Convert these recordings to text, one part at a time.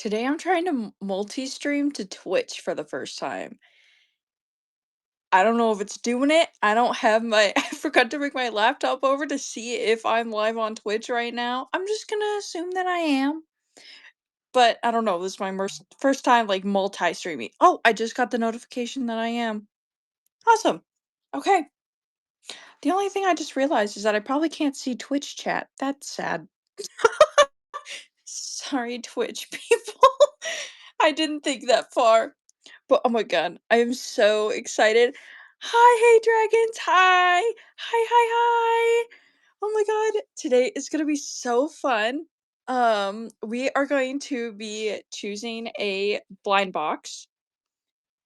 Today I'm trying to multi-stream to Twitch for the first time. I don't know if it's doing it. I don't have my I forgot to bring my laptop over to see if I'm live on Twitch right now. I'm just gonna assume that I am. But I don't know, this is my first time like multi-streaming. Oh, I just got the notification that I am. Awesome. Okay. The only thing I just realized is that I probably can't see Twitch chat. That's sad. Sorry, Twitch people. I didn't think that far. But oh my god, I am so excited. Hi, hey dragons. Hi. Hi, hi, hi. Oh my god, today is going to be so fun. We are going to be choosing a blind box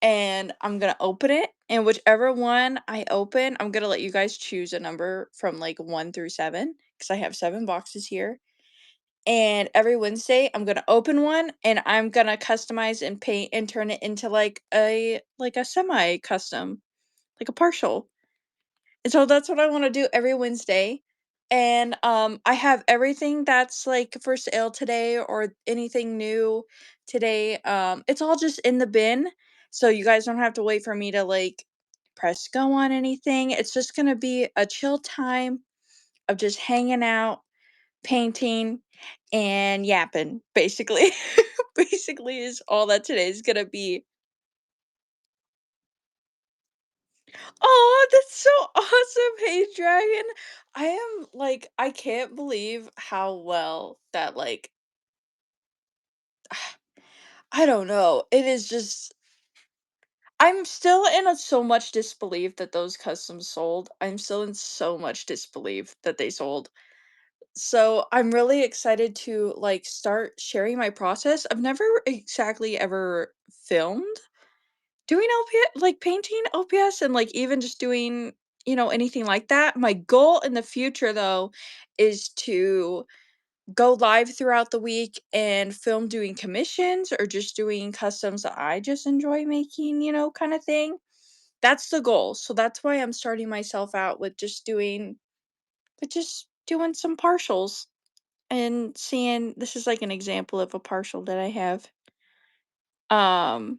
and I'm going to open it, and whichever one I open, I'm going to let you guys choose a number from like 1 through 7 because I have 7 boxes here. And every Wednesday, I'm gonna open one and I'm gonna customize and paint and turn it into like a semi-custom, like a partial. And so that's what I wanna do every Wednesday. And I have everything that's like for sale today or anything new today. It's all just in the bin. So you guys don't have to wait for me to like press go on anything. It's just gonna be a chill time of just hanging out, painting, and yapping, basically. Basically is all that today's gonna be. Oh, that's so awesome, Hey Dragon. I am like, I can't believe how well that like I don't know. It is just I'm still in so much disbelief that those customs sold. I'm still in so much disbelief that they sold. So I'm really excited to like start sharing my process. I've never exactly ever filmed doing LPS, like painting LPS and like even just doing, anything like that. My goal in the future though is to go live throughout the week and film doing commissions or just doing customs that I just enjoy making, kind of thing. That's the goal. So that's why I'm starting myself out with just doing some partials and seeing this is like an example of a partial that I have. Um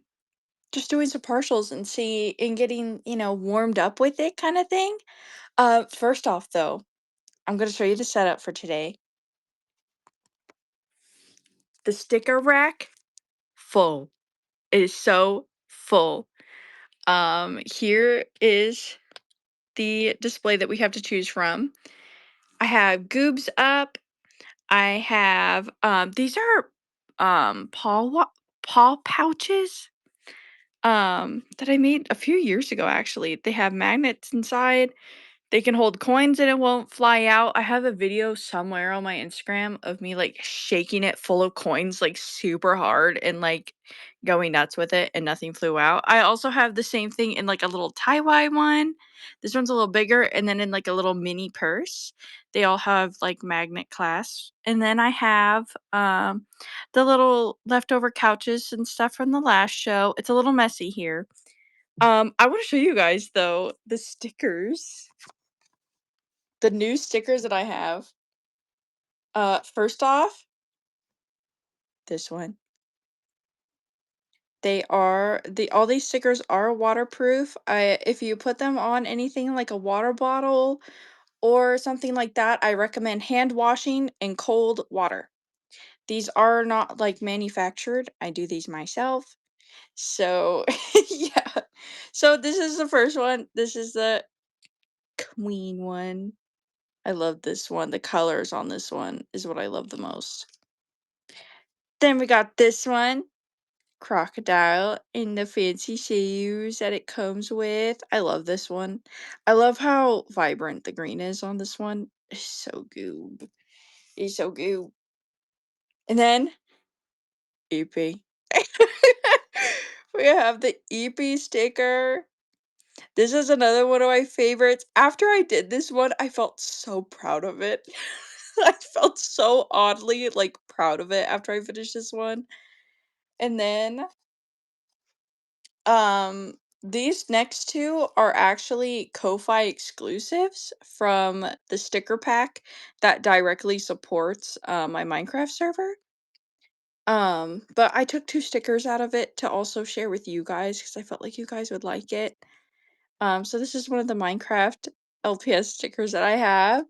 just doing some partials and see and getting, warmed up with it kind of thing. First off though, I'm going to show you the setup for today. The sticker rack full. It is so full. Here is the display that we have to choose from. I have goobs up. I have these are paw pouches that I made a few years ago actually. They have magnets inside. They can hold coins and it won't fly out. I have a video somewhere on my Instagram of me, like, shaking it full of coins, like, super hard and, like, going nuts with it, and nothing flew out. I also have the same thing in, like, a little tie-wye one. This one's a little bigger, and then in, like, a little mini purse. They all have, like, magnet clasps. And then I have, the little leftover couches and stuff from the last show. It's a little messy here. I wanna show you guys, though, the stickers. The new stickers that I have, first off, this one. All these stickers are waterproof. If you put them on anything like a water bottle or something like that, I recommend hand washing in cold water. These are not like manufactured. I do these myself. So, yeah. So this is the first one. This is the queen one. I love this one. The colors on this one is what I love the most. Then we got this one, crocodile in the fancy shoes that it comes with. I love this one. I love how vibrant the green is on this one. It's so goob. It's so goob. And then EP. We have the EP sticker. This is another one of my favorites. After I did this one, I felt so proud of it. I felt so oddly like proud of it after I finished this one. And then these next two are actually Ko-Fi exclusives from the sticker pack that directly supports my Minecraft server. But I took 2 stickers out of it to also share with you guys because I felt like you guys would like it. So this is one of the Minecraft LPS stickers that I have.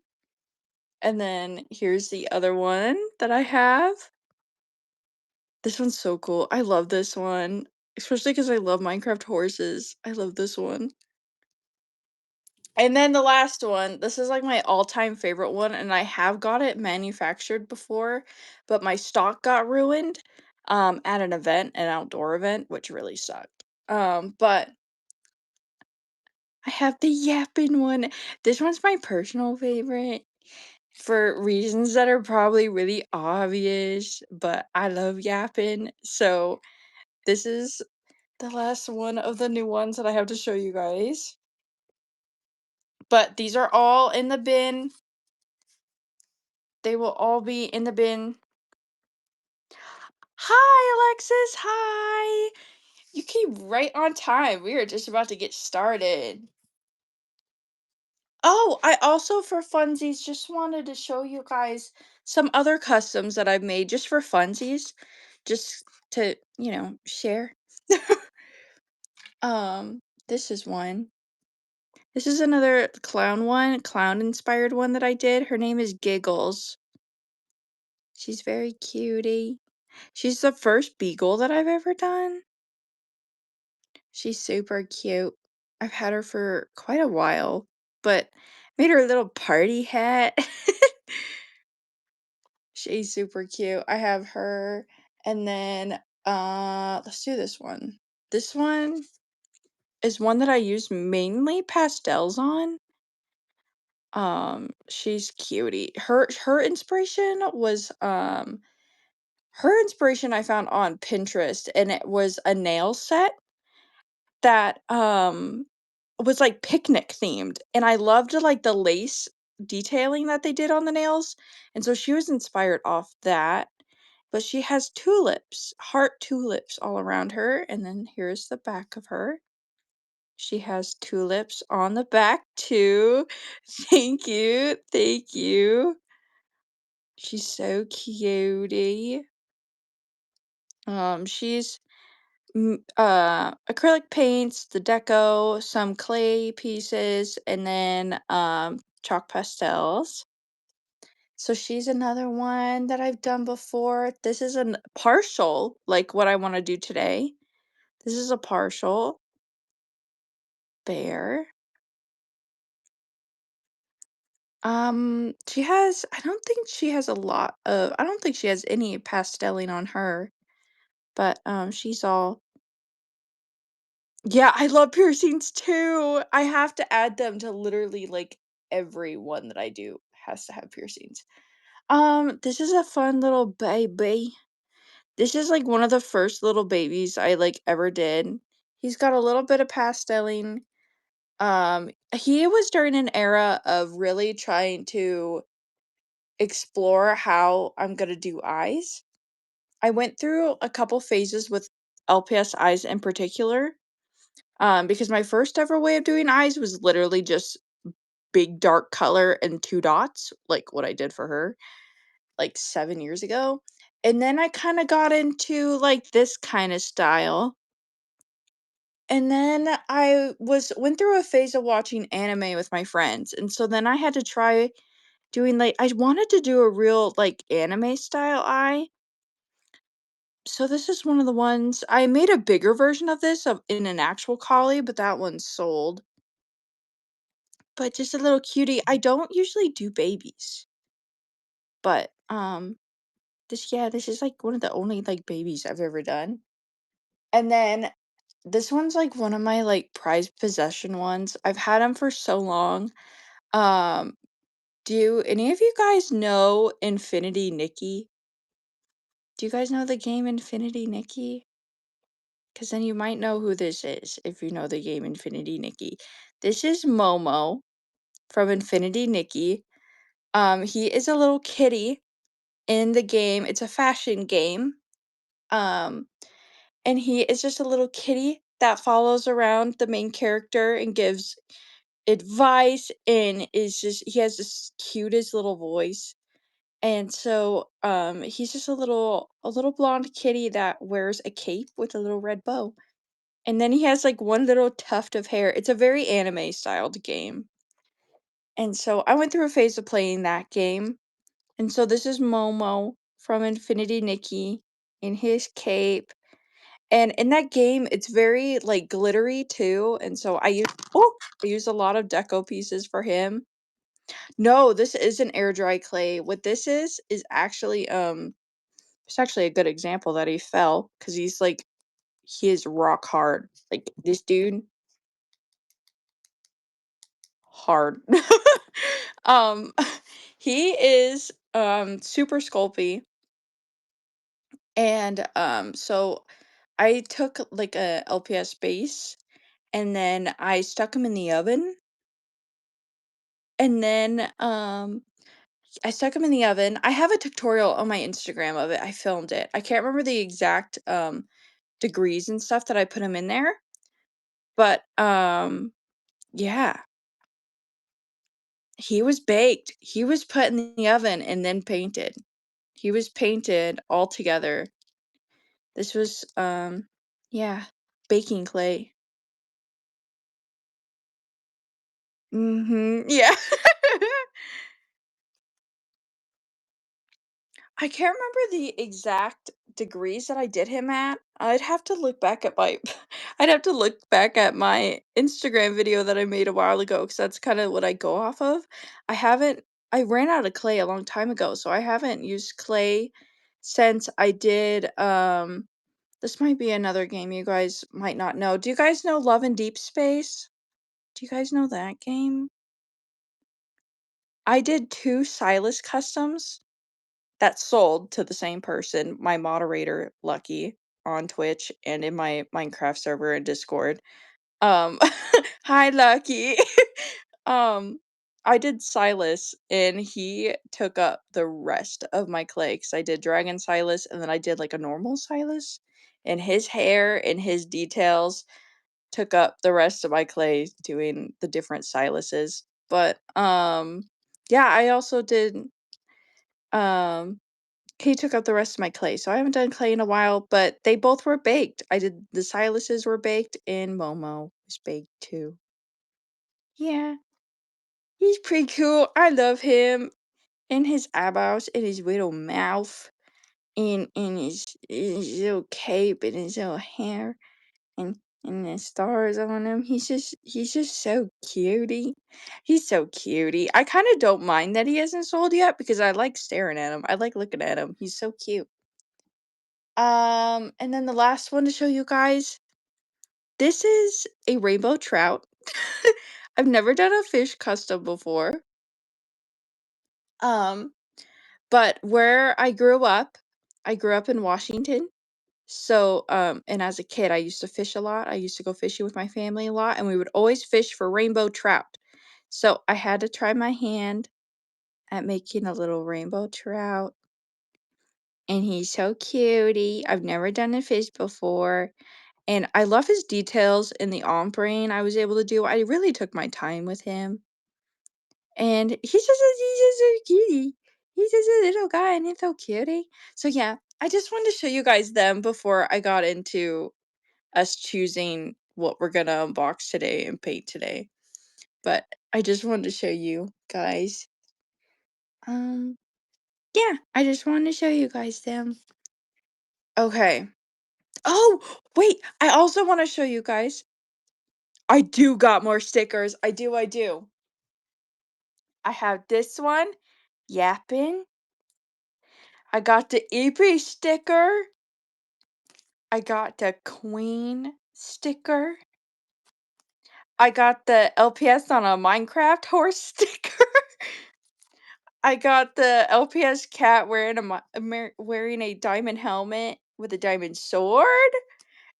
And then here's the other one that I have. This one's so cool. I love this one, especially because I love Minecraft horses. I love this one. And then the last one, this is like my all-time favorite one, and I have got it manufactured before, but my stock got ruined at an event, an outdoor event, which really sucked. But I have the yapping one. This one's my personal favorite for reasons that are probably really obvious, but I love yapping. So this is the last one of the new ones that I have to show you guys. But these are all in the bin. They will all be in the bin. Hi, Alexis. Hi. You came right on time. We are just about to get started. Oh, I also, for funsies, just wanted to show you guys some other customs that I've made just for funsies, just to, share. This is one. This is another clown one, clown inspired one that I did. Her name is Giggles. She's very cutie. She's the first beagle that I've ever done. She's super cute. I've had her for quite a while, but made her a little party hat. She's super cute. I have her, and then let's do this one. This one is one that I use mainly pastels on. She's cutie. Her inspiration was her inspiration I found on Pinterest, and it was a nail set that was like picnic themed, and I loved like the lace detailing that they did on the nails, and so she was inspired off that. But she has tulips, heart tulips all around her, and then here's the back of her. She has tulips on the back too. Thank you. Thank you. She's so cutie. She's acrylic paints, the deco, some clay pieces, and then chalk pastels. So she's another one that I've done before. This is a partial, like what I want to do today. This is a partial bear. I don't think she has a lot of, I don't think she has any pastelling on her, but she's all, yeah, I love piercings too. I have to add them to literally like every one that I do has to have piercings. This is a fun little baby. This is like one of the first little babies I like ever did. He's got a little bit of pastelling. He was during an era of really trying to explore how I'm gonna do eyes. I went through a couple phases with LPS eyes in particular. Because my first ever way of doing eyes was literally just big dark color and 2 dots, like what I did for her, like 7 years ago. And then I kinda got into, like, this kinda style. And then I went through a phase of watching anime with my friends, and so then I had to try doing, like, I wanted to do a real, like, anime style eye. So this is one of the ones I made a bigger version of this in an actual collie, but that one's sold. But just a little cutie. I don't usually do babies, but, this is, like, one of the only, like, babies I've ever done. And then this one's, like, one of my, like, prized possession ones. I've had them for so long. Um, do any of you guys know Infinity Nikki? Do you guys know the game Infinity Nikki? Because then you might know who this is if you know the game Infinity Nikki. This is Momo from Infinity Nikki. He is a little kitty in the game. It's a fashion game. Um, and he is just a little kitty that follows around the main character and gives advice and is just he has this cutest little voice. And so, he's just a little blonde kitty that wears a cape with a little red bow. And then he has, like, one little tuft of hair. It's a very anime styled game. And so I went through a phase of playing that game. And so this is Momo from Infinity Nikki in his cape. And in that game, it's very, like, glittery too. And so I use a lot of deco pieces for him. No, this isn't air dry clay. What this is actually it's actually a good example that he fell because he is rock hard. Like this dude, hard. um he is super sculpy, and so I took like a LPS base and then I stuck him in the oven, and then I stuck him in the oven. I have a tutorial on my Instagram of it. I filmed it. I can't remember the exact degrees and stuff that I put him in there, but yeah, he was baked. He was put in the oven and then painted. He was painted all together. This was yeah, baking clay. Mhm. Yeah. I can't remember the exact degrees that I did him at. I'd have to look back at my I'd have to look back at my Instagram video that I made a while ago because that's kind of what I go off of. I ran out of clay a long time ago, so I haven't used clay since I did this might be another game you guys might not know. Do you guys know Love and Deep Space? Do you guys know that game? I did 2 Silas customs that sold to the same person, my moderator, Lucky, on Twitch and in my Minecraft server and Discord. Um, hi, Lucky. Um, I did Silas, and he took up the rest of my clay because I did Dragon Silas, and then I did, like, a normal Silas, and his hair and his details took up the rest of my clay doing the different Silases. But, yeah, I also did, um he took up the rest of my clay, so I haven't done clay in a while, but they both were baked. I did the Silases were baked, and Momo was baked too. Yeah, he's pretty cool. I love him and his eyebrows and his little mouth and his little cape and his little hair and the stars on him. He's just so cutie. He's so cutie. I kind of don't mind that he hasn't sold yet because I like staring at him. I like looking at him. He's so cute. And then the last one to show you guys, this is a rainbow trout. I've never done a fish custom before. Um, but where I grew up in Washington. So, and as a kid, I used to fish a lot. I used to go fishing with my family a lot, and we would always fish for rainbow trout. So I had to try my hand at making a little rainbow trout, and he's so cutie. I've never done a fish before. And I love his details in the ombre I was able to do. I really took my time with him. And he's just a cutie. He's just a little guy and he's so cutie. So yeah, I just wanted to show you guys them before I got into us choosing what we're gonna unbox today and paint today. But I just wanted to show you guys. Um yeah, I just wanted to show you guys them. Okay. Oh, wait, I also want to show you guys. I do got more stickers. I do. I have this one, yapping. I got the EP sticker. I got the Queen sticker. I got the LPS on a Minecraft horse sticker. I got the LPS cat wearing wearing a diamond helmet with a diamond sword.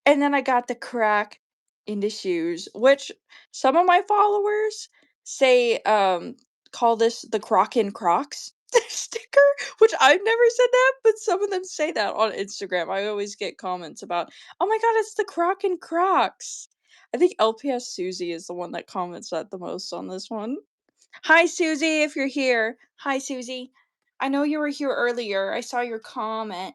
And then I got the crack in the shoes, which some of my followers say, call this the Croc in Crocs sticker, which I've never said that, but some of them say that on Instagram. I always get comments about, oh my god, it's the Croc in Crocs. I think LPS Susie is the one that comments that the most on this one. Hi, Susie, if you're here. Hi, Susie. I know you were here earlier. I saw your comment.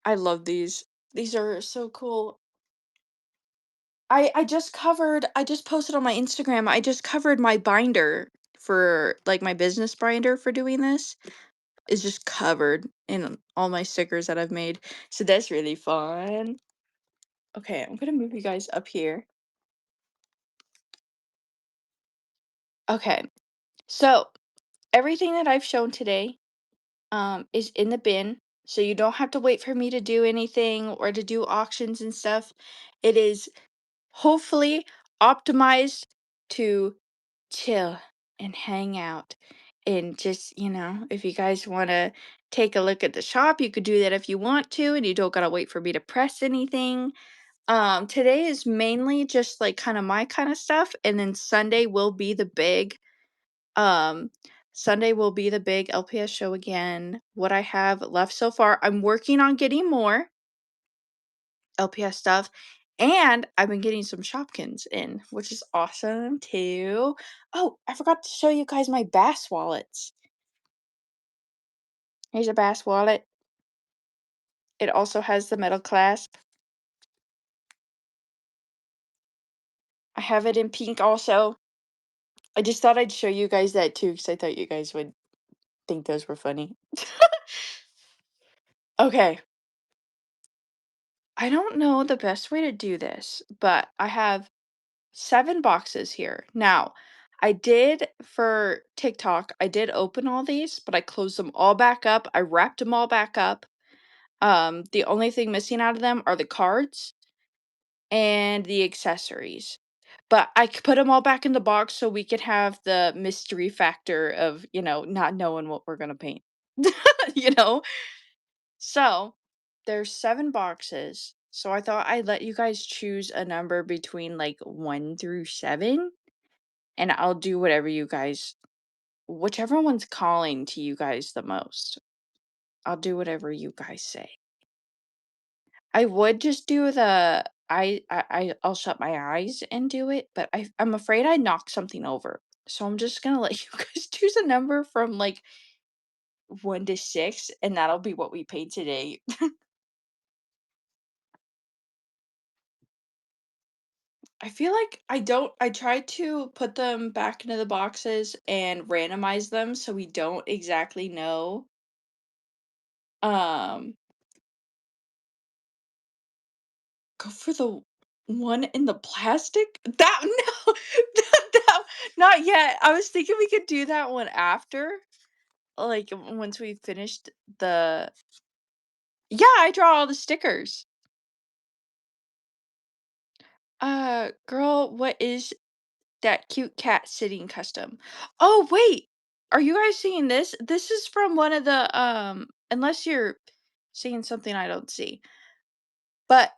I love these. These are so cool. I just posted on my Instagram. I just covered my binder for like my business binder for doing this is just covered in all my stickers that I've made. So that's really fun. Okay, I'm gonna move you guys up here. Okay, so everything that I've shown today is in the bin. So you don't have to wait for me to do anything or to do auctions and stuff. It is hopefully optimized to chill and hang out and just, if you guys want to take a look at the shop, you could do that if you want to, and you don't gotta wait for me to press anything. Today is mainly just like kind of my kind of stuff, and then um Sunday will be the big LPS show again. What I have left so far, I'm working on getting more LPS stuff, and I've been getting some Shopkins in, which is awesome too. Oh, I forgot to show you guys my bass wallets. Here's a bass wallet. It also has the metal clasp. I have it in pink also. I just thought I'd show you guys that too because I thought you guys would think those were funny. Okay. I don't know the best way to do this, but I have 7 boxes here. Now, I did for TikTok, I did open all these, but I closed them all back up. I wrapped them all back up. The only thing missing out of them are the cards and the accessories. But I put them all back in the box so we could have the mystery factor of, not knowing what we're gonna paint. You know? So, there's 7 boxes. So I thought I'd let you guys choose a number between like 1 through 7, and I'll do whatever you guys whichever one's calling to you guys the most. I'll do whatever you guys say. I would just do the I'll shut my eyes and do it, but I'm afraid I knock something over. So I'm just gonna let you guys choose a number from like 1 to 6, and that'll be what we paint today. I feel like I try to put them back into the boxes and randomize them so we don't exactly know. Um, go for the one in the plastic? That no, that not yet. I was thinking we could do that one after, like once we finished the Yeah, I draw all the stickers. Girl, what is that cute cat sitting custom? Oh, wait. Are you guys seeing this? This is from one of the unless you're seeing something I don't see. But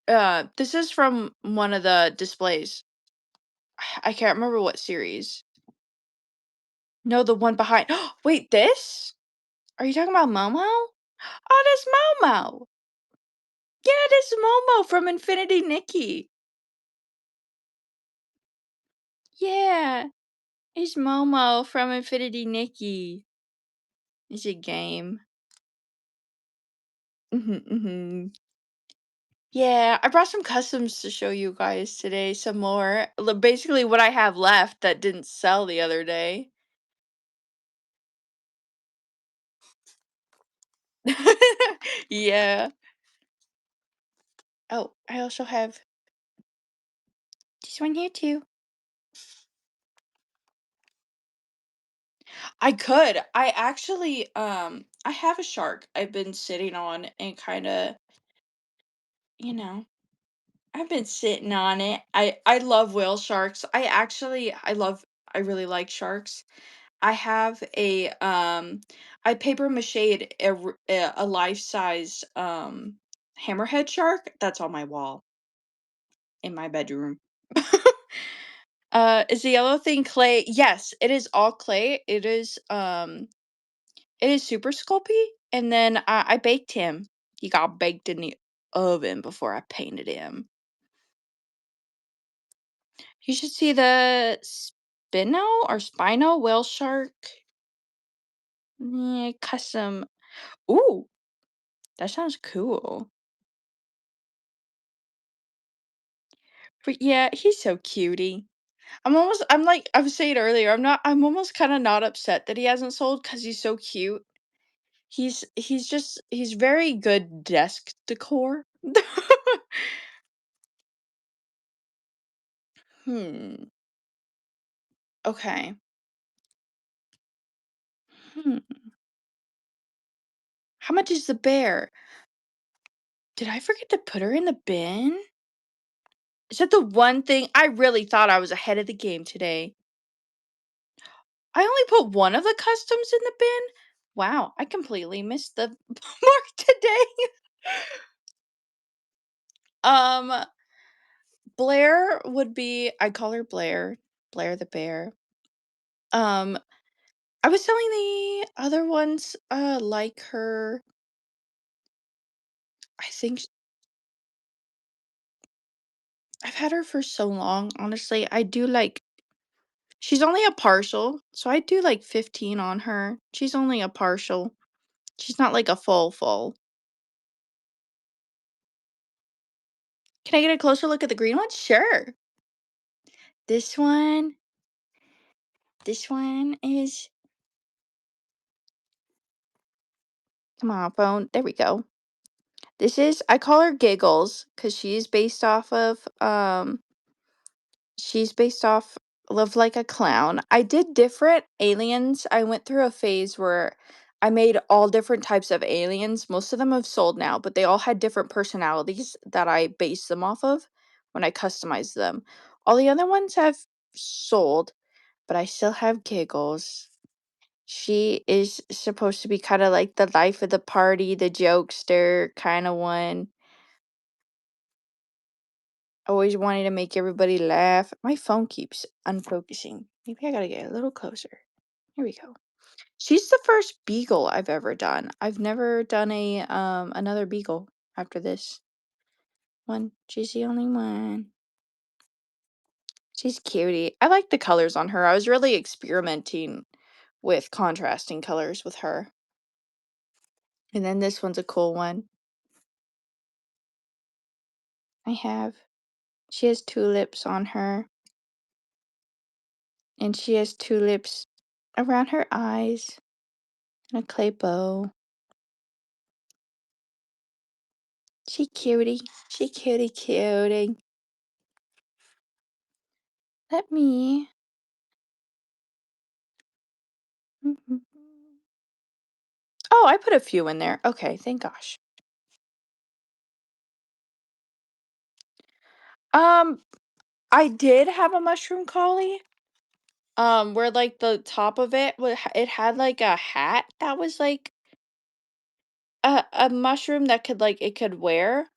this is from one of the displays. I can't remember what series. No, the one behind. Wait, this? Are you talking about Momo? Oh, that's Momo. Yeah, that's Momo from Infinity Nikki. Yeah, it's Momo from Infinity Nikki. It's a game. Mhm. Yeah, I brought some customs to show you guys today, some more. Basically what I have left that didn't sell the other day. Yeah. Oh, I also have this one here too. I could. I actually I have a shark I've been sitting on and kind of, you know, I've been sitting on it. I love whale sharks. I really like sharks. I have I paper mache'd a life-size hammerhead shark that's on my wall in my bedroom. Is the yellow thing clay? Yes, it is all clay. It is super sculpey, and then I baked him. He got baked in the oven before I painted him. You should see the spino whale shark custom. Ooh, that sounds cool. But yeah, he's so cutie. I'm like I was saying earlier, I'm almost kinda not upset that he hasn't sold because he's so cute. He's very good desk decor. Hmm, okay. Hmm, how much is the bear? Did I forget to put her in the bin? Is that the one thing I really thought I was ahead of the game today. I only put one of the customs in the bin? Wow, I completely missed the mark today. Um, Blair would be I call her Blair, Blair the bear. Um, I was selling the other ones, like her. I think I've had her for so long, honestly. I do like she's only a partial, so I do like 15 on her. She's only a partial. She's not like a full. Can I get a closer look at the green one? Sure. This one, this one is come on, phone. There we go. This is I call her Giggles because she's based off Live Like a Clown. I did different aliens. I went through a phase where I made all different types of aliens. Most of them have sold now, but they all had different personalities that I based them off of when I customized them. All the other ones have sold, but I still have Giggles. She is supposed to be kind of like the life of the party, the jokester kind of one. Always wanting to make everybody laugh. My phone keeps unfocusing. Maybe I gotta get a little closer. Here we go. She's the first beagle I've ever done. I've never done a another beagle after this one. She's the only one. She's cutie. I like the colors on her. I was really experimenting with contrasting colors with her. And then this one's a cool one. I have. She has tulips on her, and she has tulips around her eyes and a clay bow. She cutie. She cutie. Let me. Mhm. Oh, I put a few in there. Okay, thank gosh. Um, I did have a mushroom collie. Where like the top of it had like a hat that was like a mushroom that could like it could wear.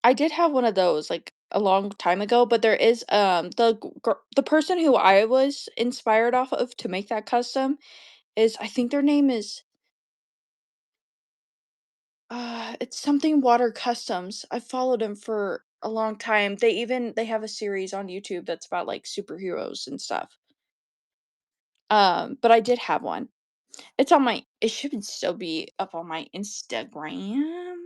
I did have one of those like a long time ago, but there is the person who I was inspired off of to make that custom is I think their name is it's something Water Customs. I followed him for a long time. They have a series on YouTube that's about like superheroes and stuff. But I did have one. It should still be up on my Instagram.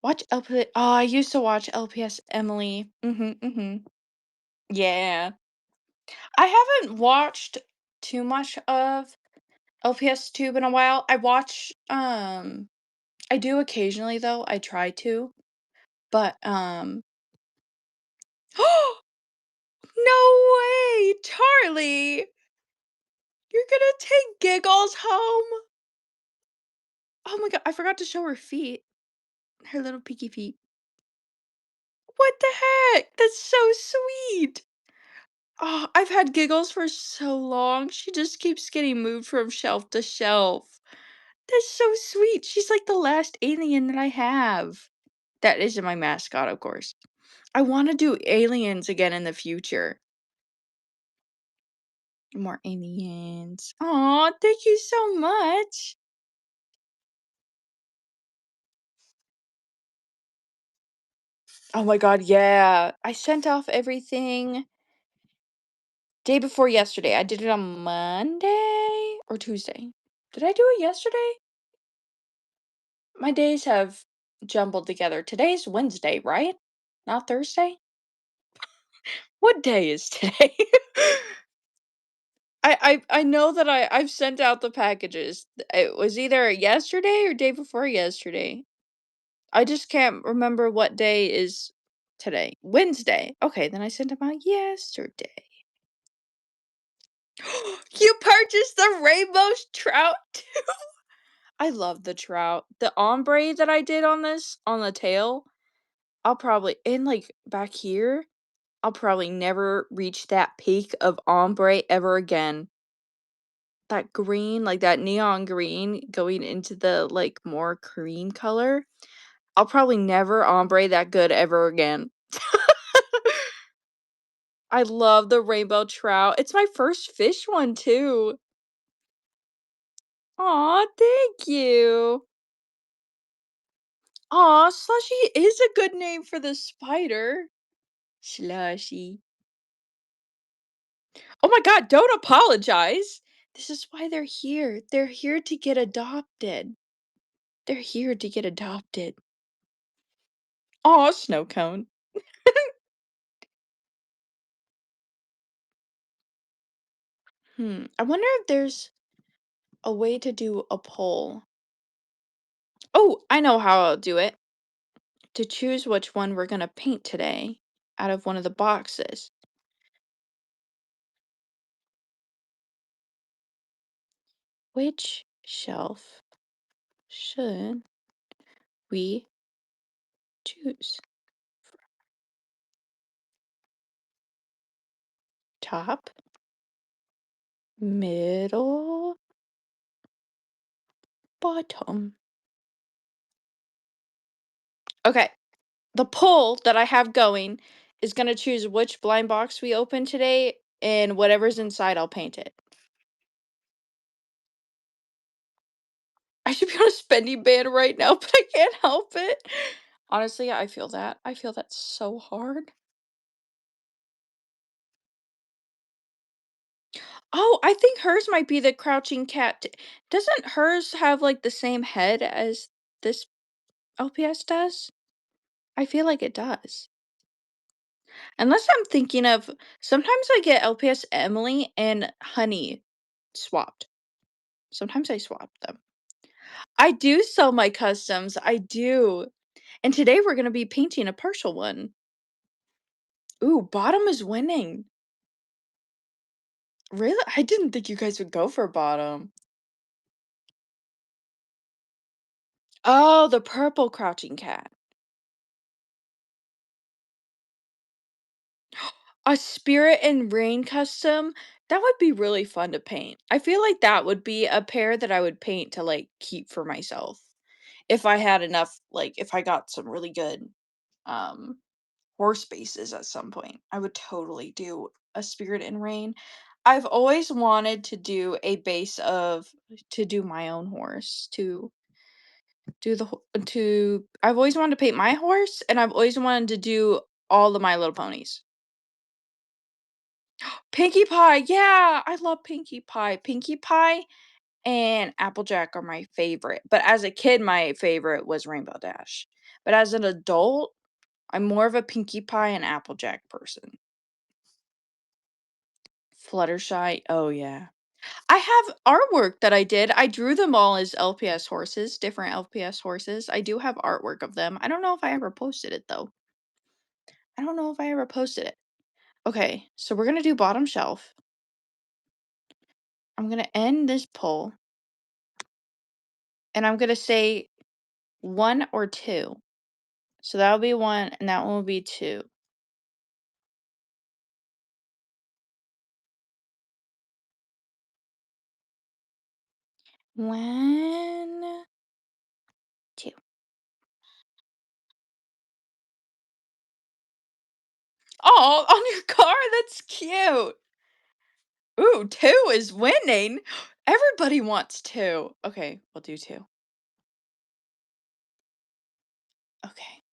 Watch LP. Oh, I used to watch LPS Emily. Yeah. I haven't watched too much of LPS Tube in a while. I do occasionally though. I try to. But no way, Charlie! You're gonna take Giggles home? Oh my god, I forgot to show her feet. Her little peeky feet. What the heck? That's so sweet. Oh, I've had Giggles for so long. She just keeps getting moved from shelf to shelf. That's so sweet. She's like the last alien that I have. That isn't my mascot, of course. I want to do aliens again in the future. More aliens. Aw, thank you so much. Oh my god, yeah. I sent off everything day before yesterday. I did it on Monday or Tuesday. Did I do it yesterday? My days have jumbled together. Today's Wednesday, right? Not Thursday? What day is today? I know that I've sent out the packages. It was either yesterday or day before yesterday. I just can't remember what day is today. Wednesday. Okay, then I sent them out yesterday. You purchased the rainbow trout too? I love the trout. The ombre that I did on this, on the tail, I'll probably and like back here, I'll probably never reach that peak of ombre ever again. That green, like that neon green going into the like more cream color. I'll probably never ombre that good ever again. I love the rainbow trout. It's my first fish one too. Aw, thank you. Aw, Slushy is a good name for the spider. Slushy. Oh my god, don't apologize. This is why they're here. They're here to get adopted. They're here to get adopted. Aw, snow cone. I wonder if there's a way to do a poll. Oh, I know how I'll do it. To choose which one we're gonna paint today out of one of the boxes. Which shelf should we choose? Top, middle, bottom. Okay, the poll that I have going is gonna choose which blind box we open today, and whatever's inside, I'll paint it. I should be on a spending ban right now, but I can't help it. Honestly, I feel that. I feel that so hard. Oh, I think hers might be the crouching cat. Doesn't hers have like the same head as this LPS does? I feel like it does. Unless I'm thinking of sometimes I get LPS Emily and Honey swapped. Sometimes I swap them. I do sell my customs. I do. And today we're going to be painting a partial one. Ooh, bottom is winning. Really? I didn't think you guys would go for bottom. Oh, the purple crouching cat. A Spirit and Rain custom? That would be really fun to paint. I feel like that would be a pair that I would paint to, like, keep for myself. If I had enough like, if I got some really good, um, horse bases at some point, I would totally do a Spirit and Rain. I've always wanted to do a base of to do my own horse, to do the ho to I've always wanted to paint my horse, and I've always wanted to do all of My Little Ponies. Pinkie Pie, yeah, I love Pinkie Pie. Pinkie Pie and Applejack are my favorite, but as a kid, my favorite was Rainbow Dash. But as an adult, I'm more of a Pinkie Pie and Applejack person. Fluttershy, oh yeah. I have artwork that I did. I drew them all as LPS horses, different LPS horses. I do have artwork of them. I don't know if I ever posted it though. I don't know if I ever posted it. Okay, so we're gonna do bottom shelf. I'm gonna end this poll, and I'm gonna say 1 or 2. So that'll be 1, and that one will be 2. 1, 2. Oh, on your car? That's cute. Ooh, 2 is winning. Everybody wants 2. Okay, we'll do 2. Okay.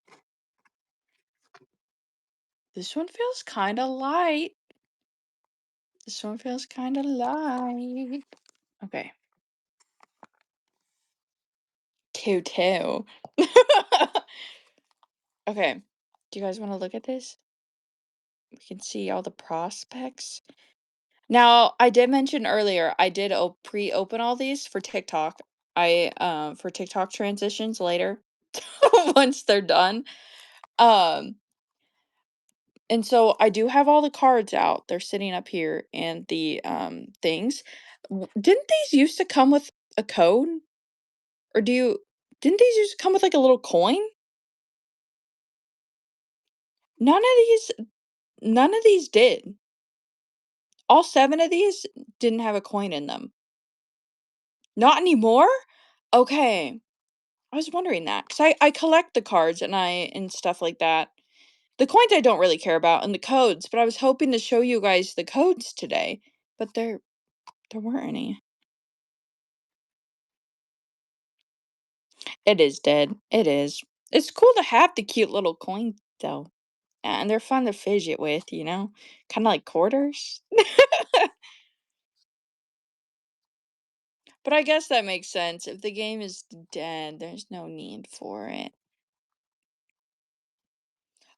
This one feels kinda light. This one feels kinda light. Okay. 2, 2. Okay. Do you guys wanna look at this? We can see all the prospects. Now, I did mention earlier, I did pre-open all these for TikTok. For TikTok transitions later once they're done. Um, and so I do have all the cards out. They're sitting up here and the things. Didn't these used to come with a code? Or didn't these used to come with like a little coin? None of these none of these did. All 7 of these didn't have a coin in them. Not anymore? Okay. I was wondering that because I collect the cards and stuff like that. The coins I don't really care about and the codes, but I was hoping to show you guys the codes today, but there weren't any. It is dead. It is. It's cool to have the cute little coins though. And they're fun to fidget with, you know? Kind of like quarters. But I guess that makes sense. If the game is dead, there's no need for it.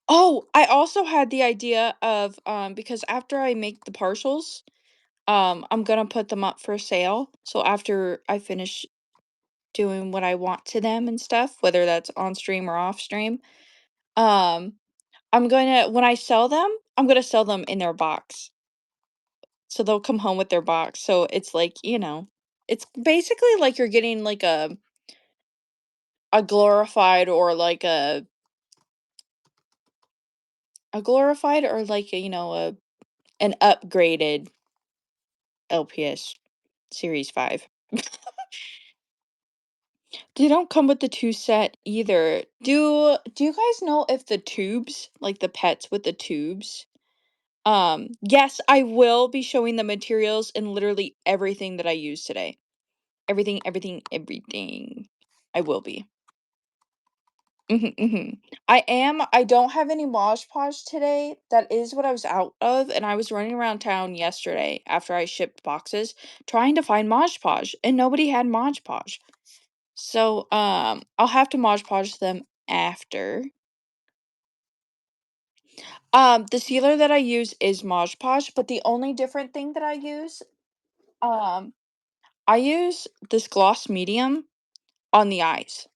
Oh, I also had the idea of because after I make the partials, I'm gonna put them up for sale. So after I finish doing what I want to them and stuff, whether that's on stream or off stream, um, I'm gonna when I sell them, I'm gonna sell them in their box. So they'll come home with their box. So it's like, it's basically like you're getting like a glorified or like a glorified or like a an upgraded LPS Series 5. They don't come with the 2 set either. Do you guys know if the tubes, like the pets with the tubes? Yes, I will be showing the materials and literally everything that I use today. Everything, everything, everything. I will be. Mhm. I don't have any Mod Podge today. That is what I was out of, and I was running around town yesterday after I shipped boxes trying to find Mod Podge, and nobody had Mod Podge. So, I'll have to Mod Podge them after. The sealer that I use is Mod Podge, but the only different thing that um, I use this gloss medium on the eyes.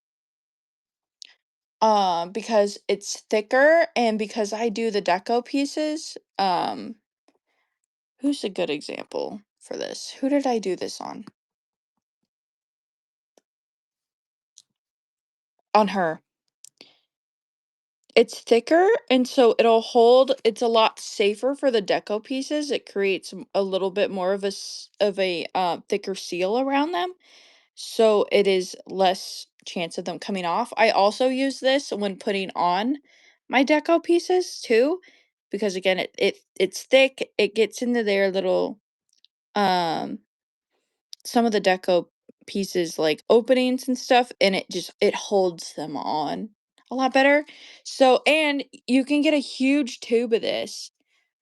Because it's thicker and because I do the deco pieces. Who's a good example for this? Who did I do this on? On her. It's thicker, and so it's a lot safer for the deco pieces. It creates a little bit more of a thicker seal around them, so it is less chance of them coming off. I also use this when putting on my deco pieces too, because again, it's thick. It gets into their little um some of the deco pieces like openings and stuff, and it holds them on a lot better. So and you can get a huge tube of this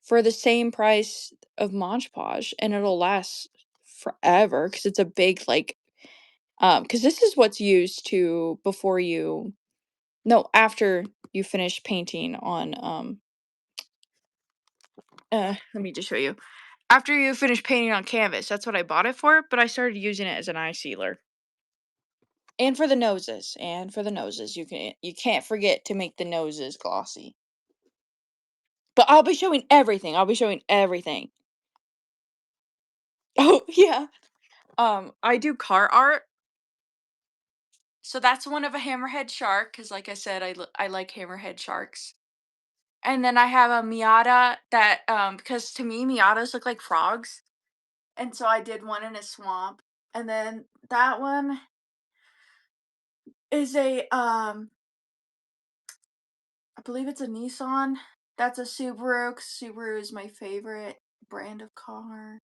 for the same price of Mod Podge, and it'll last forever because it's a big like because this is what's used to before you no after you finish painting on let me just show you. After you finish painting on canvas, that's what I bought it for, but I started using it as an eye sealer. And for the noses, you can't forget to make the noses glossy. But I'll be showing everything. I'll be showing everything. Oh, yeah. I do car art. So that's one of a hammerhead shark cuz like I said I like hammerhead sharks. And then I have a Miata that because to me Miatas look like frogs. And so I did one in a swamp. And then that one is I believe it's a Nissan. That's a Subaru 'cause Subaru is my favorite brand of car.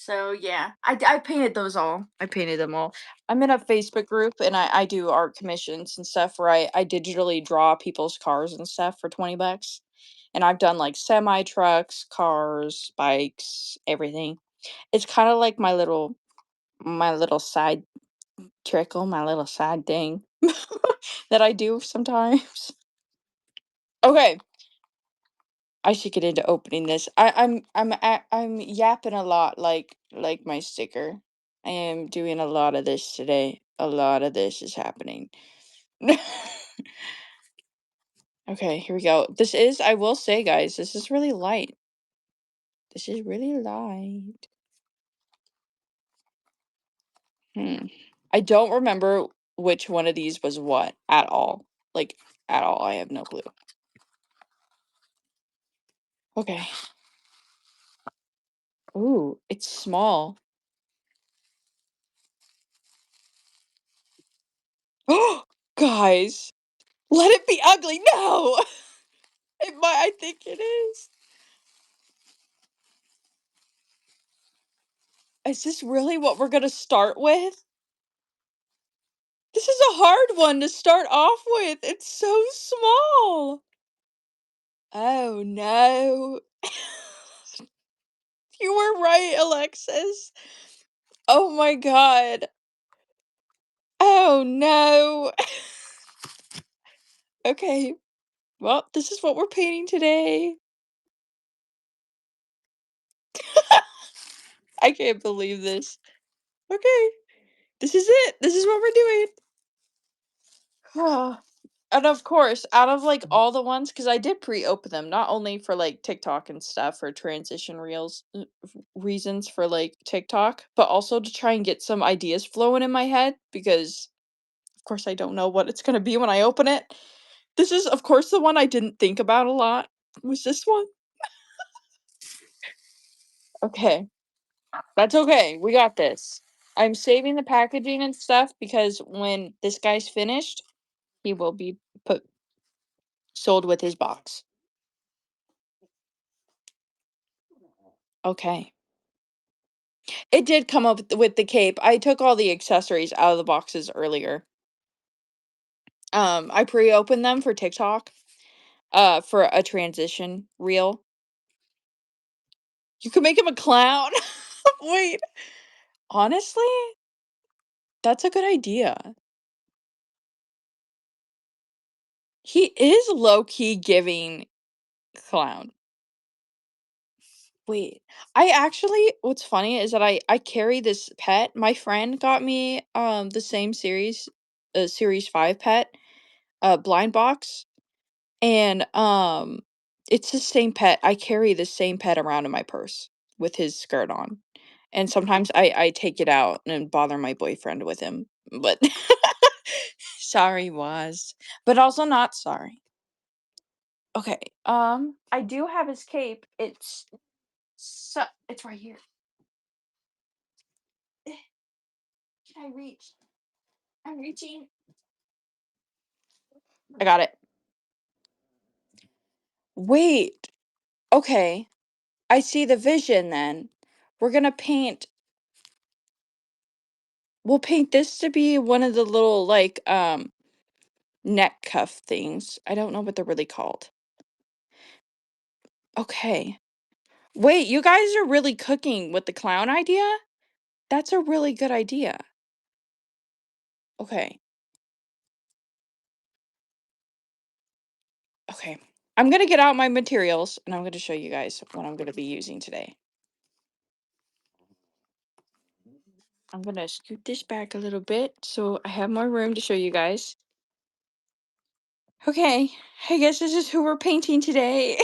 So yeah, I painted those all. I painted them all. I'm in a Facebook group and I do art commissions and stuff where I digitally draw people's cars and stuff for 20 bucks. And I've done like semi trucks, cars, bikes, everything. It's kind of like my little side trickle, my little side thing that I do sometimes. Okay, I should get into opening this. I'm yapping a lot like my sticker. I am doing a lot of this today. A lot of this is happening. Okay, here we go. I will say, guys, this is really light. This is really light. Hmm. I don't remember which one of these was what at all. Like, at all. I have no clue. Okay. Ooh, it's small. Oh, guys, let it be ugly. No, it might. I think it is. Is this really what we're gonna start with? This is a hard one to start off with. It's so small. Oh no. You were right, Alexis. Oh my god. Oh no. Okay. Well, this is what we're painting today. I can't believe this. Okay. This is it. This is what we're doing. And of course, out of like all the ones, because I did pre-open them, not only for like TikTok and stuff or transition reels reasons for like TikTok, but also to try and get some ideas flowing in my head because of course I don't know what it's gonna be when I open it. This is of course the one I didn't think about a lot. Was this one? Okay. That's okay. We got this. I'm saving the packaging and stuff because when this guy's finished, he will be put sold with his box. Okay. It did come up with the cape. I took all the accessories out of the boxes earlier. I pre-opened them for TikTok, for a transition reel. You could make him a clown. Wait, honestly, that's a good idea. He is low-key giving clown. Wait, I actually what's funny is that I carry this pet. My friend got me the same series, series 5 pet, blind box. And, it's the same pet. I carry the same pet around in my purse with his skirt on. And sometimes I take it out and bother my boyfriend with him, but sorry, was, but also not sorry. Okay, I do have his cape. It's right here. Eh, Can I reach? I'm reaching. I got it. Wait, okay. I see the vision then. We're gonna paint We'll paint this to be one of the little, like, neck cuff things. I don't know what they're really called. Okay. Wait, you guys are really cooking with the clown idea? That's a really good idea. Okay. Okay. I'm gonna get out my materials, and I'm gonna show you guys what I'm gonna be using today. I'm gonna scoot this back a little bit so I have more room to show you guys. Okay, I guess this is who we're painting today.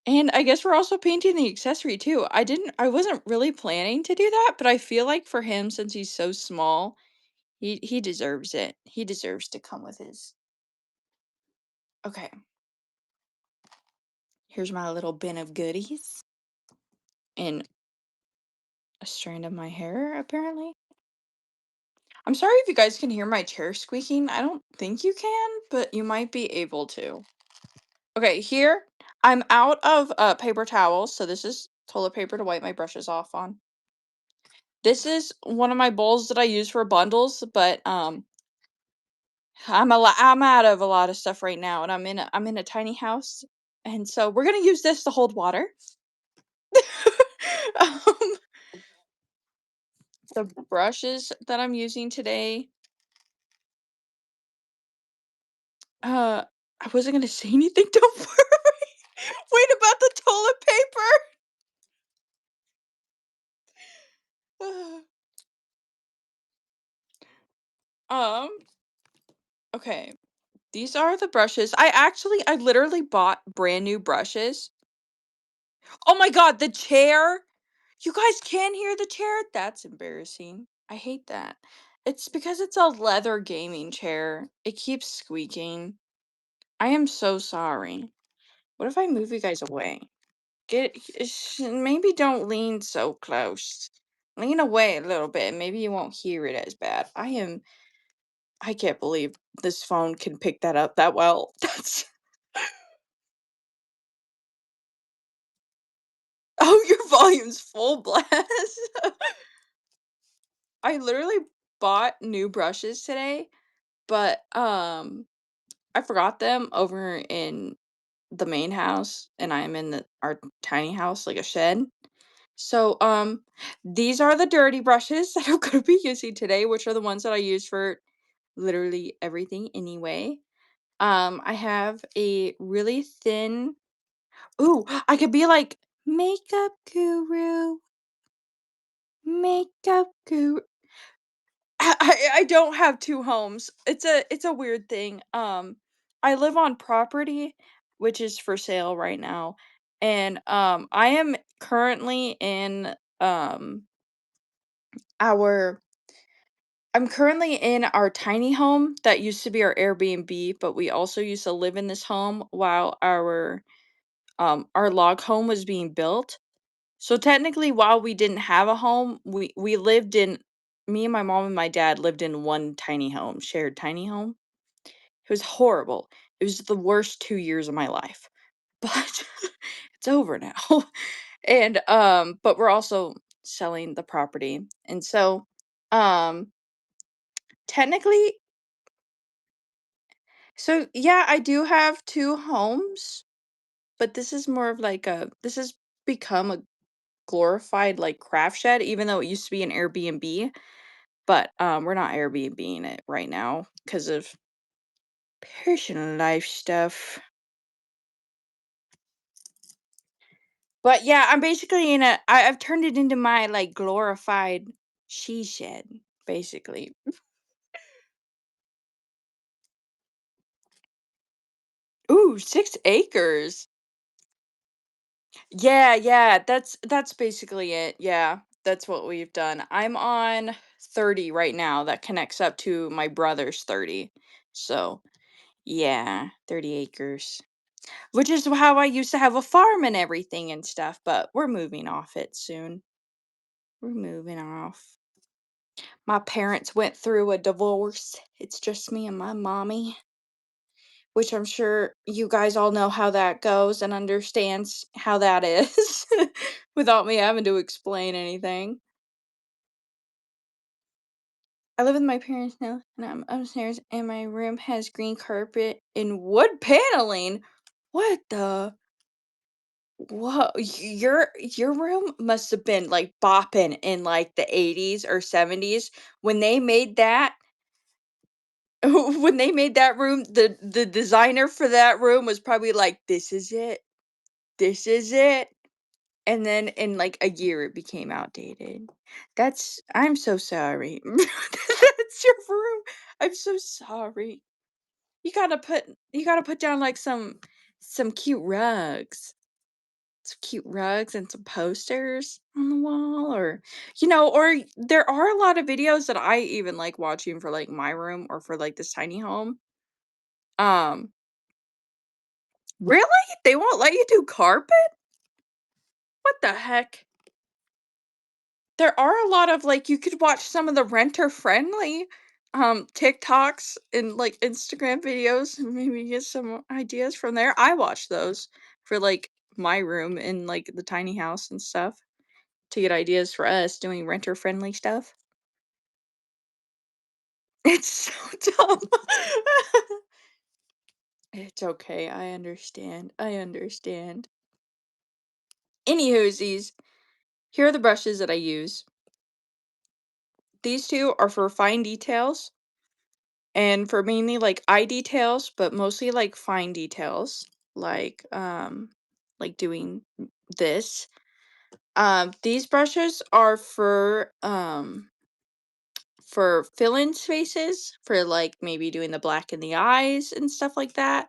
And I guess we're also painting the accessory too. I wasn't really planning to do that, but I feel like for him, since he's so small, he deserves it. He deserves to come with his. Okay, here's my little bin of goodies and a strand of my hair, apparently. I'm sorry if you guys can hear my chair squeaking. I don't think you can, but you might be able to. Okay, here I'm out of paper towels, so this is toilet paper to wipe my brushes off on. This is one of my bowls that I use for bundles, but, I'm out of a lot of stuff right now, and I'm in a tiny house, and so we're gonna use this to hold water. Um, the brushes that I'm using today, uh, I wasn't gonna say anything, don't worry. Wait, about the toilet paper. Um, okay, these are the brushes. I literally bought brand new brushes. Oh my god, the chair! You guys can hear the chair? That's embarrassing. I hate that. It's because it's a leather gaming chair. It keeps squeaking. I am so sorry. What if I move you guys away? Maybe don't lean so close. Lean away a little bit. Maybe you won't hear it as bad. I can't believe this phone can pick that up that well. That's Oh, your volume's full blast. I literally bought new brushes today, but I forgot them over in the main house and I'm in our tiny house, like a shed. So these are the dirty brushes that I'm going to be using today, which are the ones that I use for literally everything anyway. I have a really thin. Ooh, I could be like makeup guru, makeup guru. I don't have 2 homes. It's a weird thing. I live on property, which is for sale right now, and, I am currently in, our I'm currently in our tiny home that used to be our Airbnb, but we also used to live in this home while our log home was being built. So technically, while we didn't have a home, we lived in me and my mom and my dad lived in one tiny home, shared tiny home. It was horrible. It was the worst 2 years of my life, but it's over now. And, but we're also selling the property, and so, um, technically yeah, I do have 2 homes, but this is more of like this has become a glorified, like, craft shed, even though it used to be an Airbnb. But, we're not Airbnb-ing it right now because of personal life stuff. But, yeah, I'm basically I've turned it into my, like, glorified she shed, basically. Ooh, 6 acres. Yeah, yeah, that's basically it, yeah. That's what we've done. I'm on 30 right now that connects up to my brother's 30. So, yeah, 30 acres. Which is how I used to have a farm and everything and stuff, but we're moving off it soon. We're moving off. My parents went through a divorce. It's just me and my mommy, which I'm sure you guys all know how that goes and understands how that is without me having to explain anything. I live with my parents now, and I'm upstairs, and my room has green carpet and wood paneling. What the? Whoa, your room must have been, like, bopping in, like, the '80s or '70s. When they made that when they made that room, the designer for that room was probably like, "This is it. This is it." And then in, like, a year, it became outdated. I'm so sorry. That's your room. I'm so sorry. You gotta put down, like, some cute rugs. Some cute rugs and some posters on the wall or there are a lot of videos that I even like watching for, like, my room or for, like, this tiny home. Um, really? They won't let you do carpet? What the heck? There are a lot of, like you could watch some of the renter-friendly, TikToks and, like, Instagram videos and maybe get some ideas from there. I watch those for, like my room in, like, the tiny house and stuff to get ideas for us doing renter-friendly stuff. It's so dumb. It's okay, I understand. Anywhoosies, here are the brushes that I use. These 2 are for fine details and for mainly, like, eye details, but mostly, like, fine details, like doing this. These brushes are for fill-in spaces, for, like, maybe doing the black in the eyes and stuff like that.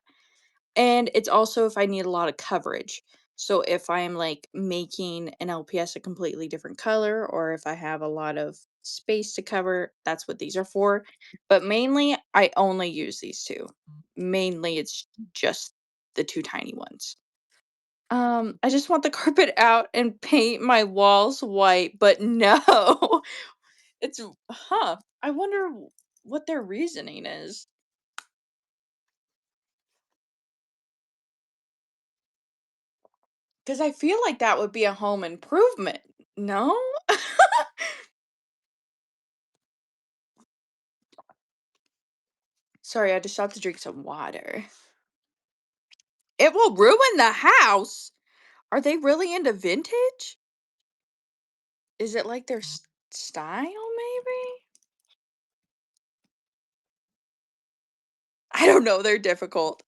And it's also if I need a lot of coverage. So if I'm, like, making an LPS a completely different color, or if I have a lot of space to cover, that's what these are for. But mainly, I only use these 2. Mainly, it's just the 2 tiny ones. I just want the carpet out and paint my walls white, but no. It's huh, I wonder what their reasoning is. 'Cause I feel like that would be a home improvement, no? Sorry, I just stopped to drink some water. It will ruin the house! Are they really into vintage? Is it like their style, maybe? I don't know, they're difficult.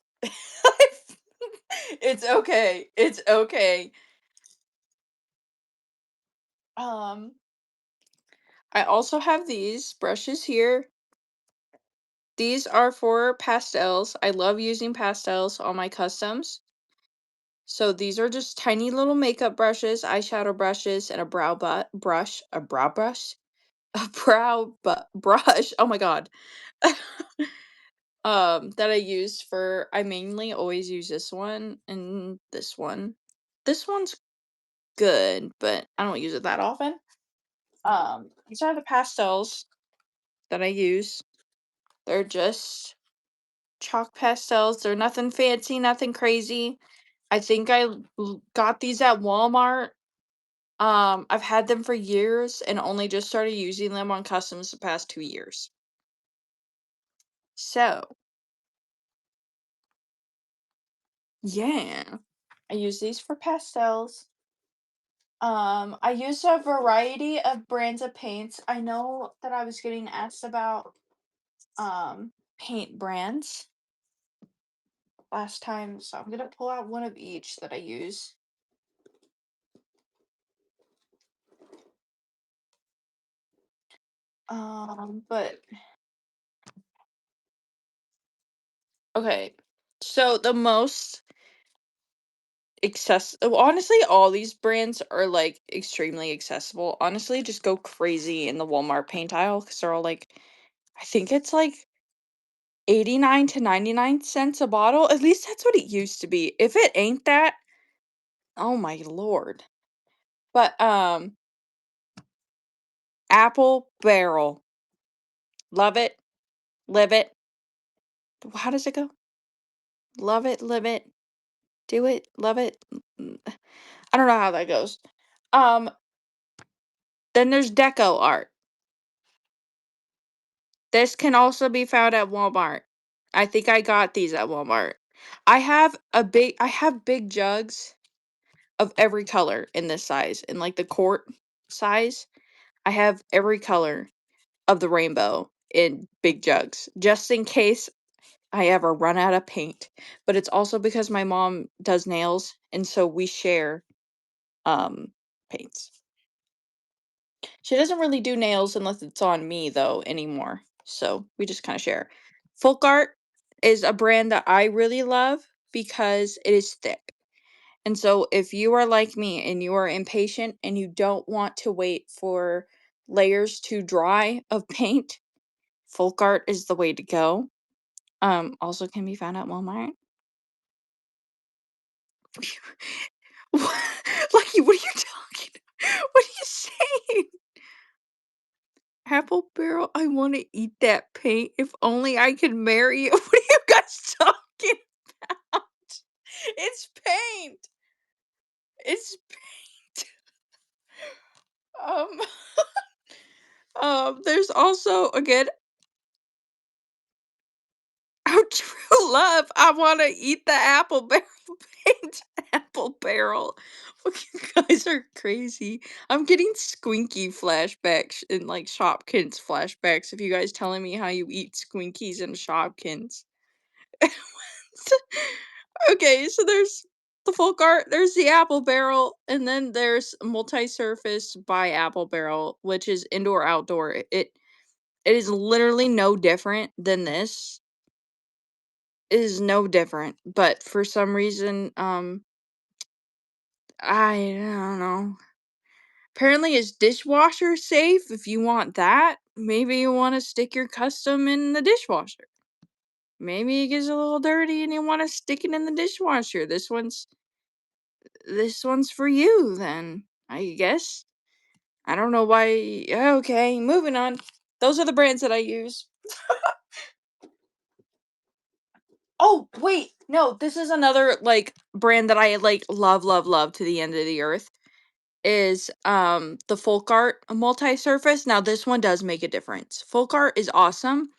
It's okay, it's okay. Um, I also have these brushes here. These are for pastels. I love using pastels on my customs. So these are just tiny little makeup brushes, eyeshadow brushes, and a brow brush, a brush. Oh my god. That I use for. I mainly always use this one and this one. This one's good, but I don't use it that often. These are the pastels that I use. They're just chalk pastels. They're nothing fancy, nothing crazy. I think got these at Walmart. I've had them for years and only just started using them on customs the past 2 years. So, yeah. I use these for pastels. I use a variety of brands of paints. I know that I was getting asked about paint brands last time, so I'm gonna pull out one of each that I use. But okay. So the most honestly, all these brands are, like, extremely accessible. Honestly, just go crazy in the Walmart paint aisle because 'cause they're all, like I think it's, like, 89 to 99 cents a bottle. At least that's what it used to be. If it ain't that, oh my lord. But, Apple Barrel. Love it, live it. How does it go? Love it, live it, do it, love it. I don't know how that goes. Um, then there's Deco Art. This can also be found at Walmart. I think I got these at Walmart. I have big jugs of every color in this size, in, like, the quart size. I have every color of the rainbow in big jugs, just in case I ever run out of paint. But it's also because my mom does nails, and so we share, paints. She doesn't really do nails unless it's on me though anymore. So we just kind of share. Folk Art is a brand that I really love because it is thick. And so if you are like me and you are impatient and you don't want to wait for layers to dry of paint, Folk Art is the way to go. Also can be found at Walmart. What? Lucky, what are you talking? What are you saying? Apple Barrel, I wanna eat that paint. If only I could marry you. What are you guys talking about? It's paint. It's um there's also again oh true love. I want to eat the apple barrel paint apple barrel. You guys are crazy. I'm getting squinky flashbacks and like Shopkins flashbacks of you guys telling me how you eat squinkies and Shopkins. Okay, so there's the folk art, there's the apple barrel, and then there's multi-surface by apple barrel, which is indoor outdoor. It is literally no different than this. It is no different, but for some reason, I don't know. Apparently, it's dishwasher safe if you want that. Maybe you want to stick your custom in the dishwasher. Maybe it gets a little dirty and you want to stick it in the dishwasher. This one's for you then, I guess. I don't know why. Okay, moving on. Those are the brands that I use. Oh, wait. No, this is another like brand that I like love love love to the end of the earth is the Folk Art multi-surface. Now this one does make a difference. Folk Art is awesome,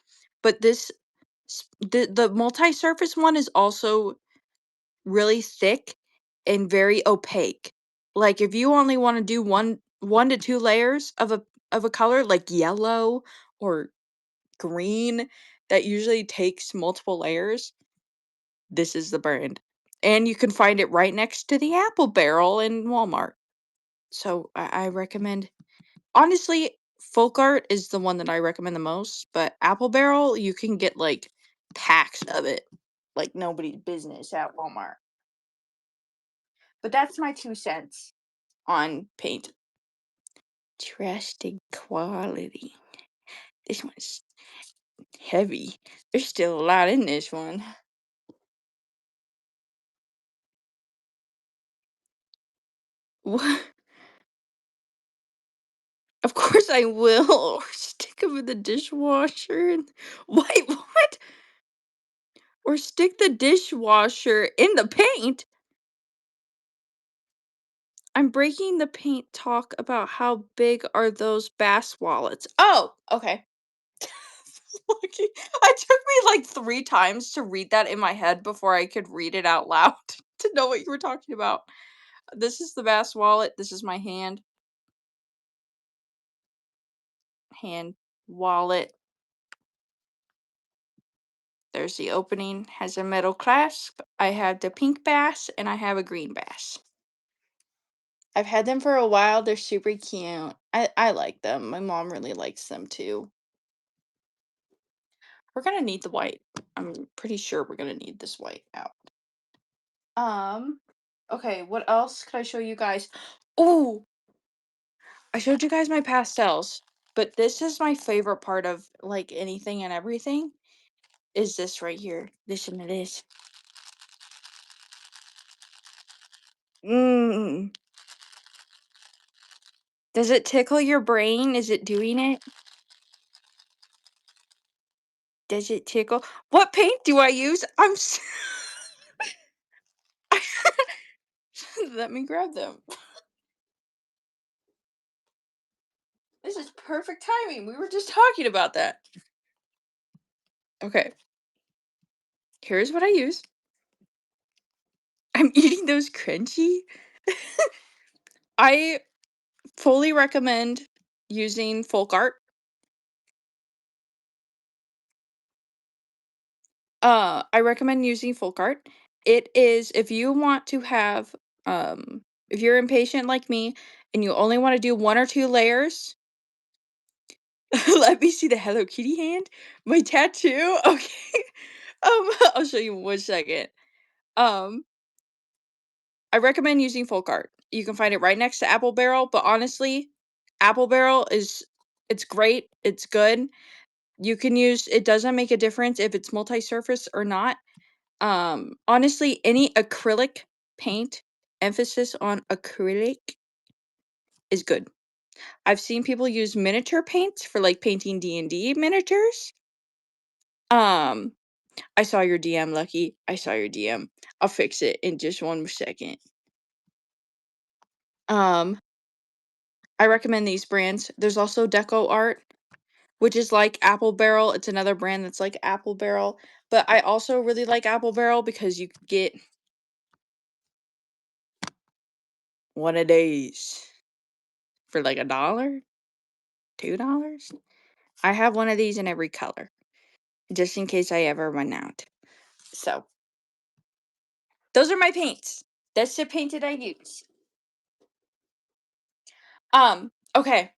but the multi-surface one is also really thick and very opaque. Like if you only want to do one to two layers of a color like yellow or green that usually takes multiple layers, this is the brand. And you can find it right next to the apple barrel in Walmart. So I recommend honestly, folk art is the one that I recommend the most, but apple barrel you can get like packs of it like nobody's business at Walmart. But that's my 2 cents on paint. Trusted quality. This one's heavy. There's still a lot in this one. What? Of course I will. Or stick them in the dishwasher. Wait, what? Or stick the dishwasher in the paint? I'm breaking the paint talk about how big are those bass wallets. Oh, okay. Lucky. It took me like 3 times to read that in my head before I could read it out loud to know what you were talking about. This is the bass wallet. This is my hand wallet. There's the opening, has a metal clasp. I have the pink bass and I have a green bass. I've had them for a while. They're super cute. I like them. My mom really likes them too. We're gonna need the white. I'm pretty sure we're gonna need this white out. Um, okay, what else could I show you guys? Oh, I showed you guys my pastels, but this is my favorite part of like anything and everything is this right here. Listen to this. Mmm. Does it tickle your brain? Is it doing it? Does it tickle? What paint do I use? Let me grab them. This is perfect timing. We were just talking about that. Okay, here's what I use. I'm eating those crunchy. I fully recommend using folk art. I recommend using folk art. It is if you want to have if you're impatient like me and you only want to do 1 or 2 layers. Let me see the Hello Kitty hand. My tattoo. Okay. I'll show you in 1 second. Um, I recommend using folk art. You can find it right next to Apple Barrel, but honestly, Apple Barrel is it's great. It's good. You can use it doesn't make a difference if it's multi-surface or not. Honestly, any acrylic paint, emphasis on acrylic is good. I've seen people use miniature paints for like painting D&D miniatures. Um, I saw your DM, Lucky. I saw your DM. I'll fix it in just 1 second. Um, I recommend these brands. There's also Deco Art, which is like Apple Barrel. It's another brand that's like Apple Barrel, but I also really like Apple Barrel because you can get one of these for like $1, $2. I have one of these in every color, just in case I ever run out. So, those are my paints. That's the paint that I use. Okay.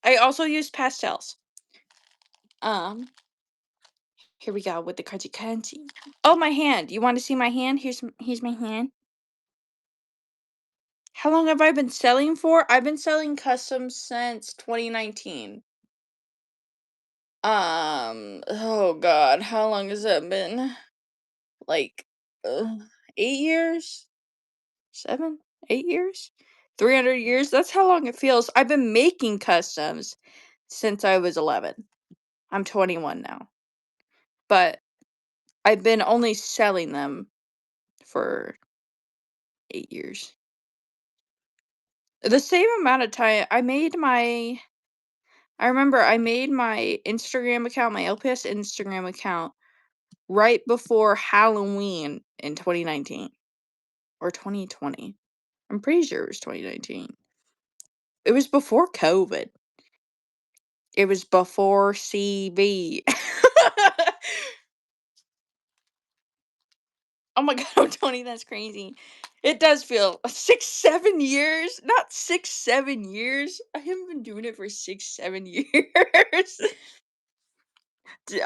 I also use pastels. Um, Here we go with the crunchy crunchy. Oh, my hand. You want to see my hand? Here's my hand. How long have I been selling for? I've been selling customs since 2019. Oh God, how long has that been? Like, 8 years? 7? 8 years? 300 years? That's how long it feels. I've been making customs since I was 11. I'm 21 now. But I've been only selling them for 8 years. The same amount of time I remember I made my Instagram account, my LPS Instagram account right before Halloween in 2019 or 2020. I'm pretty sure it was 2019. It was before COVID. It was before CB. Oh my god, Tony, that's crazy. It does feel 6, 7 years. Not 6, 7 years. I haven't been doing it for 6, 7 years.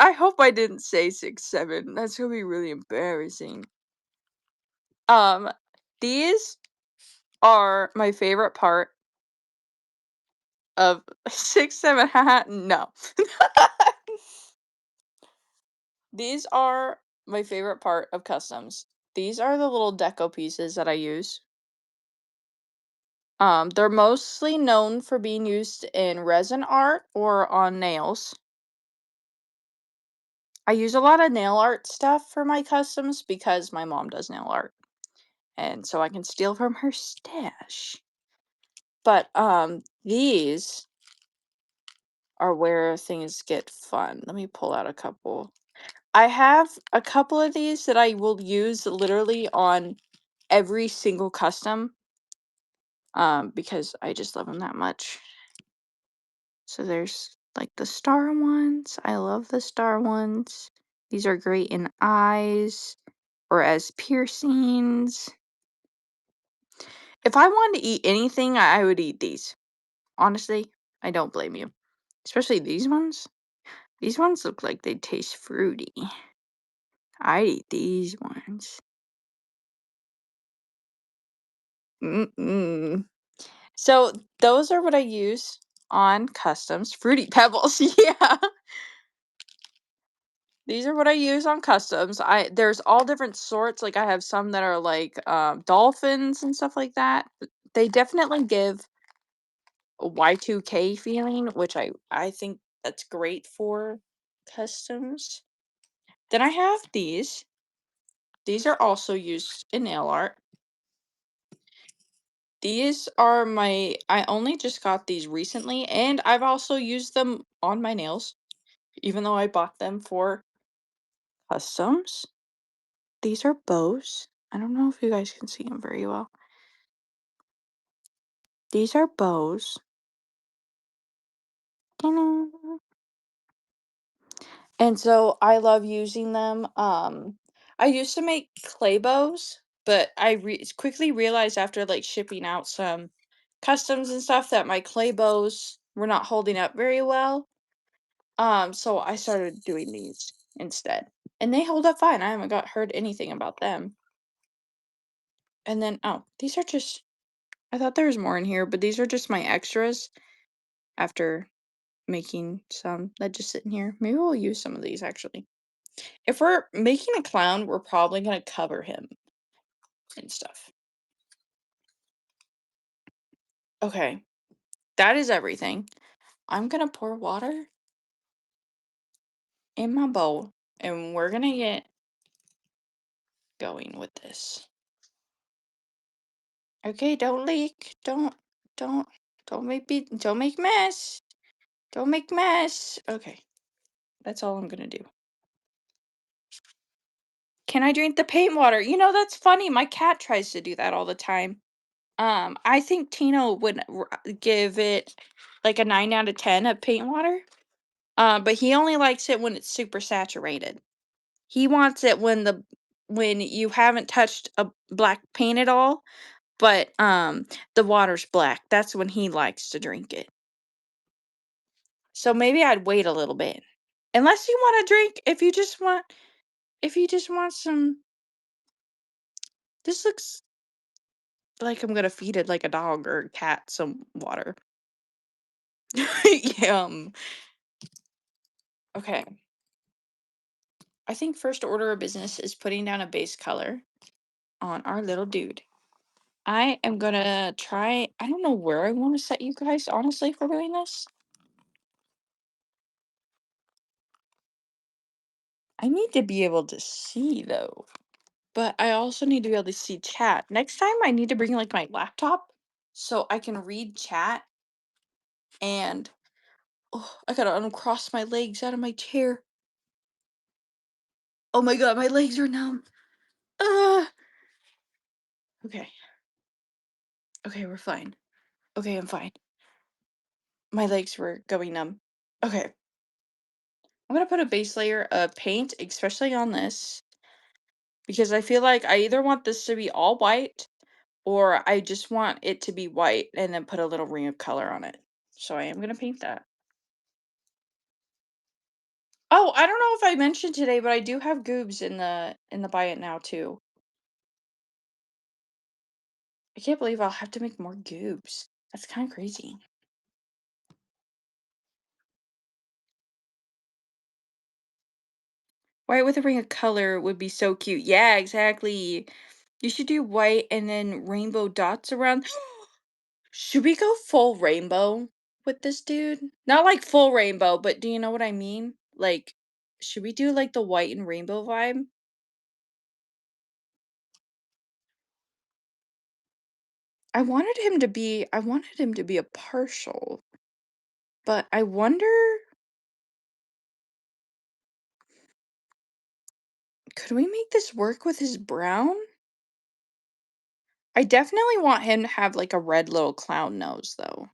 I hope I didn't say 6, 7. That's gonna be really embarrassing. Um, these are my favorite part of 6, 7. Haha, no. These are my favorite part of customs. These are the little deco pieces that I use. They're mostly known for being used in resin art or on nails. I use a lot of nail art stuff for my customs because my mom does nail art, and so I can steal from her stash. But these are where things get fun. Let me pull out a couple. I have a couple of these that I will use literally on every single custom because I just love them that much. So there's like the star ones. I love the star ones. These are great in eyes or as piercings. If I wanted to eat anything, I would eat these. Honestly, I don't blame you. Especially these ones. These ones look like they taste fruity. I'd eat these ones. Mm-mm. So those are what I use on customs. Fruity Pebbles, yeah. These are what I use on customs. There's all different sorts. Like I have some that are like dolphins and stuff like that. They definitely give a Y2K feeling, which I think that's great for customs. Then I have these. These are also used in nail art. These are I only just got these recently, and I've also used them on my nails, even though I bought them for customs. These are bows. I don't know if you guys can see them very well. These are bows. And so I love using them. I used to make clay bows, but I quickly realized after like shipping out some customs and stuff that my clay bows were not holding up very well. So I started doing these instead. And they hold up fine. I haven't heard anything about them. And then these are just I thought there was more in here, but these are just my extras after making some that just sit in here. Maybe we'll use some of these actually. If we're making a clown, we're probably gonna cover him and stuff. Okay, that is everything. I'm gonna pour water in my bowl and we're gonna get going with this. Okay, don't leak. Don't, don't make mess. Don't make mess. Okay, that's all I'm gonna do. Can I drink the paint water? You know, that's funny. My cat tries to do that all the time. I think Tino would give it like a 9 out of 10 of paint water. But he only likes it when it's super saturated. He wants it when you haven't touched a black paint at all, but the water's black. That's when he likes to drink it. So maybe I'd wait a little bit. Unless you want to drink, if you just want some, this looks like I'm gonna feed it like a dog or a cat some water. Yum. Okay. I think first order of business is putting down a base color on our little dude. I am gonna try, I don't know where I want to set you guys, honestly, for doing this. I need to be able to see though, but I also need to be able to see chat. Next time I need to bring like my laptop so I can read chat and oh, I gotta uncross my legs out of my chair. Oh my god, my legs are numb. Uh, okay. Okay, we're fine. Okay, I'm fine. My legs were going numb. Okay. I'm gonna put a base layer of paint, especially on this, because I feel like I either want this to be all white or I just want it to be white and then put a little ring of color on it. So I am gonna paint that. Oh, I don't know if I mentioned today, but I do have goobs in the buy it now too. I can't believe I'll have to make more goobs. That's kind of crazy. White with a ring of color would be so cute. Yeah, exactly. You should do white and then rainbow dots around. Should we go full rainbow with this dude? Not like full rainbow, but do you know what I mean? Like, should we do like the white and rainbow vibe? I wanted him to be a partial, but I wonder, could we make this work with his brown? I definitely want him to have like a red little clown nose though.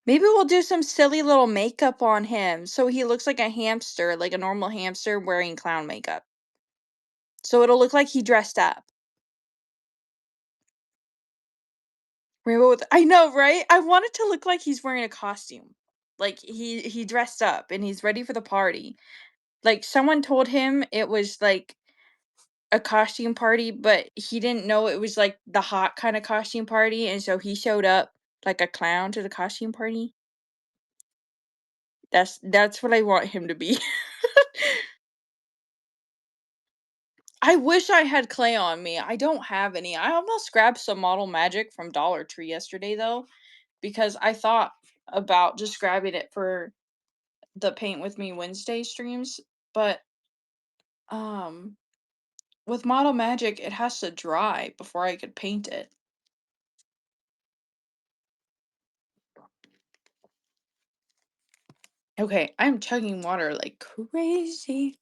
Maybe we'll do some silly little makeup on him so he looks like a hamster, like a normal hamster wearing clown makeup. So it'll look like he dressed up. Rainbow with, I know, right? I want it to look like he's wearing a costume. Like he dressed up and he's ready for the party. Like someone told him it was like a costume party, but he didn't know it was like the hot kind of costume party, and so he showed up like a clown to the costume party. That's what I want him to be. I wish I had clay on me. I don't have any. I almost grabbed some Model Magic from Dollar Tree yesterday though, because I thought about just grabbing it for the Paint with Me Wednesday streams, but um with Model Magic it has to dry before I could paint it. Okay, I'm chugging water like crazy.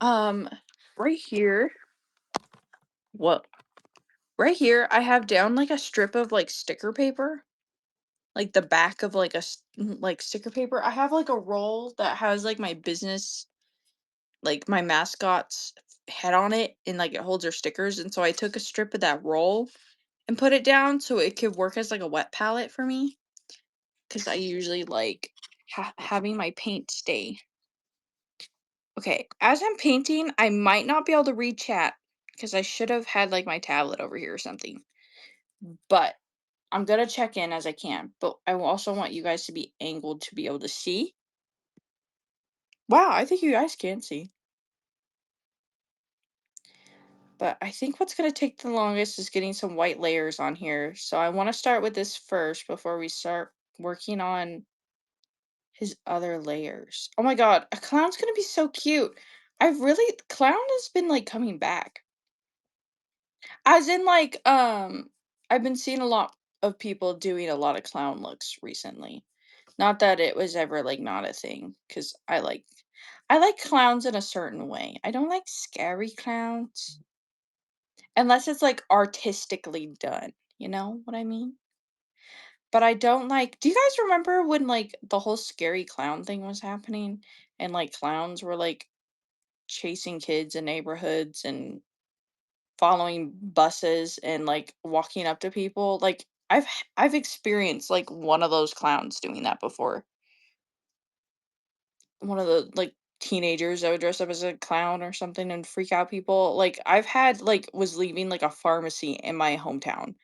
Um right here, what? Right here I have down like a strip of like sticker paper, like the back of like like sticker paper. I have like a roll that has like my business, like my mascot's head on it, and like it holds their stickers, and so I took a strip of that roll and put it down so it could work as like a wet palette for me, because I usually like having my paint stay. Okay, as I'm painting, I might not be able to read chat because I should have had like my tablet over here or something. But I'm gonna check in as I can. But I also want you guys to be angled to be able to see. Wow, I think you guys can see. But I think what's gonna take the longest is getting some white layers on here. So I want to start with this first before we start working on his other layers. Oh my god, a clown's gonna be so cute. I've really clown has been, like, coming back. As in, like, I've been seeing a lot of people doing a lot of clown looks recently. Not that it was ever, like, not a thing, because I like clowns in a certain way. I don't like scary clowns unless it's, like, artistically done, you know what I mean? But I don't like do you guys remember when, like, the whole scary clown thing was happening and, like, clowns were, like, chasing kids in neighborhoods and following buses and, like, walking up to people? Like, I've experienced, like, one of those clowns doing that before. One of the, like, teenagers that would dress up as a clown or something and freak out people. Like, I've had like, was leaving, like, a pharmacy in my hometown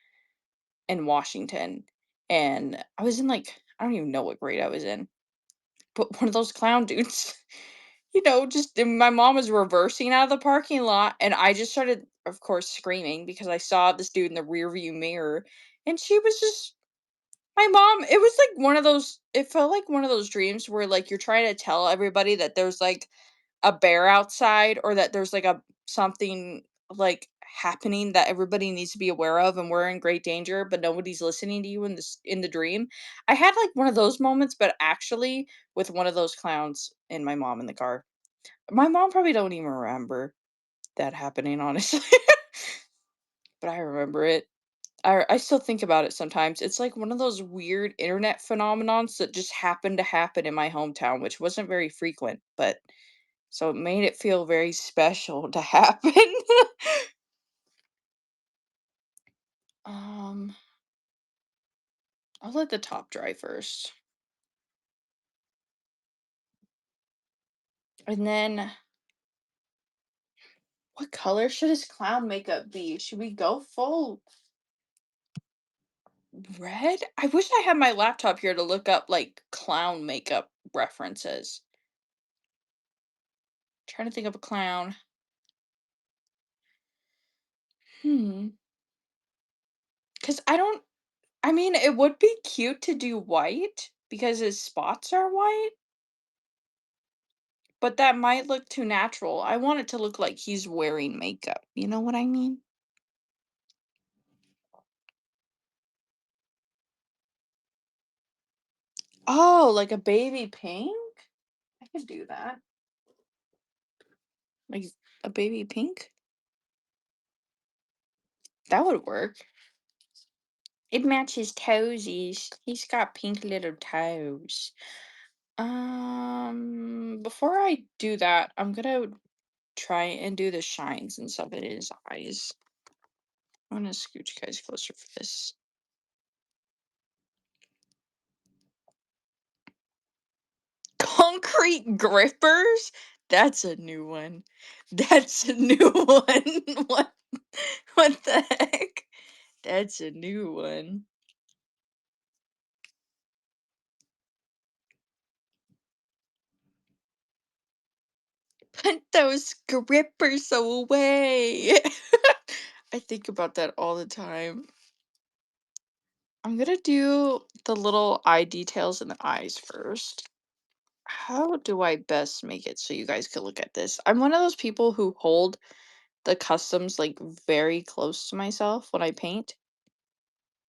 in Washington, and I was in, like I don't even know what grade I was in, but one of those clown dudes, just and my mom was reversing out of the parking lot, and I just started, of course, screaming because I saw this dude in the rearview mirror, and she was just my mom it was like one of those it felt like one of those dreams where, like, you're trying to tell everybody that there's, like, a bear outside or that there's like a something like happening that everybody needs to be aware of and we're in great danger but nobody's listening to you in the dream. I had like one of those moments but actually with one of those clowns and my mom in the car. My mom probably don't even remember that happening honestly. But I remember it. I still think about it sometimes. It's like one of those weird internet phenomenons that just happened to happen in my hometown, which wasn't very frequent, but so it made it feel very special to happen. Um, I'll let the top dry first. And then what color should his clown makeup be? Should we go full red? I wish I had my laptop here to look up like clown makeup references. Trying to think of a clown. Hmm. Cause I don't I mean it would be cute to do white because his spots are white, but that might look too natural. I want it to look like he's wearing makeup. You know what I mean? Oh, like a baby pink? I could do that. Like a baby pink? That would work. It matches toesies. He's got pink little toes. Before I do that, I'm gonna try and do the shines and stuff in his eyes. I'm gonna scooch you guys closer for this. Concrete grippers? That's a new one. That's a new one. What the heck? That's a new one. Put those grippers away. I think about that all the time. I'm gonna do the little eye details in the eyes first. How do I best make it so you guys can look at this? I'm one of those people who hold the customs like very close to myself when I paint,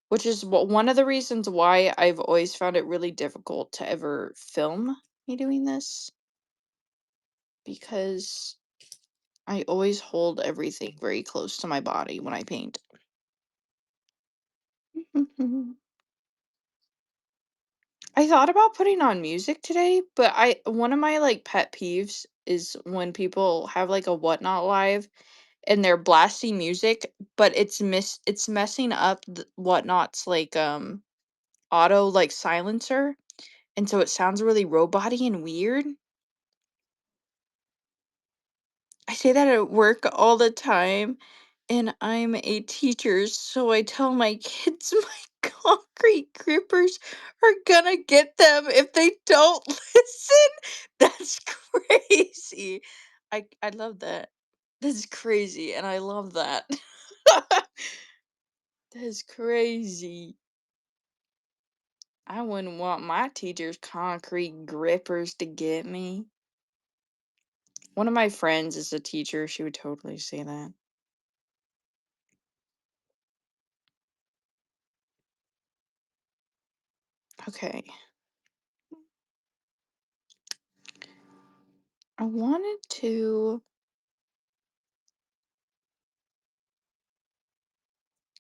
which is one of the reasons why I've always found it really difficult to ever film me doing this because I always hold everything very close to my body when I paint. I thought about putting on music today, but I one of my like pet peeves is when people have like a whatnot live and they're blasting music, but it's messing up whatnot's like auto like silencer, and so it sounds really roboty and weird. I say that at work all the time, and I'm a teacher, so I tell my kids my concrete grippers are gonna get them if they don't listen. That's crazy. I love that. That's crazy, and I love that. That's crazy. I wouldn't want my teacher's concrete grippers to get me. One of my friends is a teacher. She would totally say that. Okay. I wanted to.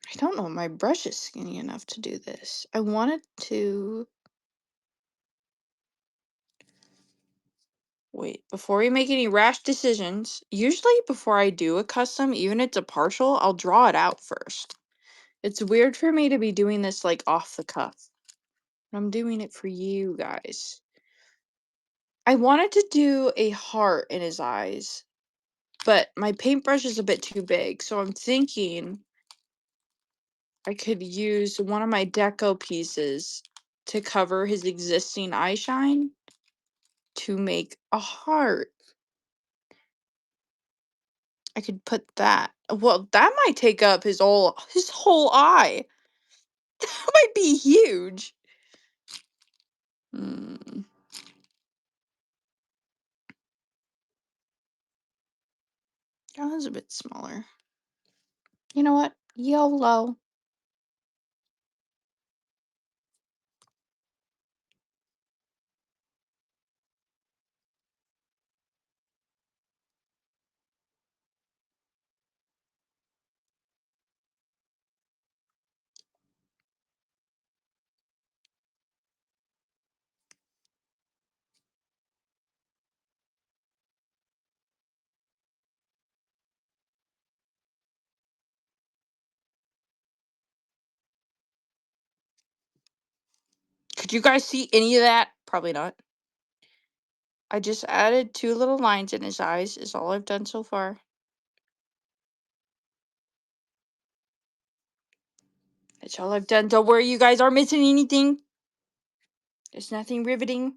I don't know. My brush is skinny enough to do this. I wanted to. Wait, before we make any rash decisions, usually before I do a custom, even if it's a partial, I'll draw it out first. It's weird for me to be doing this like off the cuff. I'm doing it for you guys. I wanted to do a heart in his eyes, but my paintbrush is a bit too big, so I'm thinking I could use one of my deco pieces to cover his existing eye shine to make a heart. I could put that. Well, that might take up his whole eye. That might be huge. Hmm. That was a bit smaller. You know what? YOLO. Could you guys see any of that? Probably not. I just added 2 little lines in his eyes, is all I've done so far. That's all I've done. Don't worry, you guys aren't missing anything. There's nothing riveting.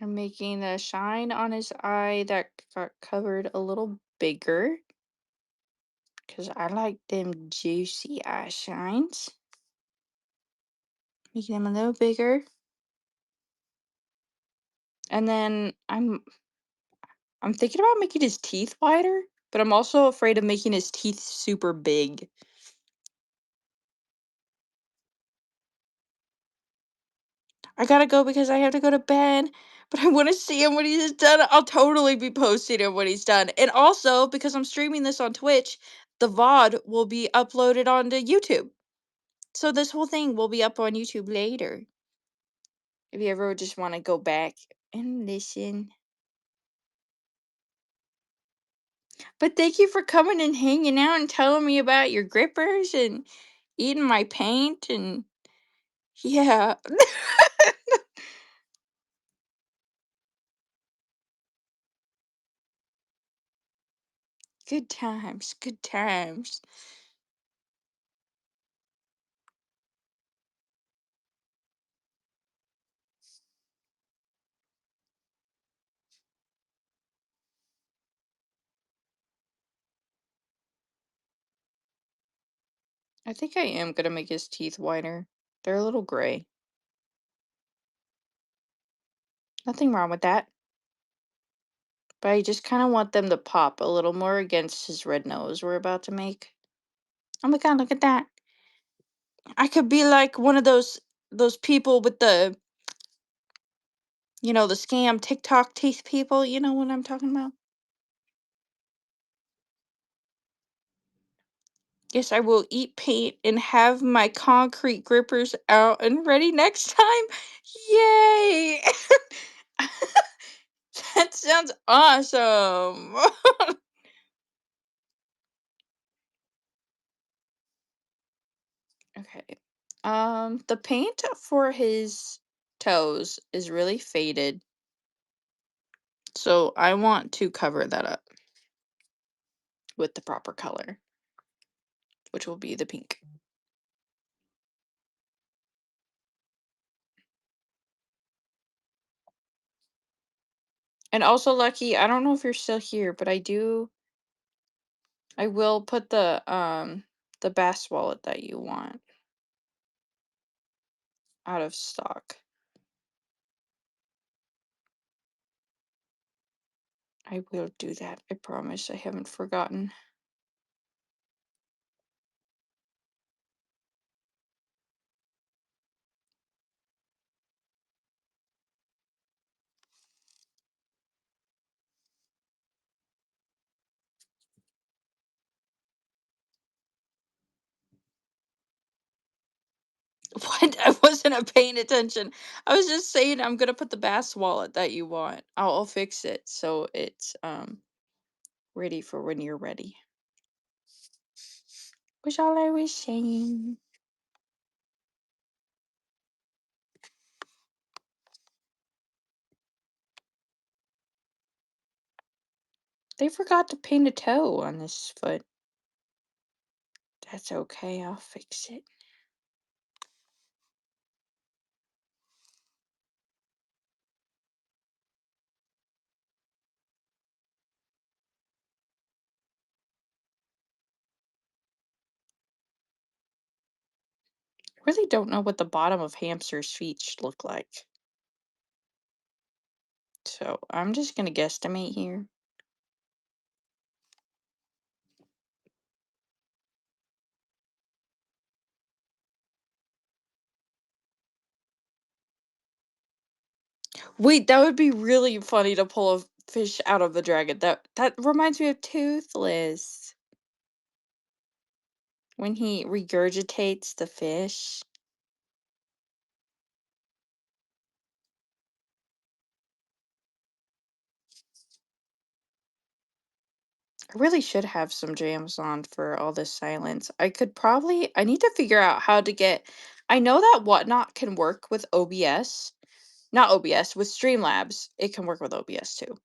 I'm making a shine on his eye that got covered a little bigger. Because I like them juicy eye shines. Making them a little bigger. And then I'm thinking about making his teeth wider, but I'm also afraid of making his teeth super big. I gotta go because I have to go to bed, but I want to see him when he's done. I'll totally be posting him when he's done. And also, because I'm streaming this on Twitch, the VOD will be uploaded onto YouTube. So this whole thing will be up on YouTube later. If you ever just want to go back and listen. But thank you for coming and hanging out and telling me about your grippers and eating my paint and yeah. Good times, good times. I think I am gonna make his teeth whiter. They're a little gray. Nothing wrong with that. But I just kind of want them to pop a little more against his red nose we're about to make. Oh my god, look at that. I could be like one of those people with the scam TikTok teeth people. You know what I'm talking about? Yes, I will eat paint and have my concrete grippers out and ready next time. Yay! That sounds awesome. Okay. The paint for his toes is really faded. So I want to cover that up with the proper color, which will be the pink. And also, Lucky, I don't know if you're still here, but I will put the bass wallet that you want out of stock. I will do that. I promise. I haven't forgotten. What? I wasn't paying attention. I was just saying I'm gonna put the bass wallet that you want. I'll fix it so it's ready for when you're ready. Was all I was saying. They forgot to paint a toe on this foot. That's okay. I'll fix it. Really don't know what the bottom of hamster's feet should look like. So I'm just gonna guesstimate here. Wait, that would be really funny to pull a fish out of the dragon. That reminds me of Toothless when he regurgitates the fish. I really should have some jams on for all this silence. I need to figure out how to get. I know that Whatnot can work with OBS, not OBS, with Streamlabs. It can work with OBS too.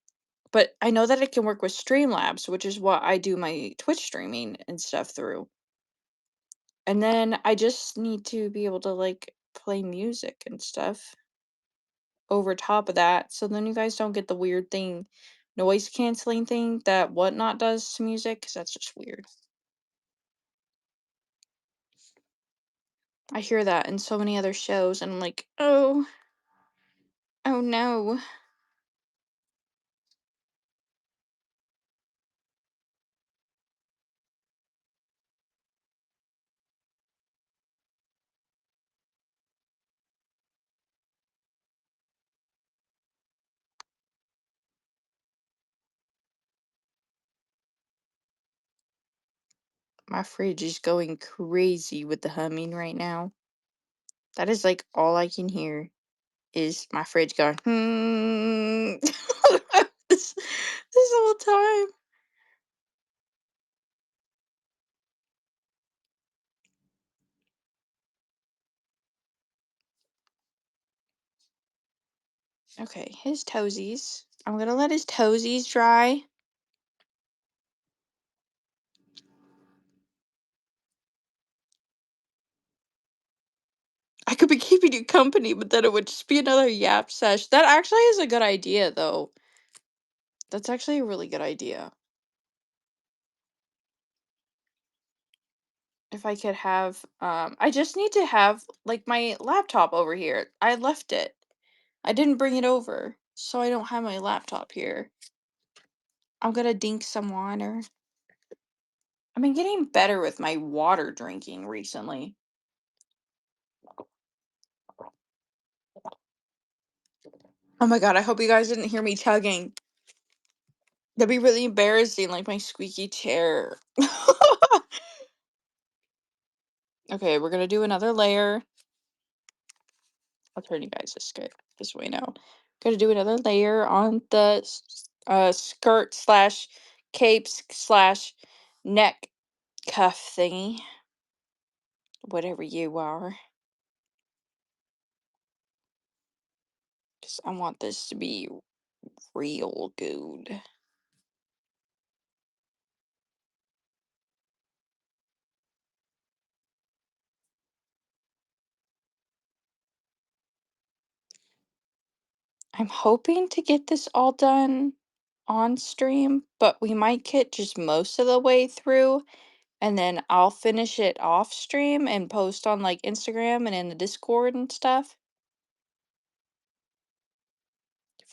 But I know that it can work with Streamlabs, which is what I do my Twitch streaming and stuff through. And then I just need to be able to like play music and stuff over top of that. So then you guys don't get the weird noise canceling thing that Whatnot does to music, because that's just weird. I hear that in so many other shows, and I'm like, oh no. My fridge is going crazy with the humming right now. That is like all I can hear is my fridge going, hmm. this whole time. Okay, his toesies. I'm gonna let his toesies dry. I could be keeping you company, but then it would just be another yap sesh. That actually is a good idea, though. That's actually a really good idea. If I could have, I just need to have, like, my laptop over here. I left it. I didn't bring it over, so I don't have my laptop here. I'm gonna dink some water. I've been getting better with my water drinking recently. Oh my god, I hope you guys didn't hear me tugging. That'd be really embarrassing, like my squeaky chair. Okay, we're gonna do another layer. I'll turn you guys this way now. Gonna do another layer on the skirt slash capes slash neck cuff thingy. Whatever you are. Because I want this to be real good. I'm hoping to get this all done on stream, but we might get just most of the way through, and then I'll finish it off stream and post on like Instagram and in the Discord and stuff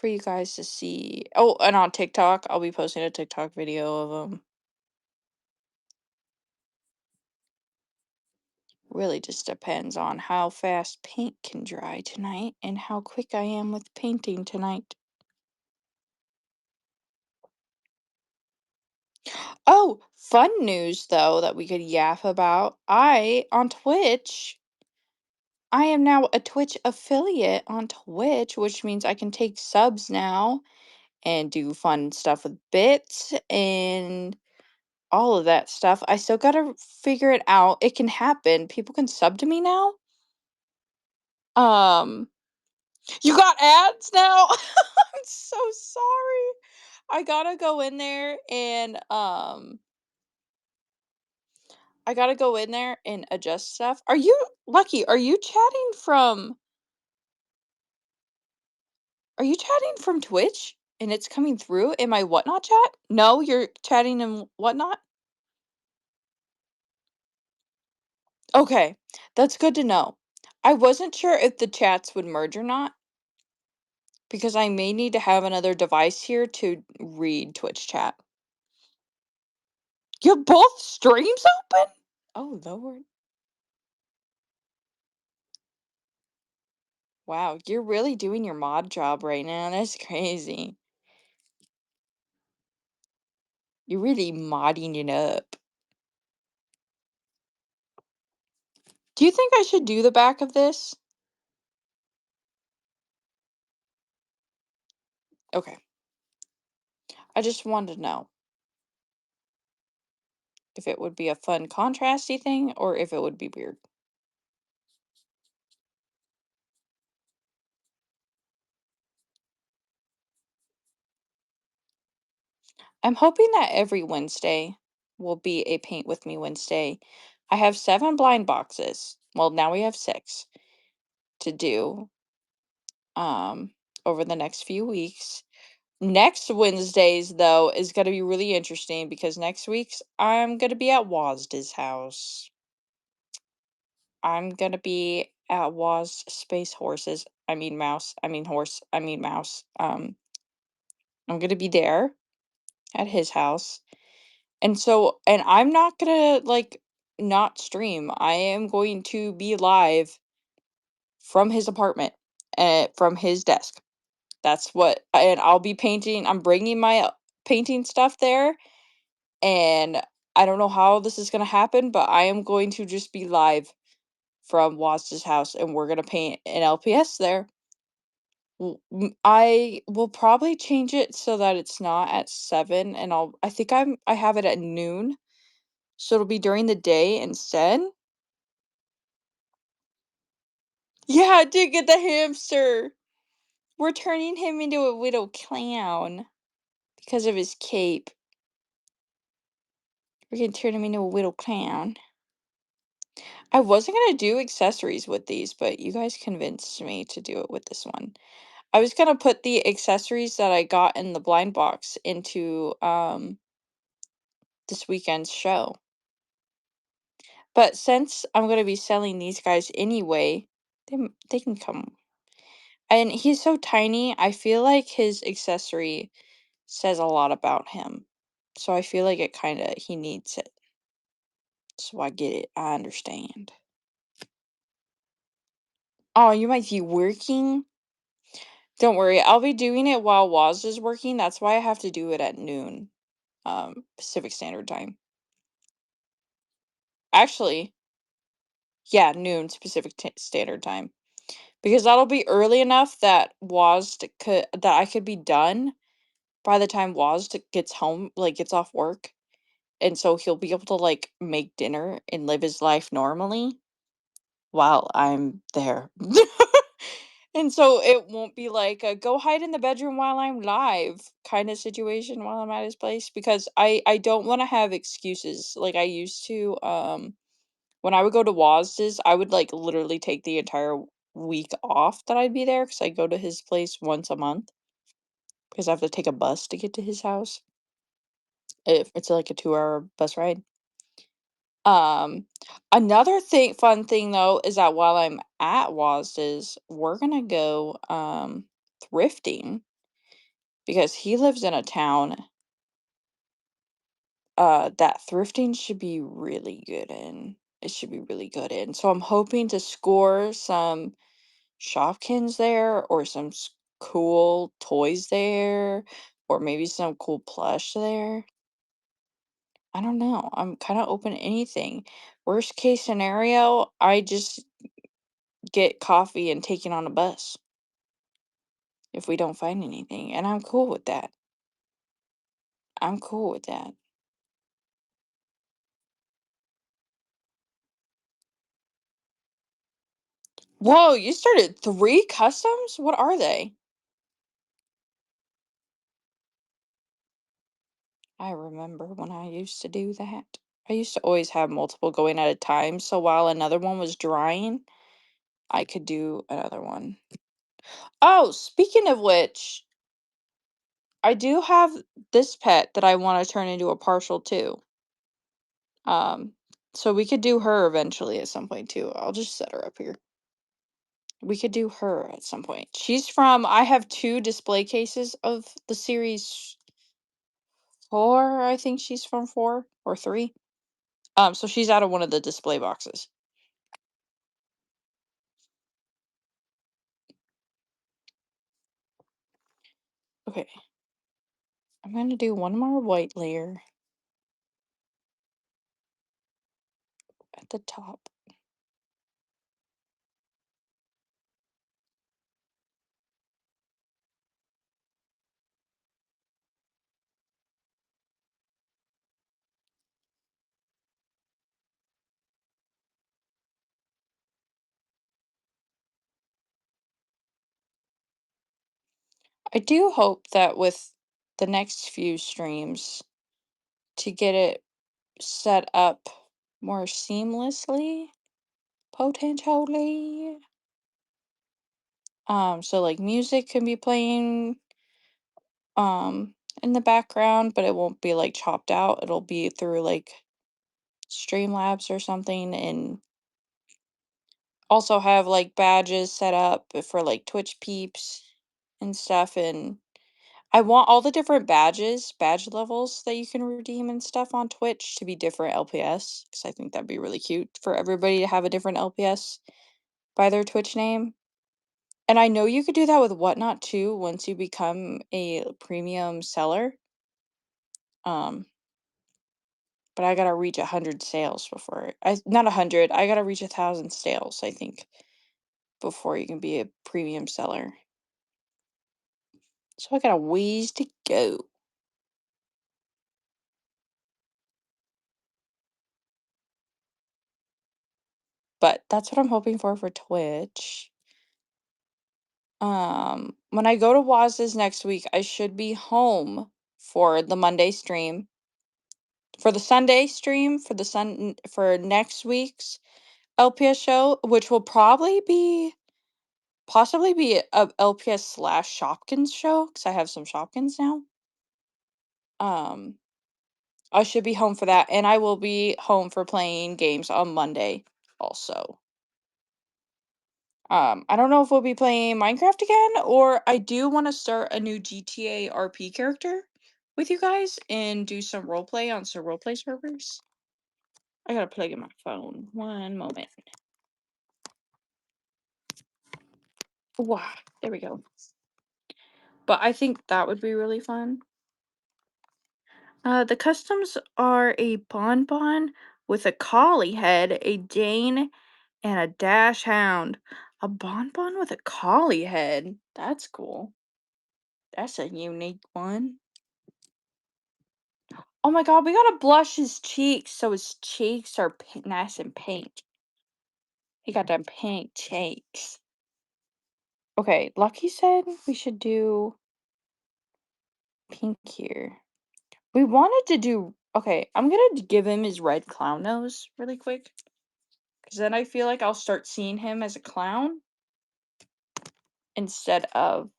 for you guys to see. Oh, and on TikTok, I'll be posting a TikTok video of them. Really just depends on how fast paint can dry tonight and how quick I am with painting tonight. Oh, fun news though that we could yap about. On Twitch, I am now a Twitch affiliate on Twitch, which means I can take subs now and do fun stuff with bits and all of that stuff. I still gotta figure it out. It can happen. People can sub to me now. Um, you got ads now? I'm so sorry. I gotta go in there and adjust stuff. Are you chatting from Twitch and it's coming through in my whatnot chat? No, you're chatting in whatnot? Okay, that's good to know. I wasn't sure if the chats would merge or not because I may need to have another device here to read Twitch chat. You have both streams open? Oh, Lord. Wow, you're really doing your mod job right now. That's crazy. You're really modding it up. Do you think I should do the back of this? Okay. I just wanted to know if it would be a fun contrasty thing or if it would be weird. I'm hoping that every Wednesday will be a Paint With Me Wednesday. I have 7 blind boxes. Well, now we have 6 to do um over the next few weeks. Next Wednesdays though is going to be really interesting because next week's I'm going to be at Wazda's house. I'm going to be at Waz Space Horses. I mean mouse. I mean horse. I mean mouse. I'm going to be there at his house. And I'm not gonna like not stream. I am going to be live from his apartment, from his desk. And I'll be painting. I'm bringing my painting stuff there, and I don't know how this is gonna happen, but I am going to just be live from Watts's house, and we're gonna paint an LPS there. I will probably change it so that it's not at 7, and I have it at noon. So it'll be during the day instead? Yeah, I did get the hamster. We're turning him into a little clown because of his cape. We're gonna turn him into a little clown. I wasn't gonna do accessories with these, but you guys convinced me to do it with this one. I was gonna put the accessories that I got in the blind box into this weekend's show. But since I'm gonna be selling these guys anyway, they can come. And he's so tiny, I feel like his accessory says a lot about him. So I feel like he needs it. So I get it. I understand. Oh, you might be working? Don't worry, I'll be doing it while Waz is working. That's why I have to do it at noon, Pacific Standard Time. Actually, yeah, noon Standard Time. Because that'll be early enough that I could be done by the time gets home, like gets off work. And so he'll be able to like make dinner and live his life normally while I'm there. And so it won't be like a go hide in the bedroom while I'm live kind of situation while I'm at his place because I don't want to have excuses like I used to when I would go to Waz's, I would like literally take the entire week off that I'd be there cuz I go to his place once a month because I have to take a bus to get to his house. If it's like a 2-hour bus ride. Um, Another fun thing though is that while I'm at Waz's, we're gonna go thrifting. because he lives in a town that thrifting should be really good in. It should be really good in. So I'm hoping to score some Shopkins there or some cool toys there or maybe some cool plush there. I don't know. I'm kind of open to anything. Worst case scenario, I just get coffee and take it on a bus if we don't find anything. And I'm cool with that. I'm cool with that. Whoa, you started 3 customs? What are they? I remember when I used to do that. I used to always have multiple going at a time, so while another one was drying, I could do another one. Oh, speaking of which, I do have this pet that I want to turn into a partial too. Um, so we could do her eventually at some point too. I'll just set her up here. We could do her at some point. I have 2 display cases of the series 4, I think she's from 4 or 3. So she's out of one of the display boxes. Okay, I'm gonna do one more white layer at the top. I do hope that with the next few streams to get it set up more seamlessly, potentially. So like music can be playing um in the background, but it won't be like chopped out. It'll be through like Streamlabs or something, and also have like badges set up for like Twitch peeps and stuff. And I want all the different badge levels that you can redeem and stuff on Twitch to be different LPS, because I think that'd be really cute for everybody to have a different LPS by their Twitch name. And I know you could do that with Whatnot too once you become a premium seller. Um, but I gotta reach 100 sales before not 100. I gotta reach 1,000 sales, I think, before you can be a premium seller. So I got a ways to go. But that's what I'm hoping for Twitch. When I go to Waz's next week, I should be home for the Monday stream. For the Sunday stream, for next week's LPS show, which will possibly be a LPS slash Shopkins show, because I have some Shopkins now. Um, I should be home for that, and I will be home for playing games on Monday also. I don't know if we'll be playing Minecraft again, or I do want to start a new GTA RP character with you guys and do some roleplay on some roleplay servers. I gotta plug in my phone. One moment. Wow, there we go. But I think that would be really fun. The customs are a bonbon with a collie head, a Dane, and a dash hound. A bonbon with a collie head. That's cool. That's a unique one. Oh my god, we gotta blush his cheeks so his cheeks are nice and pink. He got them pink cheeks. Okay, Lucky said we should do pink here. We wanted to do. Okay, I'm gonna give him his red clown nose really quick. Because then I feel like I'll start seeing him as a clown instead of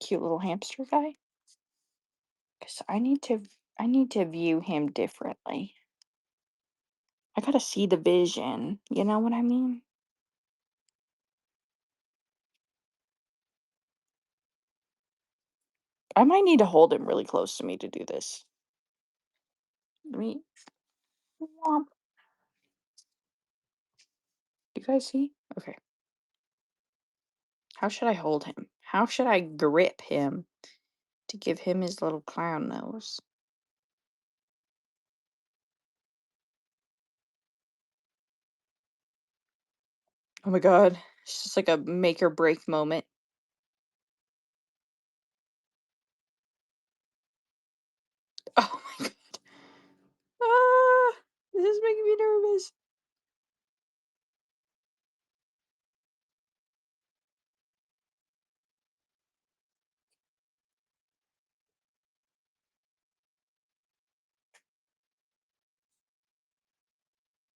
cute little hamster guy. Because I need to view him differently. I gotta see the vision. You know what I mean? I might need to hold him really close to me to do this. Let me womp. You guys see? Okay. How should I hold him? How should I grip him to give him his little clown nose? Oh my god. It's just like a make or break moment. Oh my god. Ah, this is making me nervous.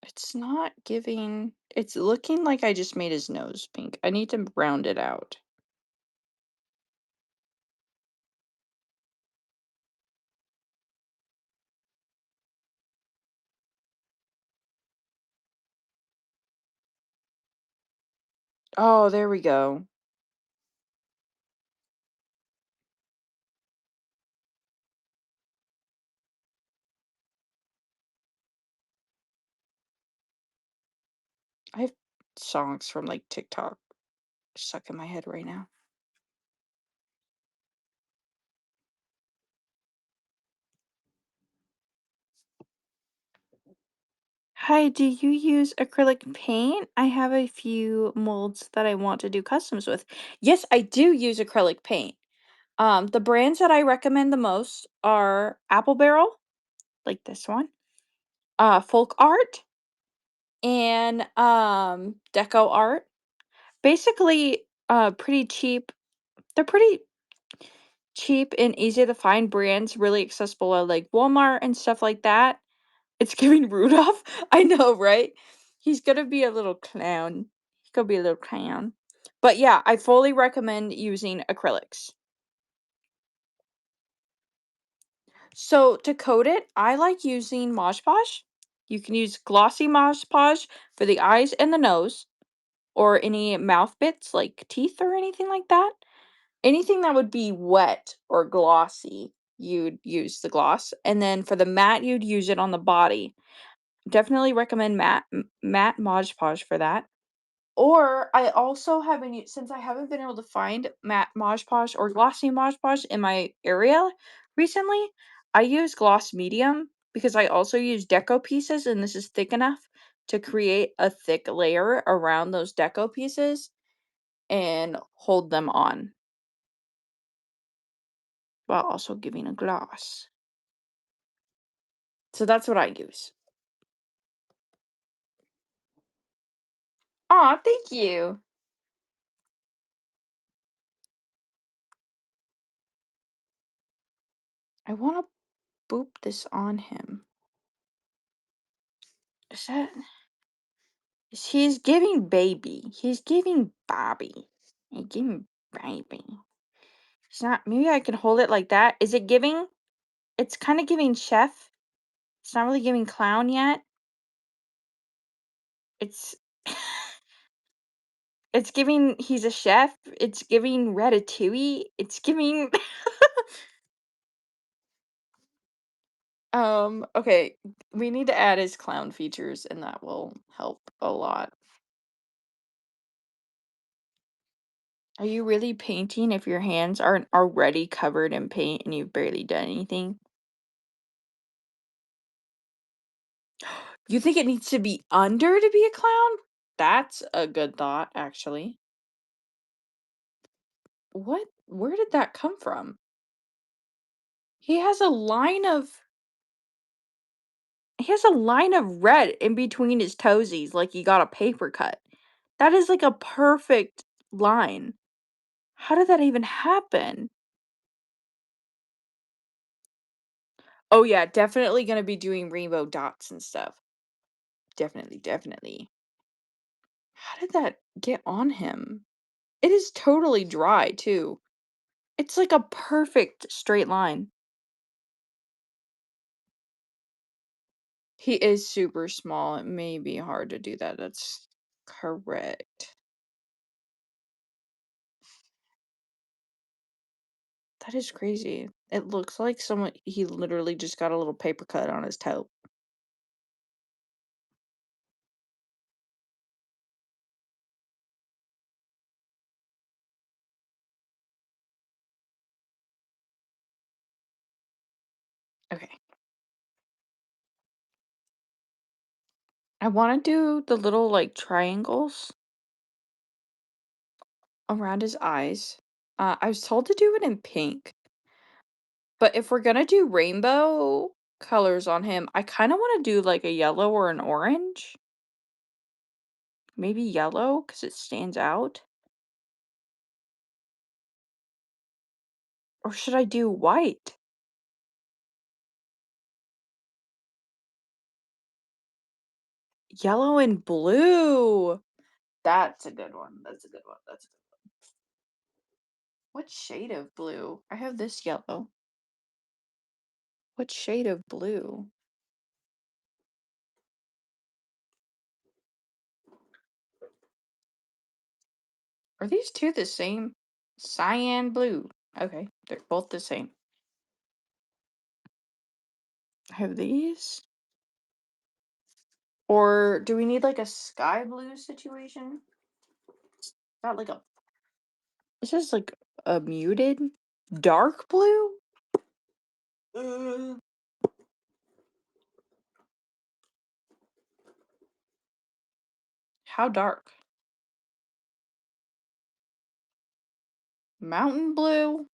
It's not giving. It's looking like I just made his nose pink. I need to round it out. Oh, there we go. I have songs from like TikTok stuck in my head right now. Hi, do you use acrylic paint? I have a few molds that I want to do customs with. Yes, I do use acrylic paint. The brands that I recommend the most are Apple Barrel, like this one, Folk Art, and Deco Art. Basically, pretty cheap. They're pretty cheap and easy to find brands, really accessible at like Walmart and stuff like that. It's giving Rudolph. I know, right? He's gonna be a little clown. He's gonna be a little clown. But yeah, I fully recommend using acrylics. So to coat it, I like using Mod Podge. You can use glossy Mod Podge for the eyes and the nose, or any mouth bits like teeth or anything like that. Anything that would be wet or glossy, you'd use the gloss. And then for the matte, you'd use it on the body. Definitely recommend matte Mod Podge for that. Or I also haven't since I haven't been able to find matte Mod Podge or glossy Mod Podge in my area recently, I use gloss medium because I also use deco pieces and this is thick enough to create a thick layer around those deco pieces and hold them on while also giving a gloss. So that's what I use. Aw, thank you. I want to boop this on him. Is that He's giving baby. He's giving Bobby. He's giving baby. It's not. Maybe I can hold it like that. Is it giving? It's kind of giving chef. It's not really giving clown yet. It's. It's giving. He's a chef. It's giving ratatouille. It's giving. Okay. We need to add his clown features, and that will help a lot. Are you really painting if your hands aren't already covered in paint and you've barely done anything? You think it needs to be under to be a clown? That's a good thought, actually. What? Where did that come from? He has a line of he has a line of red in between his toesies like he got a paper cut. That is like a perfect line. How did that even happen? Oh yeah, definitely gonna be doing rainbow dots and stuff. Definitely, definitely. How did that get on him? It is totally dry too. It's like a perfect straight line. He is super small. It may be hard to do that. That's correct. That is crazy. It looks like someone he literally just got a little paper cut on his toe. Okay. I wanna do the little, like, triangles around his eyes. I was told to do it in pink, but if we're gonna do rainbow colors on him, I kinda wanna do, like, a yellow or an orange. Maybe yellow, cause it stands out? Or should I do white? Yellow and blue! That's a good one, that's a good one, that's a good one. What shade of blue? I have this yellow. What shade of blue? Are these 2 the same? Cyan blue. Okay, they're both the same. I have these. Or do we need, like, a sky blue situation? Not like a This is, like, a muted dark blue? Uh, how dark? Mountain blue?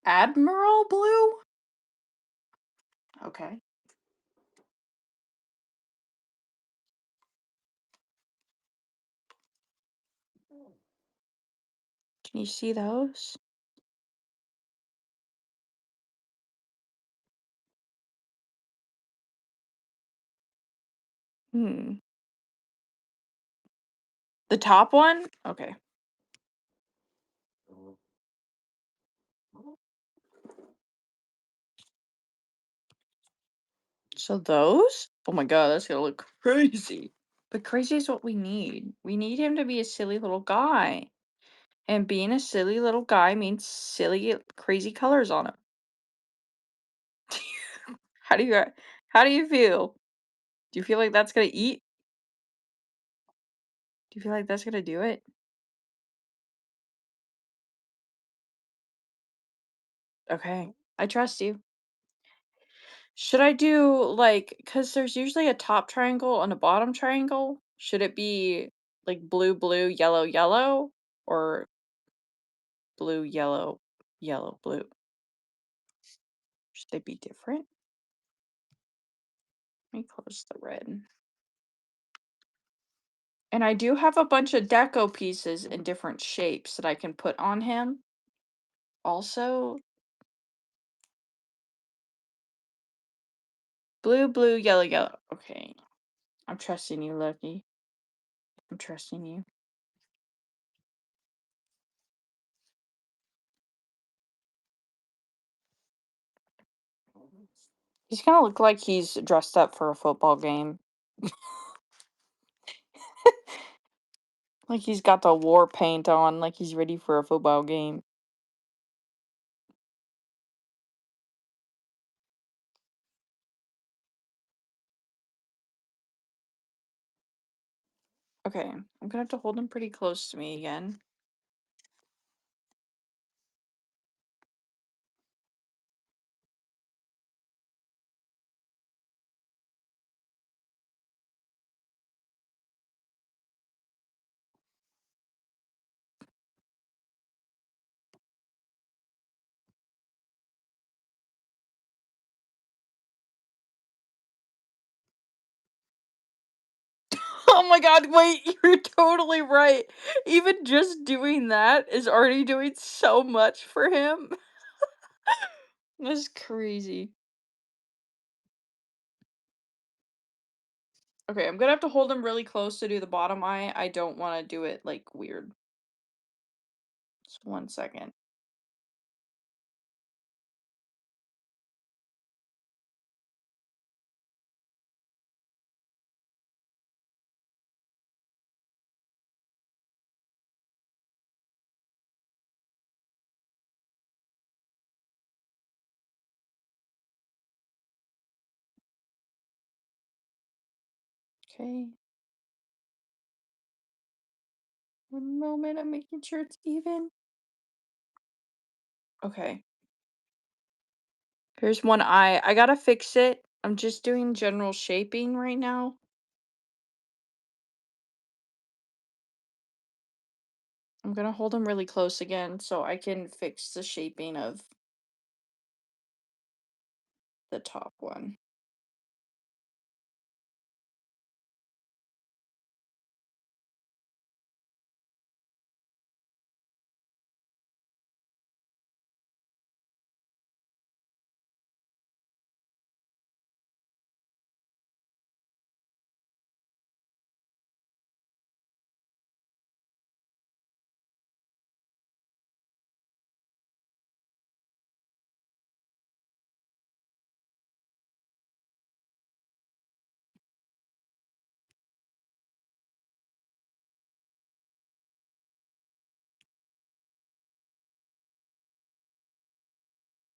Admiral blue? Okay. Can you see those? Hmm. The top one? Okay. So those? Oh my god, that's gonna look crazy. But crazy is what we need. We need him to be a silly little guy. And being a silly little guy means silly, crazy colors on him. How do you how do you feel? Do you feel like that's gonna eat? Do you feel like that's gonna do it? Okay, I trust you. Should I do like, cause there's usually a top triangle and a bottom triangle? Should it be like blue, blue, yellow, yellow, or blue, yellow, yellow, blue? Should they be different? Let me close the red. And I do have a bunch of deco pieces in different shapes that I can put on him. Also, blue, blue, yellow, yellow. Okay. I'm trusting you, Lucky. I'm trusting you. He's gonna look like he's dressed up for a football game. Like he's got the war paint on, like he's ready for a football game. Okay, I'm gonna have to hold him pretty close to me again. Oh my god, wait, you're totally right. Even just doing that is already doing so much for him. That's crazy. Okay, I'm gonna have to hold him really close to do the bottom eye. I don't want to do it like weird. Just 1 second. Okay. One moment, I'm making sure it's even. Okay. Here's one eye. I gotta fix it. I'm just doing general shaping right now. I'm gonna hold them really close again so I can fix the shaping of the top one.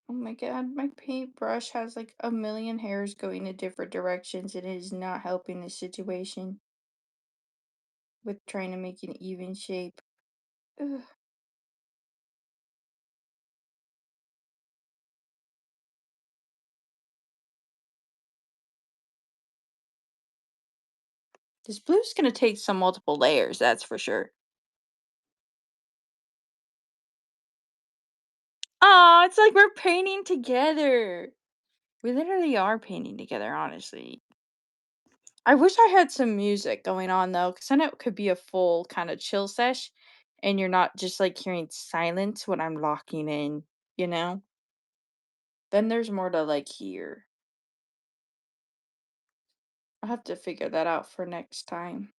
Oh my god, my paintbrush has like a million hairs going in different directions and it is not helping the situation with trying to make an even shape. Ugh. This blue's gonna take some multiple layers, that's for sure. Oh, it's like we're painting together. We literally are painting together, honestly. I wish I had some music going on though, because then it could be a full kind of chill sesh and you're not just like hearing silence when I'm locking in, you know? Then there's more to like hear. I'll have to figure that out for next time.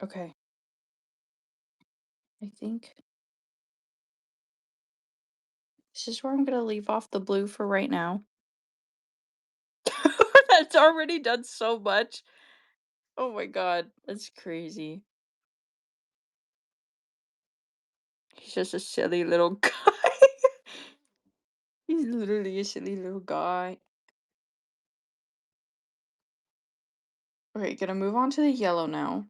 Okay, I think this is where I'm gonna leave off the blue for right now. That's already done so much. Oh my god, that's crazy. He's just a silly little guy. He's literally a silly little guy. Okay, gonna move on to the yellow now.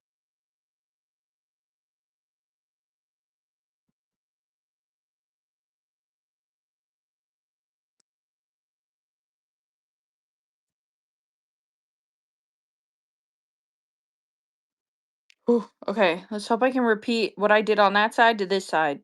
Ooh, okay, let's hope I can repeat what I did on that side to this side.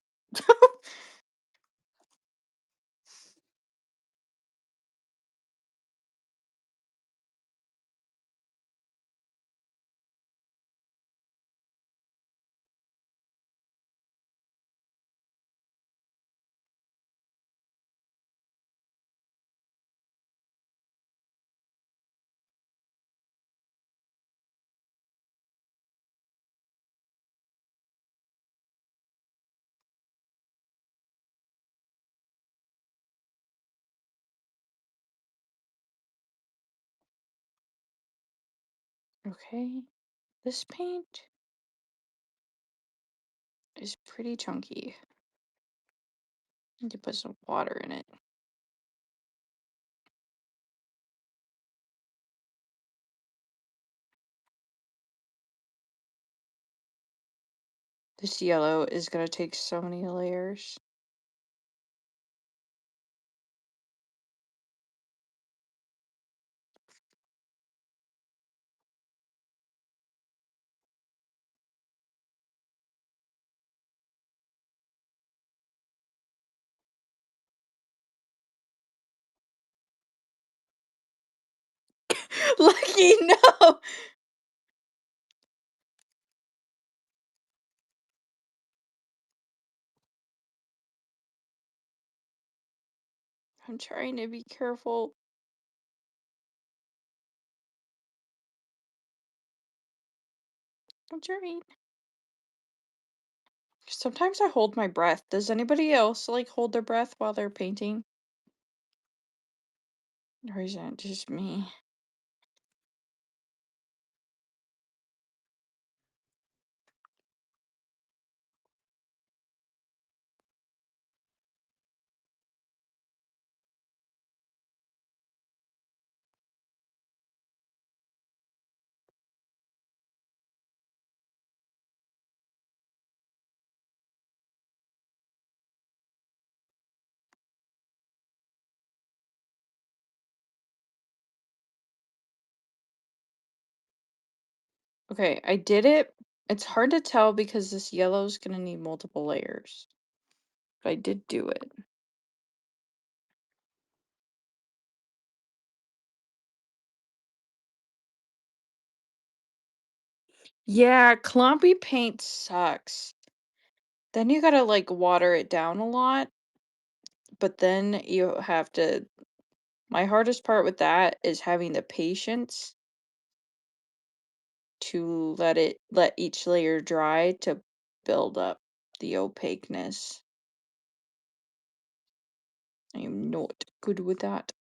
Okay, this paint is pretty chunky. Need to put some water in it. This yellow is gonna take so many layers. Lucky no! I'm trying to be careful. I'm trying. Sometimes I hold my breath. Does anybody else like hold their breath while they're painting? Or is that just me? Okay, I did it. It's hard to tell because this yellow is gonna need multiple layers. But I did do it. Yeah, clumpy paint sucks. Then you gotta like water it down a lot, but then you have to. My hardest part with that is having the patience to let each layer dry to build up the opaqueness. I am not good with that.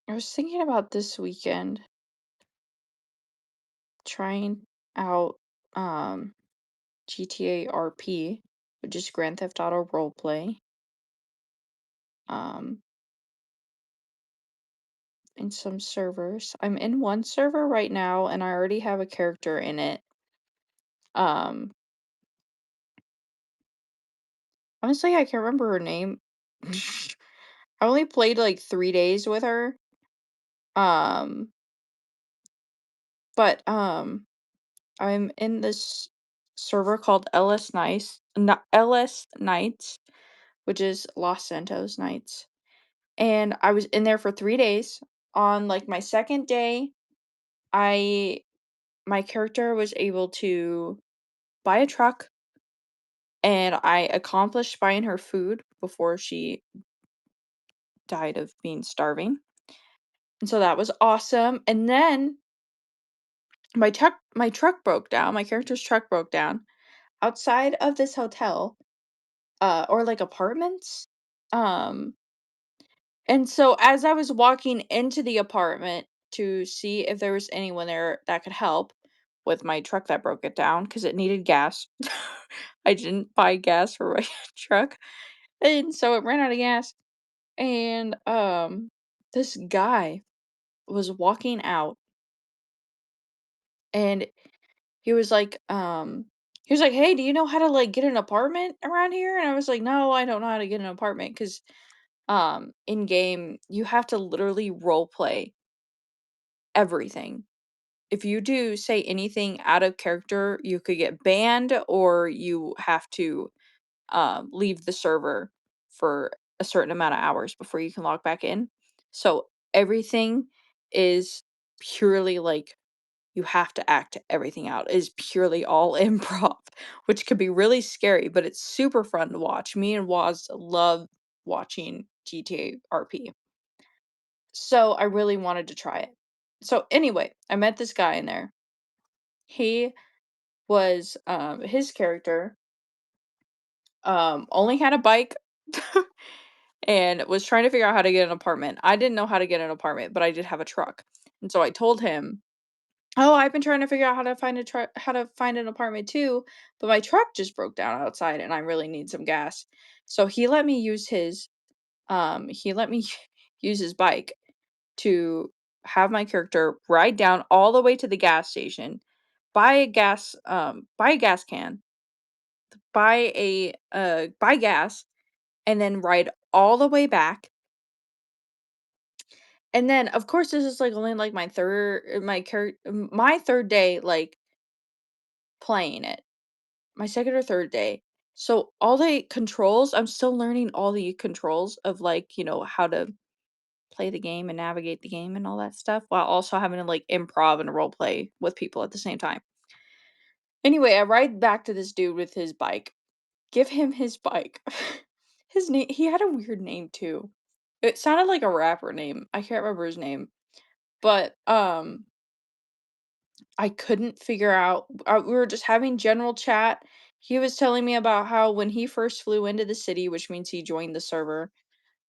I was thinking about this weekend trying out GTA RP, which is Grand Theft Auto Roleplay, um, in some servers. I'm in one server right now and I already have a character in it. Um, Honestly, I can't remember her name. I only played like 3 days with her. Um, but I'm in this server called LS Nights, not LS Nights, which is Los Santos Nights. And I was in there for 3 days. On like my second day, I my character was able to buy a truck and I accomplished buying her food before she died of being starving. And so that was awesome. And then my truck broke down. My character's truck broke down outside of this hotel, or like apartments. Um, and so as I was walking into the apartment to see if there was anyone there that could help with my truck that broke it down because it needed gas. I didn't buy gas for my truck. And so it ran out of gas. And this guy was walking out and he was like, "Hey, do you know how to like get an apartment around here?" And I was like, "No, I don't know how to get an apartment because in game you have to literally role play everything. If you do say anything out of character, you could get banned or you have to leave the server for a certain amount of hours before you can log back in. So everything is purely like you have to act everything out. It is purely all improv, which could be really scary, but it's super fun to watch. Me and Waz love watching GTA RP. So I really wanted to try it. So anyway, I met this guy in there. He was his character only had a bike and was trying to figure out how to get an apartment. I didn't know how to get an apartment, but I did have a truck. And so I told him, "Oh, I've been trying to figure out how to find an apartment too, but my truck just broke down outside and I really need some gas." So he let me use his bike to have my character ride down all the way to the gas station, buy a gas can, buy gas, and then ride all the way back. And then, of course, this is, like, only, like, my 3rd day, like, playing it. My 2nd or 3rd day. So, all the controls I'm still learning all the controls of, like, how to play the game and navigate the game and all that stuff, while also having to, like, improv and role play with people at the same time. Anyway, I ride back to this dude with his bike. Give him his bike. His name he had a weird name too. It sounded like a rapper name. I can't remember his name, but, I couldn't figure out we were just having general chat. He was telling me about how when he first flew into the city, which means he joined the server,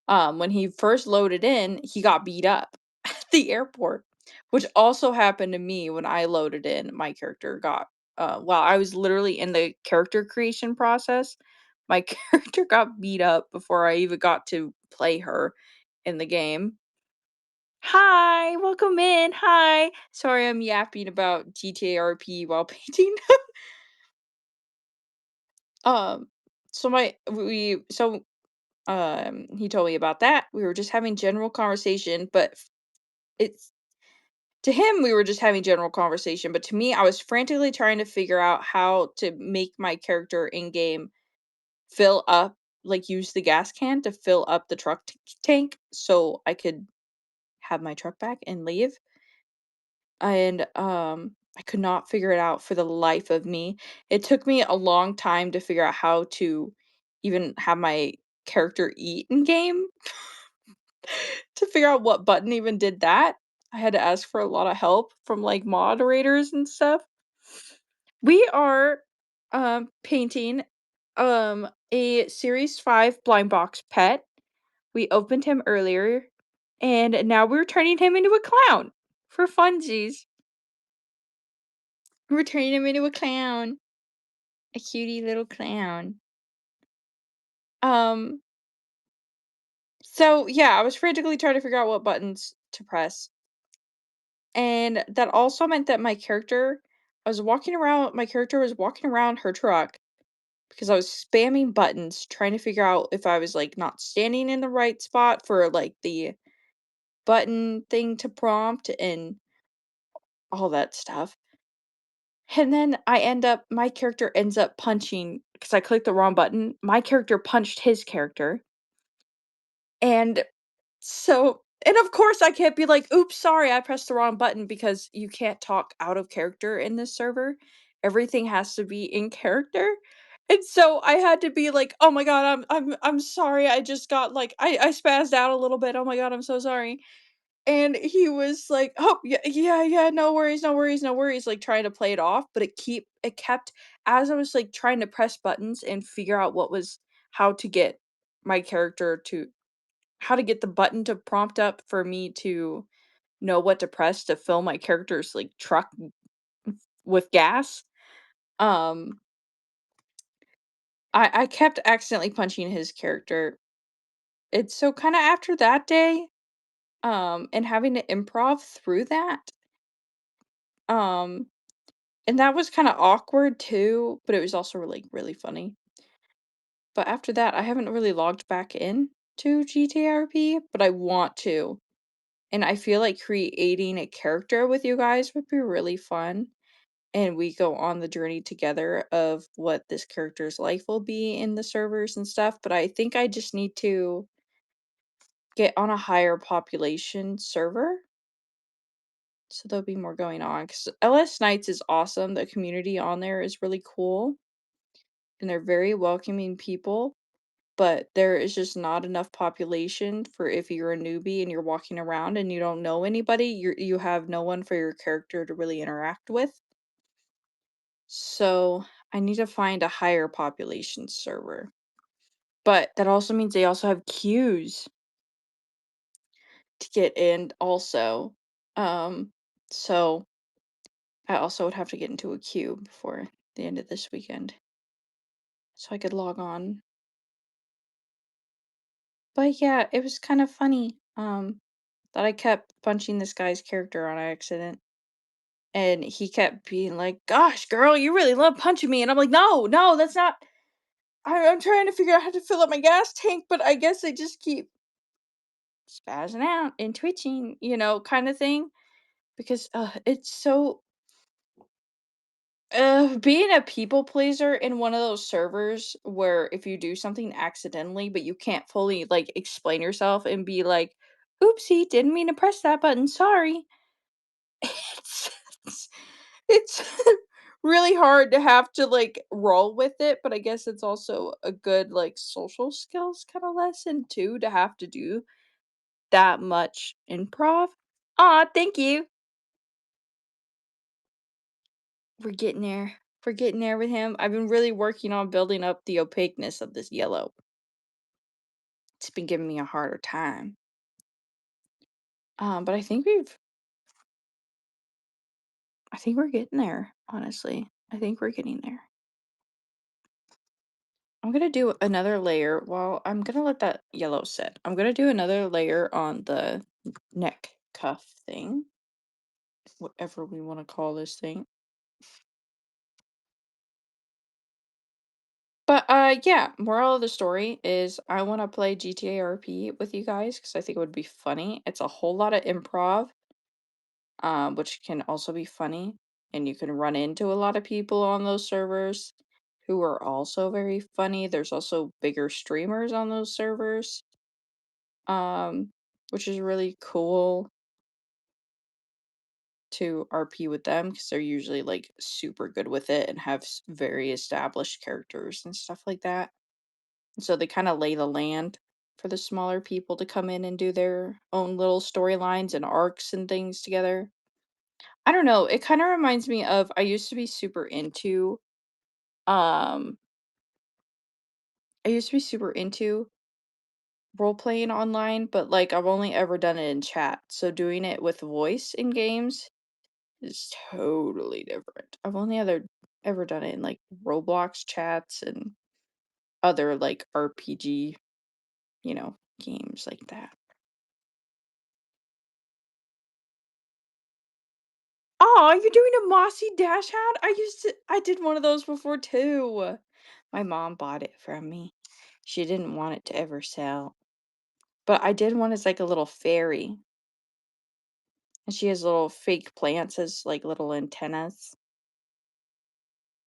when he first loaded in, he got beat up at the airport, which also happened to me when I loaded in. My character got, while I was literally in the character creation process, my character got beat up before I even got to play her in the game. Hi, welcome in. Hi. Sorry, I'm yapping about GTA RP while painting. um, so my we so he told me about that. We were just having general conversation, but it's to him we were just having general conversation, but to me I was frantically trying to figure out how to make my character in game fill up, like use the gas can to fill up the truck tank so I could have my truck back and leave. And I could not figure it out for the life of me. It took me a long time to figure out how to even have my character eat in game to figure out what button even did that. I had to ask for a lot of help from like moderators and stuff. We are painting a series 5 blind box pet. We opened him earlier and now we're turning him into a clown for funsies. We're turning him into a clown. A cutie little clown. Um, so yeah, I was frantically trying to figure out what buttons to press. And that also meant that my character was walking around her truck because I was spamming buttons trying to figure out if I was like not standing in the right spot for like the button thing to prompt and all that stuff. And then my character ends up punching because I clicked the wrong button. My character punched his character. And and of course I can't be like, "Oops, sorry, I pressed the wrong button," because you can't talk out of character in this server. Everything has to be in character. And so I had to be like, "Oh my god, I'm sorry. I just got like I spazzed out a little bit. Oh my god, I'm so sorry." And he was like, "Oh, yeah, yeah, yeah, no worries, no worries, no worries," like trying to play it off, but it kept as I was like trying to press buttons and figure out how to get my character to how to get the button to prompt up for me to know what to press to fill my character's, like, truck with gas. Um, I kept accidentally punching his character. And so kinda after that day, and having to improv through that, um, and that was kinda awkward too, but it was also, like, really funny. But after that, I haven't really logged back in to GTRP, but I want to. And I feel like creating a character with you guys would be really fun. And we go on the journey together of what this character's life will be in the servers and stuff. But I think I just need to get on a higher population server. So there'll be more going on. Because LS Nights is awesome. The community on there is really cool. And they're very welcoming people. But there is just not enough population for if you're a newbie and you're walking around and you don't know anybody, you have no one for your character to really interact with. So I need to find a higher population server. But that also means they also have queues to get in also. Um, so I also would have to get into a queue before the end of this weekend so I could log on. But yeah, it was kind of funny. That I kept punching this guy's character on accident. And he kept being like, "Gosh, girl, you really love punching me." And I'm like, "No, no, that's not I'm trying to figure out how to fill up my gas tank, but I guess I just keep spazzing out and twitching, kind of thing." Because it's so being a people pleaser in one of those servers where if you do something accidentally, but you can't fully like explain yourself and be like, "Oopsie, didn't mean to press that button, sorry." It's it's really hard to have to, like, roll with it, but I guess it's also a good, like, social skills kinda lesson too to have to do that much improv. Aw, thank you. We're getting there. We're getting there with him. I've been really working on building up the opaqueness of this yellow. It's been giving me a harder time. But I think we're getting there, honestly. I think we're getting there. I'm gonna do another layer. Well, I'm gonna let that yellow sit. I'm gonna do another layer on the neck cuff thing, whatever we want to call this thing. But yeah, moral of the story is I want to play GTA RP with you guys because I think it would be funny. It's a whole lot of improv, which can also be funny, and you can run into a lot of people on those servers who are also very funny. There's also bigger streamers on those servers, um, which is really cool to RP with them because they're usually like super good with it and have very established characters and stuff like that. So they kind of lay the land for the smaller people to come in and do their own little storylines and arcs and things together. I don't know, it kind of reminds me of I used to be super into um I used to be super into role playing online, but like I've only ever done it in chat. So doing it with voice in games is totally different. I've only ever done it in like Roblox chats and other like RPG, games like that. Oh, you're doing a mossy dash hat? I did one of those before too. My mom bought it from me. She didn't want it to ever sell. But I did one as like a little fairy. And she has little fake plants as like little antennas.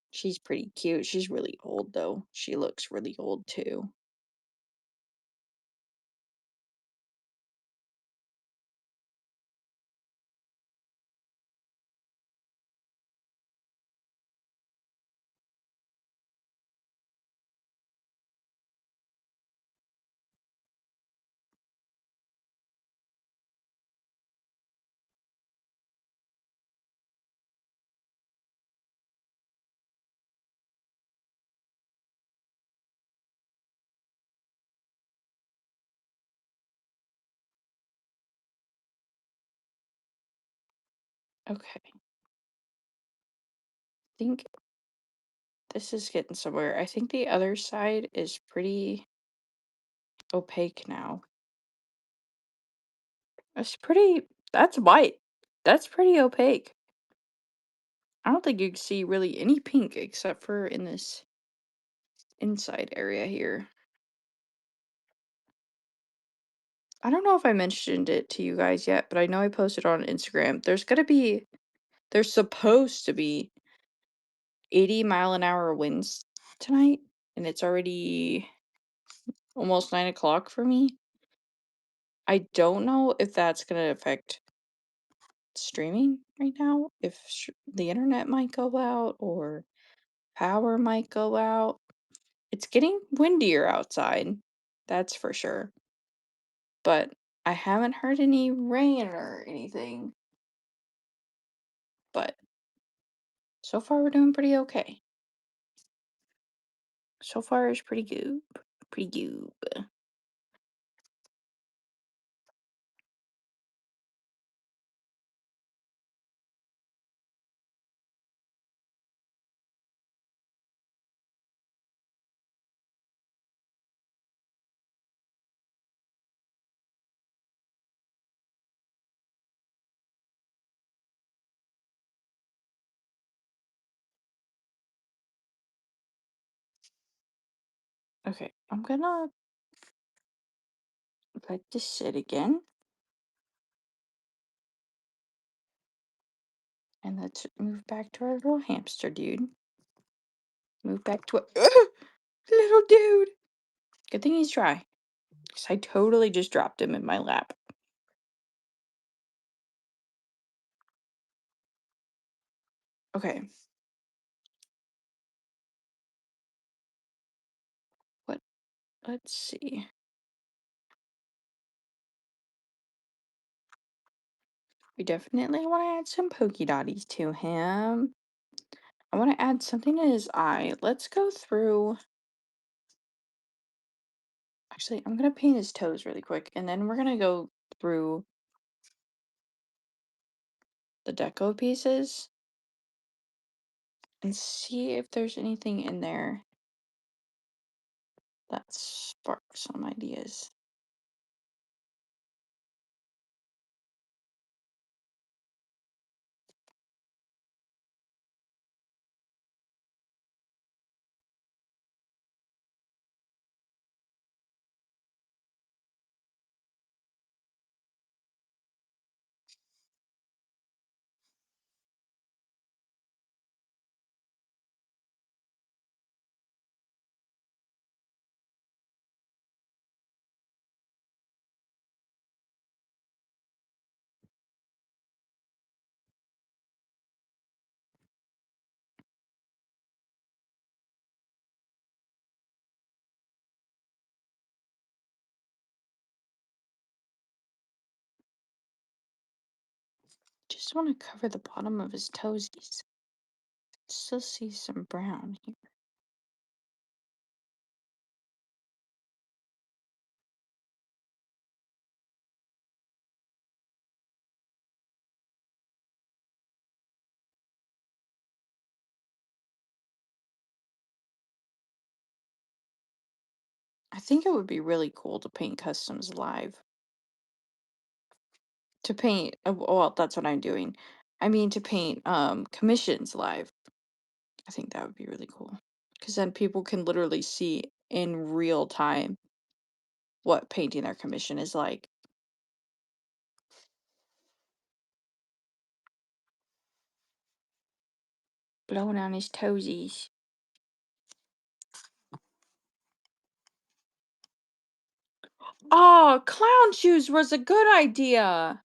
She's pretty cute. She's really old though. She looks really old too. Okay. I think this is getting somewhere. I think the other side is pretty opaque now. That's white. That's pretty opaque. I don't think you can see really any pink except for in this inside area here. I don't know if I mentioned it to you guys yet, but I know I posted on Instagram. There's supposed to be 80-mile-an-hour winds tonight, and it's already almost 9 o'clock for me. I don't know if that's going to affect streaming right now, if the internet might go out or power might go out. It's getting windier outside, that's for sure. But I haven't heard any rain or anything. But so far we're doing pretty okay. So far it's pretty good. Pretty good. Okay, I'm gonna let this sit again. And let's move back to our little hamster dude. Move back to a little dude. Good thing he's dry. Because I totally just dropped him in my lap. Okay. What? Let's see. We definitely want to add some polka dotties to him. I want to add something to his eye. Let's go through. Actually, I'm going to paint his toes really quick, and then we're going to go through the deco pieces and see if there's anything in there that sparks some ideas. Just want to cover the bottom of his toesies. Still see some brown here. I think it would be really cool to paint customs live. To paint, well, that's what I'm doing. I mean, to paint commissions live. I think that would be really cool. Because then people can literally see in real time what painting their commission is like. Blowing on his toesies. Oh, clown shoes was a good idea.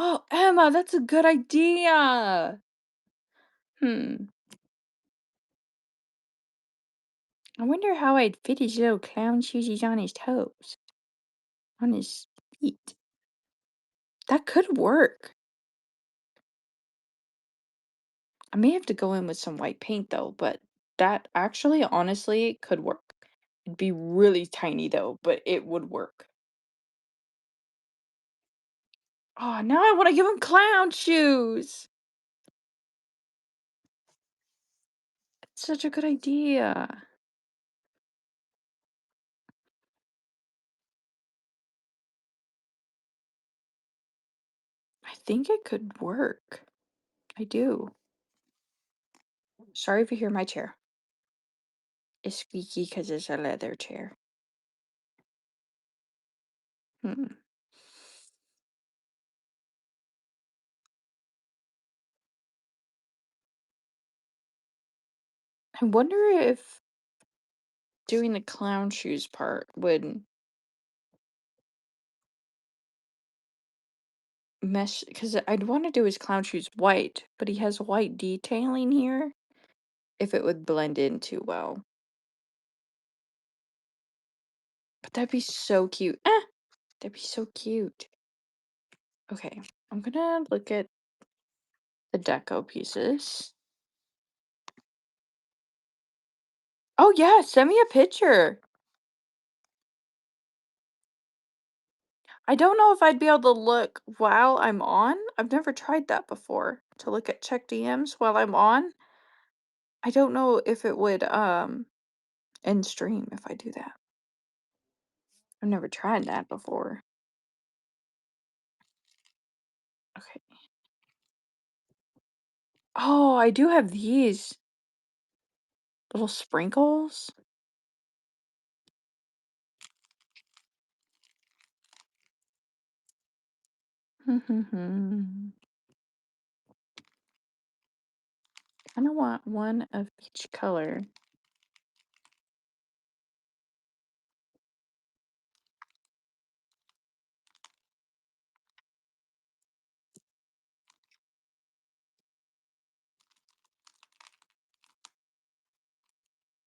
Oh, Emma, that's a good idea. Hmm. I wonder how I'd fit his little clown shoesies on his toes. On his feet. That could work. I may have to go in with some white paint though, but that actually, honestly, could work. It'd be really tiny though, but it would work. Oh, now I want to give him clown shoes. It's such a good idea. I think it could work. I do. Sorry if you hear my chair. It's squeaky because it's a leather chair. Hmm. I wonder if doing the clown shoes part would mesh, because I'd want to do his clown shoes white, but he has white detailing here. If it would blend in too well. But that'd be so cute. That'd be so cute. Okay, I'm gonna look at the deco pieces. Oh yeah, send me a picture. I don't know if I'd be able to look while I'm on. I've never tried that before, to look at check DMs while I'm on. I don't know if it would end stream if I do that. I've never tried that before. Okay. Oh, I do have these little sprinkles. I don't want one of each color.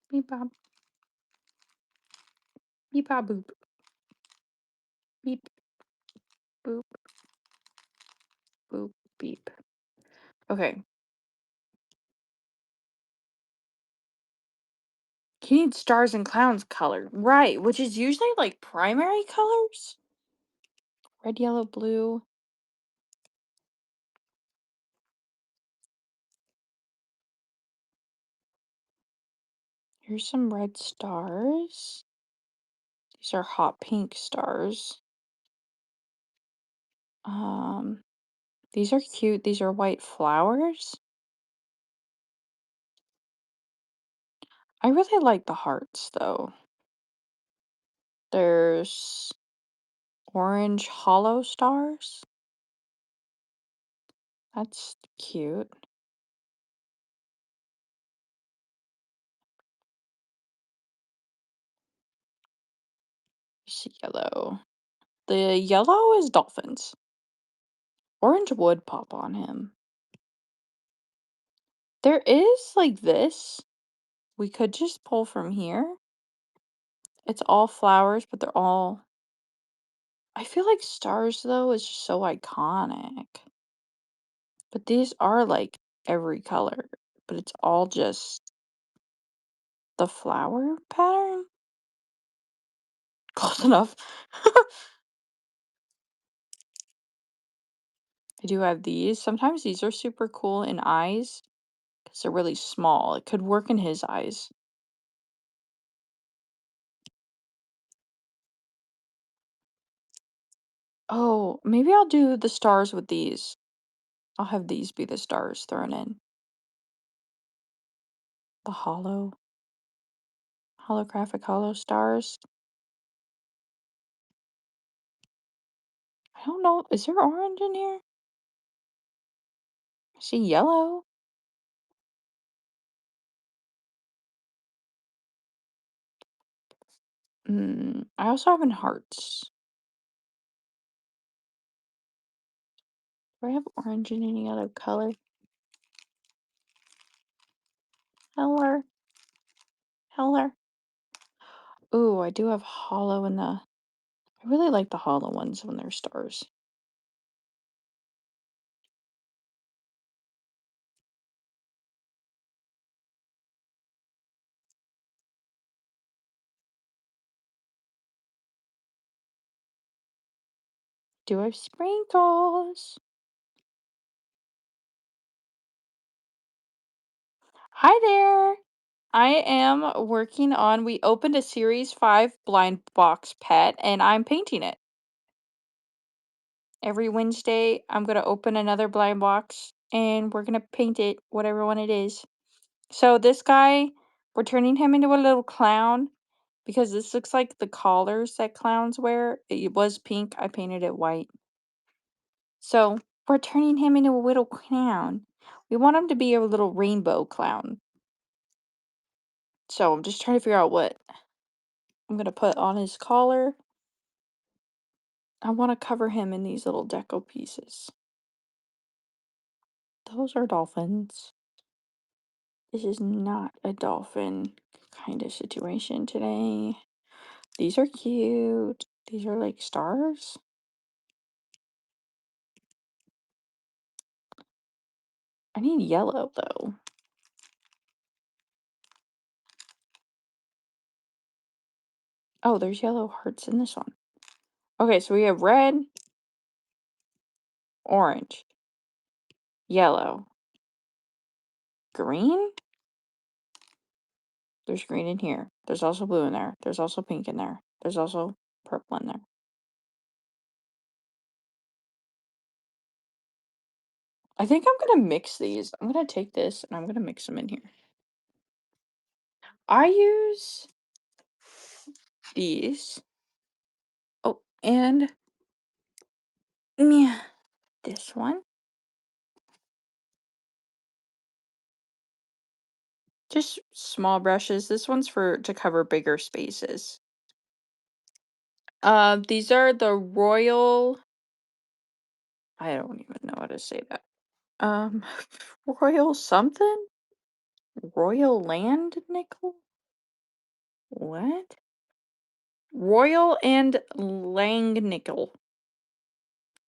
Beep bop. Beep bop boop. Beep boop. Boop, beep. Okay. He needs stars and clowns color. Right, which is usually like primary colors. Red, yellow, blue. Here's some red stars. These are hot pink stars. Um, these are cute. These are white flowers. I really like the hearts though. There's orange hollow stars. That's cute. There's yellow. The yellow is dolphins. Orange would pop on him. There is like this. We could just pull from here. It's all flowers, but they're all. I feel like stars though is just so iconic. But these are like every color, but it's all just the flower pattern. Close enough. I do have these. Sometimes these are super cool in eyes because they're really small. It could work in his eyes. Oh, maybe I'll do the stars with these. I'll have these be the stars thrown in. The holographic hollow stars. I don't know. Is there orange in here? I see yellow. I also have in hearts. Do I have orange in any other color? Heller. Heller. Ooh, I do have hollow in the. I really like the hollow ones when they're stars. Do I have sprinkles? Hi there. I am working on. We opened a Series 5 blind box pet, and I'm painting it. Every Wednesday, I'm going to open another blind box, and we're going to paint it, whatever one it is. So this guy, we're turning him into a little clown because this looks like the collars that clowns wear. It was pink. I painted it white. So we're turning him into a little clown. We want him to be a little rainbow clown. So I'm just trying to figure out what I'm going to put on his collar. I want to cover him in these little deco pieces. Those are dolphins. This is not a dolphin kind of situation today. These are cute. These are like stars. I need yellow though. Oh, there's yellow hearts in this one. Okay, so we have red, orange, yellow, green. There's green in here. There's also blue in there. There's also pink in there. There's also purple in there. I think I'm gonna mix these. I'm gonna take this and I'm gonna mix them in here. I use these. Oh, and yeah, this one. Just small brushes. This one's for to cover bigger spaces. These are the Royal. I don't even know how to say that. Um, Royal something? Royal Land Nickel? What? Royal and Lang Nickel.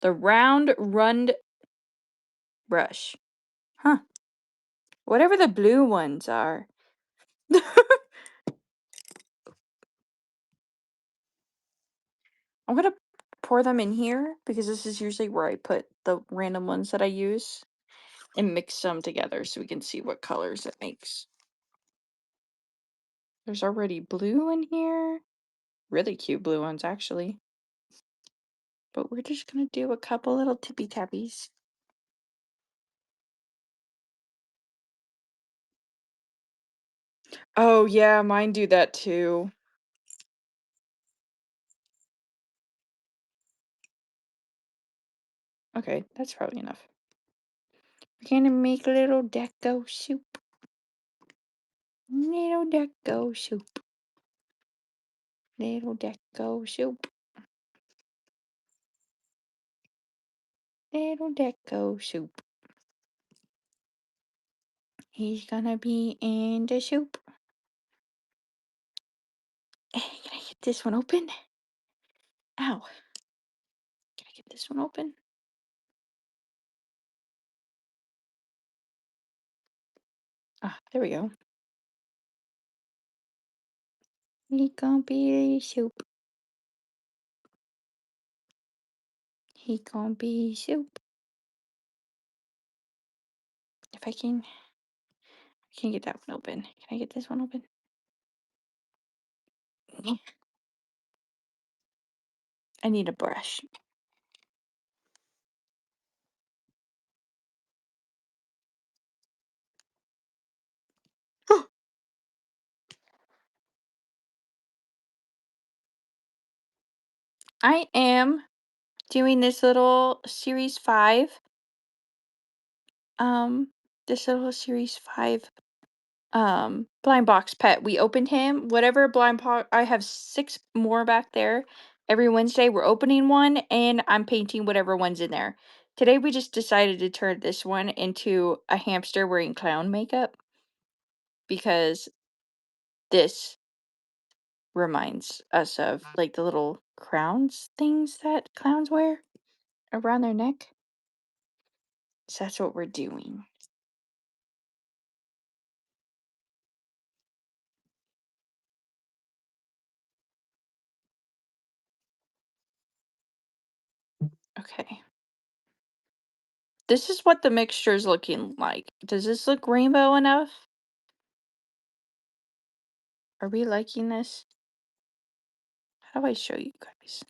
The round rund brush. Huh. Whatever the blue ones are. I'm gonna pour them in here because this is usually where I put the random ones that I use and mix them together so we can see what colors it makes. There's already blue in here. Really cute blue ones, actually. But we're just gonna do a couple little tippy tappies. Oh, yeah, mine do that too. Okay, that's probably enough. We're gonna make a little deco soup. Little deco soup. Little deco soup. Little deco soup. He's gonna be in the soup. Can I get this one open? Ow. Can I get this one open? Ah, there we go. He gonna be soup. He gonna be soup. If I can get that one open. Can I get this one open? I need a brush. I am doing this little series 5. Um, this little series 5 blind box pet. We opened him. Whatever blind box, I have 6 more back there. Every Wednesday we're opening one and I'm painting whatever one's in there. Today we just decided to turn this one into a hamster wearing clown makeup because this reminds us of like the little crowns things that clowns wear around their neck. So that's what we're doing. Okay. This is what the mixture is looking like. Does this look rainbow enough? Are we liking this? How do I show you guys?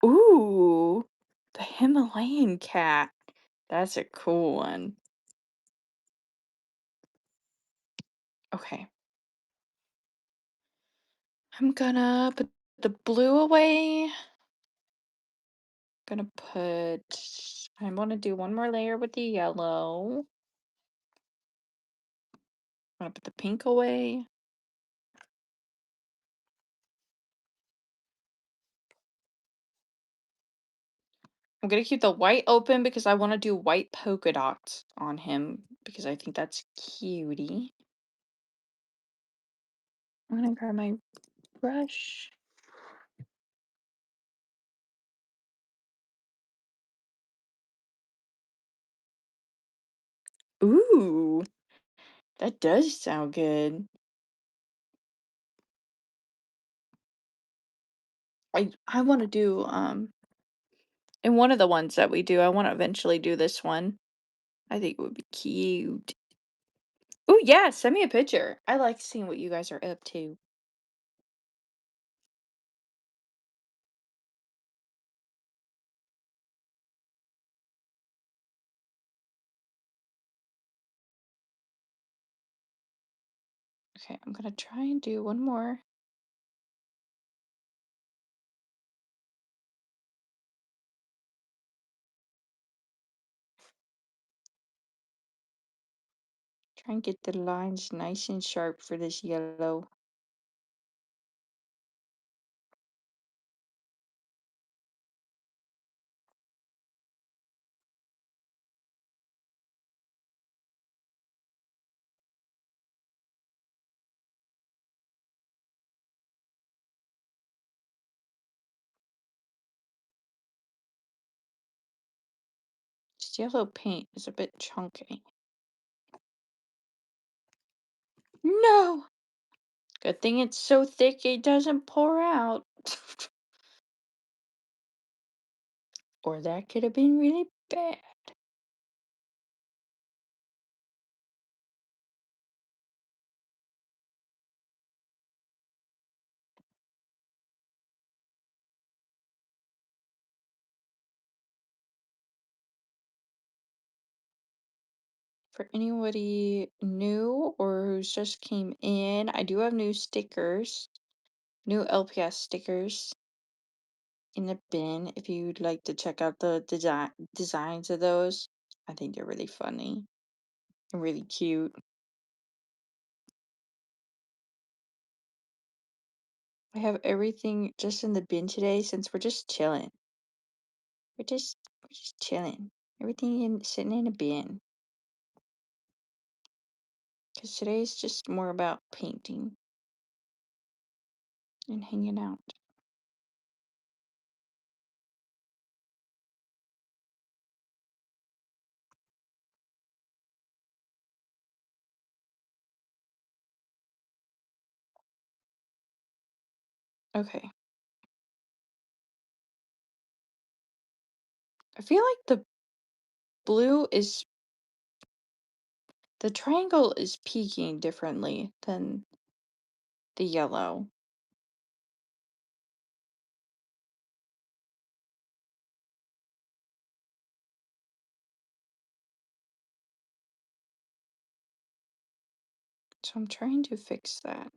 Ooh, the Himalayan cat. That's a cool one. Okay. I'm gonna put the blue away. Gonna put, I want to do one more layer with the yellow. I'm gonna put the pink away. I'm gonna keep the white open because I want to do white polka dots on him because I think that's cutie. I'm gonna grab my brush. Ooh, that does sound good. I want to do in one of the ones that we do, I want to eventually do this one. I think it would be cute. Ooh, yeah, send me a picture. I like seeing what you guys are up to. Okay, I'm gonna try and do one more. Try and get the lines nice and sharp for this yellow. This yellow paint is a bit chunky. No! Good thing it's so thick it doesn't pour out. Or that could have been really bad. For anybody new or who's just came in, I do have new stickers, new LPS stickers in the bin if you'd like to check out the designs of those. I think they're really funny and really cute. I have everything just in the bin today since we're just chilling. We're just chilling. Everything sitting in a bin. Because today's just more about painting and hanging out. Okay. I feel like blue is the triangle is peaking differently than the yellow. So I'm trying to fix that.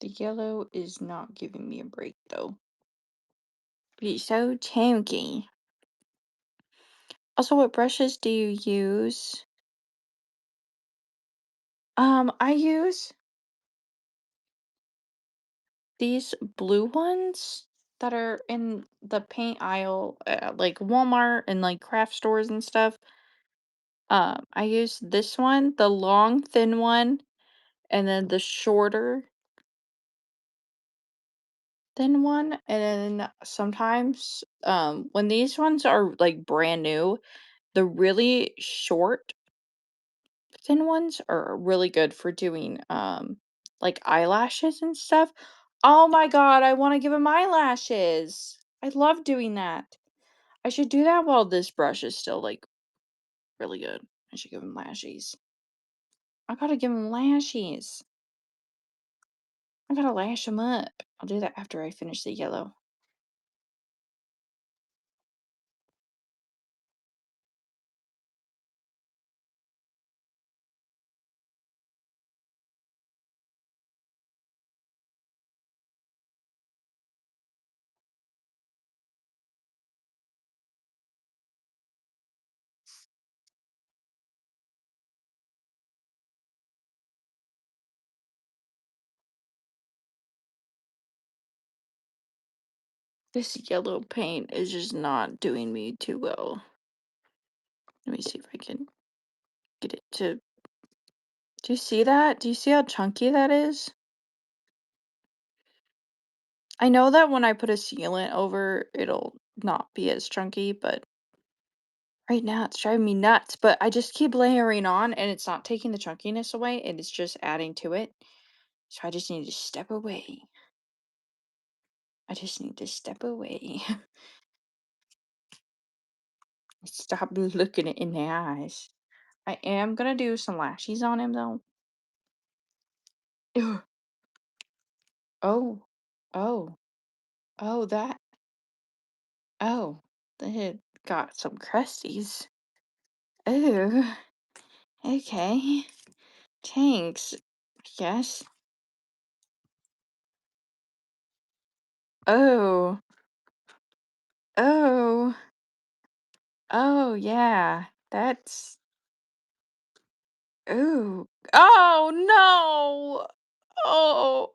The yellow is not giving me a break though. It's so chunky. Also, what brushes do you use? I use these blue ones that are in the paint aisle, like Walmart and like craft stores and stuff. I use this one, the long, thin one, and then the shorter, thin one. And then sometimes, when these ones are like brand new, the really short, thin ones are really good for doing, like eyelashes and stuff. Oh my God, I want to give him eyelashes. I love doing that. I should do that while this brush is still like really good. I should give him lashes. I gotta give him lashes. I gotta lash him up. I'll do that after I finish the yellow. This yellow paint is just not doing me too well. Let me see if I can get it to. Do you see that? Do you see how chunky that is? I know that when I put a sealant over, it'll not be as chunky, but right now it's driving me nuts. But I just keep layering on and it's not taking the chunkiness away and it's just adding to it. So I just need to step away. I just need to step away. Stop looking it in the eyes. I am gonna do some lashes on him though. Ugh. Oh, oh, oh, that. Oh, that got some crusties. Oh, okay. Thanks. Yes. Oh, oh, oh, yeah. That's. Ooh. Oh, no. Oh,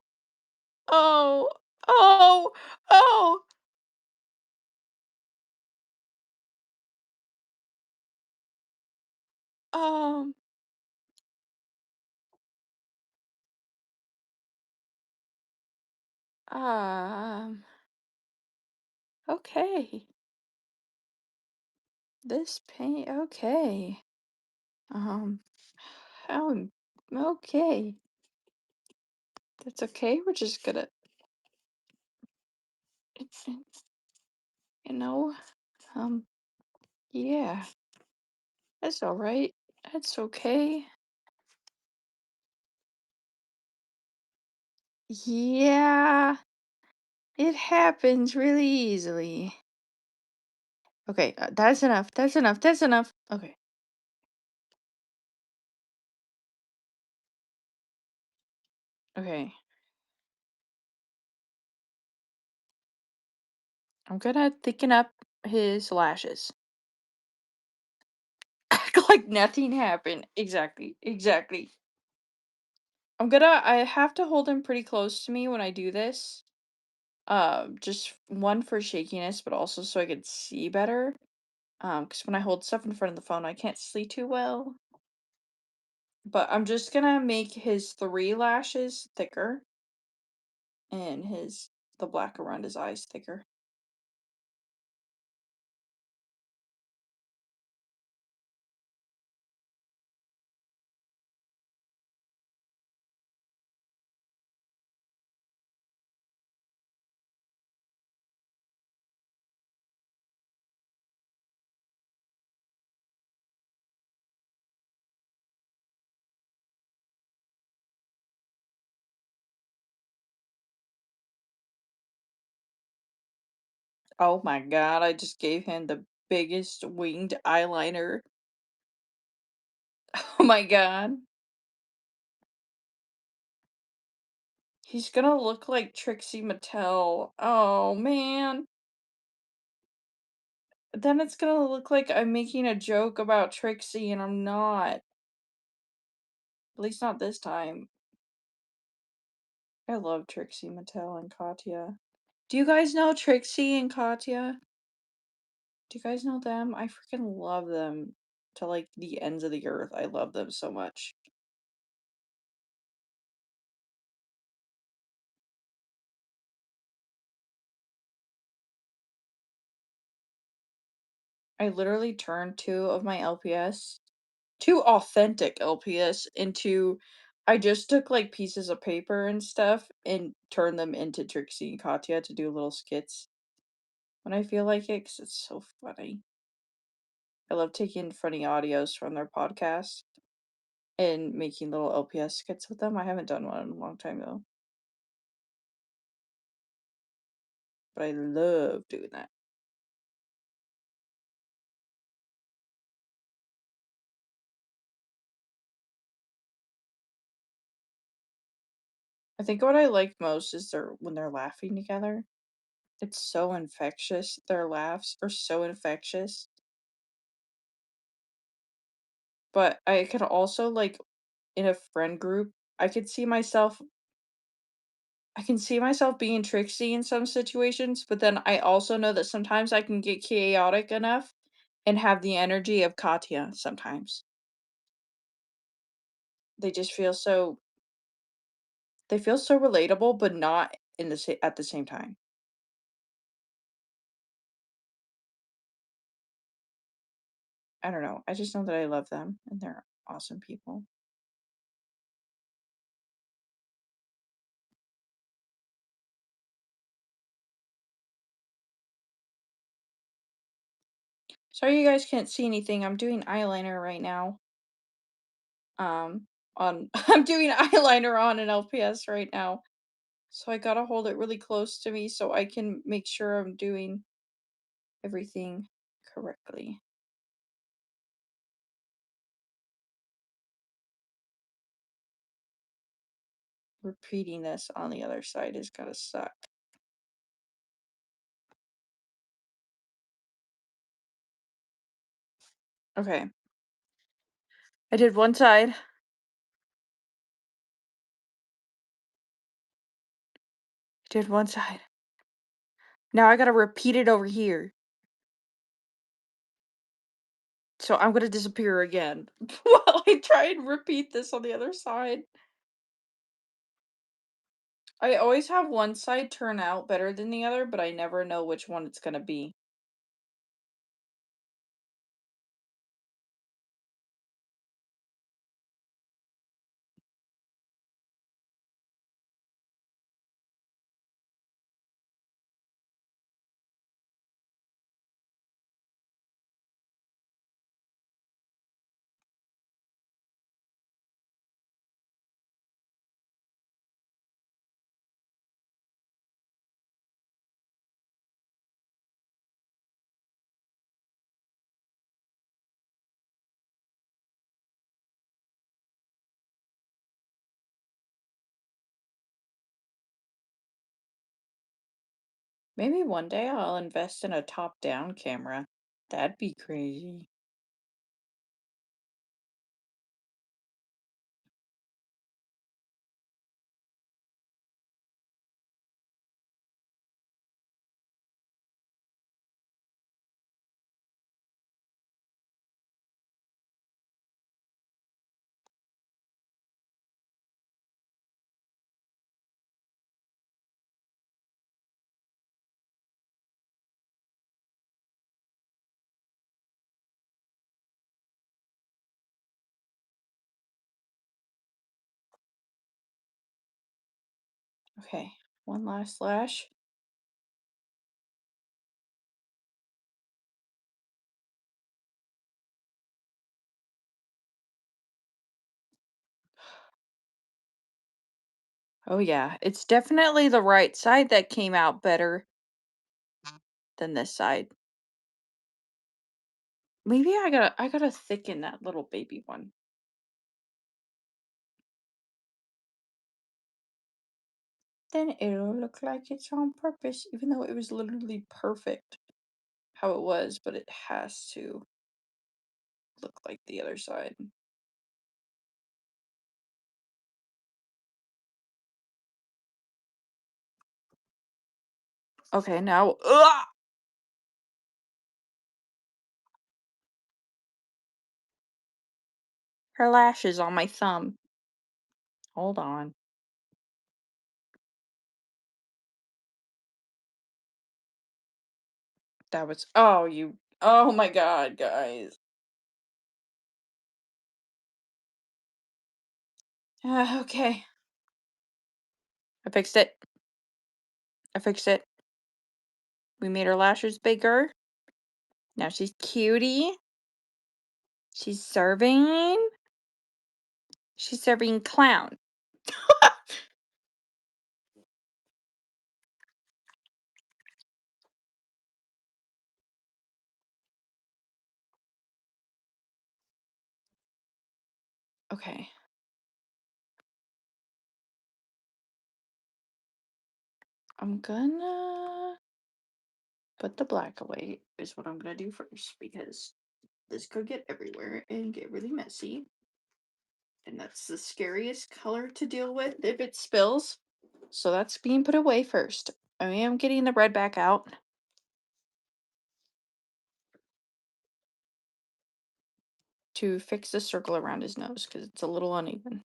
oh, Oh, oh, um, um, okay. This paint, okay. Um, how, okay. That's okay. We're just gonna, it's, you know, um, yeah, that's all right. That's okay. Yeah, it happens really easily. Okay, that's enough. That's enough. That's enough. Okay, okay. I'm gonna thicken up his lashes. Act like nothing happened. Exactly. Exactly. I have to hold him pretty close to me when I do this. Just one for shakiness, but also so I could see better. Because when I hold stuff in front of the phone, I can't see too well. But I'm just gonna make his three lashes thicker and the black around his eyes thicker. Oh my god, I just gave him the biggest winged eyeliner. Oh my god. He's gonna look like Trixie Mattel. Oh man. Then it's gonna look like I'm making a joke about Trixie and I'm not. At least not this time. I love Trixie Mattel and Katya. Do you guys know Trixie and Katya? Do you guys know them? I freaking love them to like the ends of the earth. I love them so much. I literally turned two of my LPS, two authentic LPS, into. I just took like pieces of paper and stuff and turned them into Trixie and Katya to do little skits when I feel like it, because it's so funny. I love taking funny audios from their podcast and making little LPS skits with them. I haven't done one in a long time though, but I love doing that. I think what I like most is when they're laughing together. It's so infectious. Their laughs are so infectious. But I could also like in a friend group, I can see myself being Trixie in some situations, but then I also know that sometimes I can get chaotic enough and have the energy of Katya sometimes. They just feel so they feel so relatable, but not at the same time. I don't know. I just know that I love them and they're awesome people. Sorry you guys can't see anything. I'm doing eyeliner right now. On I'm doing eyeliner on an LPS right now. So I gotta hold it really close to me so I can make sure I'm doing everything correctly. Repeating this on the other side is gonna suck. Okay. I did one side. Did one side. Now I gotta repeat it over here. So I'm gonna disappear again while I try and repeat this on the other side. I always have one side turn out better than the other, but I never know which one it's gonna be. Maybe one day I'll invest in a top-down camera. That'd be crazy. Okay, one last lash. Oh yeah, it's definitely the right side that came out better than this side. Maybe I gotta thicken that little baby one. Then it'll look like it's on purpose, even though it was literally perfect how it was, but it has to look like the other side. Okay, now, ugh! Her lashes on my thumb. Hold on. That was, oh, oh my God, guys. Okay. I fixed it. I fixed it. We made her lashes bigger. Now she's cutie. She's serving. She's serving clown. Okay. I'm gonna put the black away, is what I'm gonna do first, because this could get everywhere and get really messy. And that's the scariest color to deal with if it spills. So that's being put away first. I am getting the red back out to fix the circle around his nose because it's a little uneven.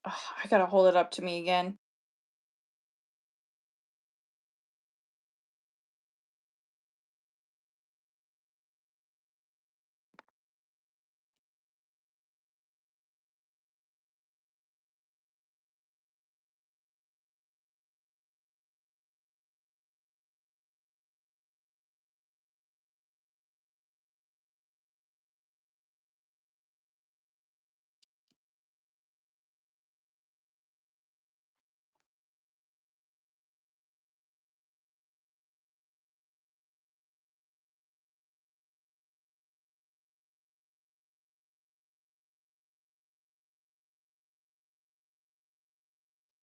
Ugh, I gotta hold it up to me again.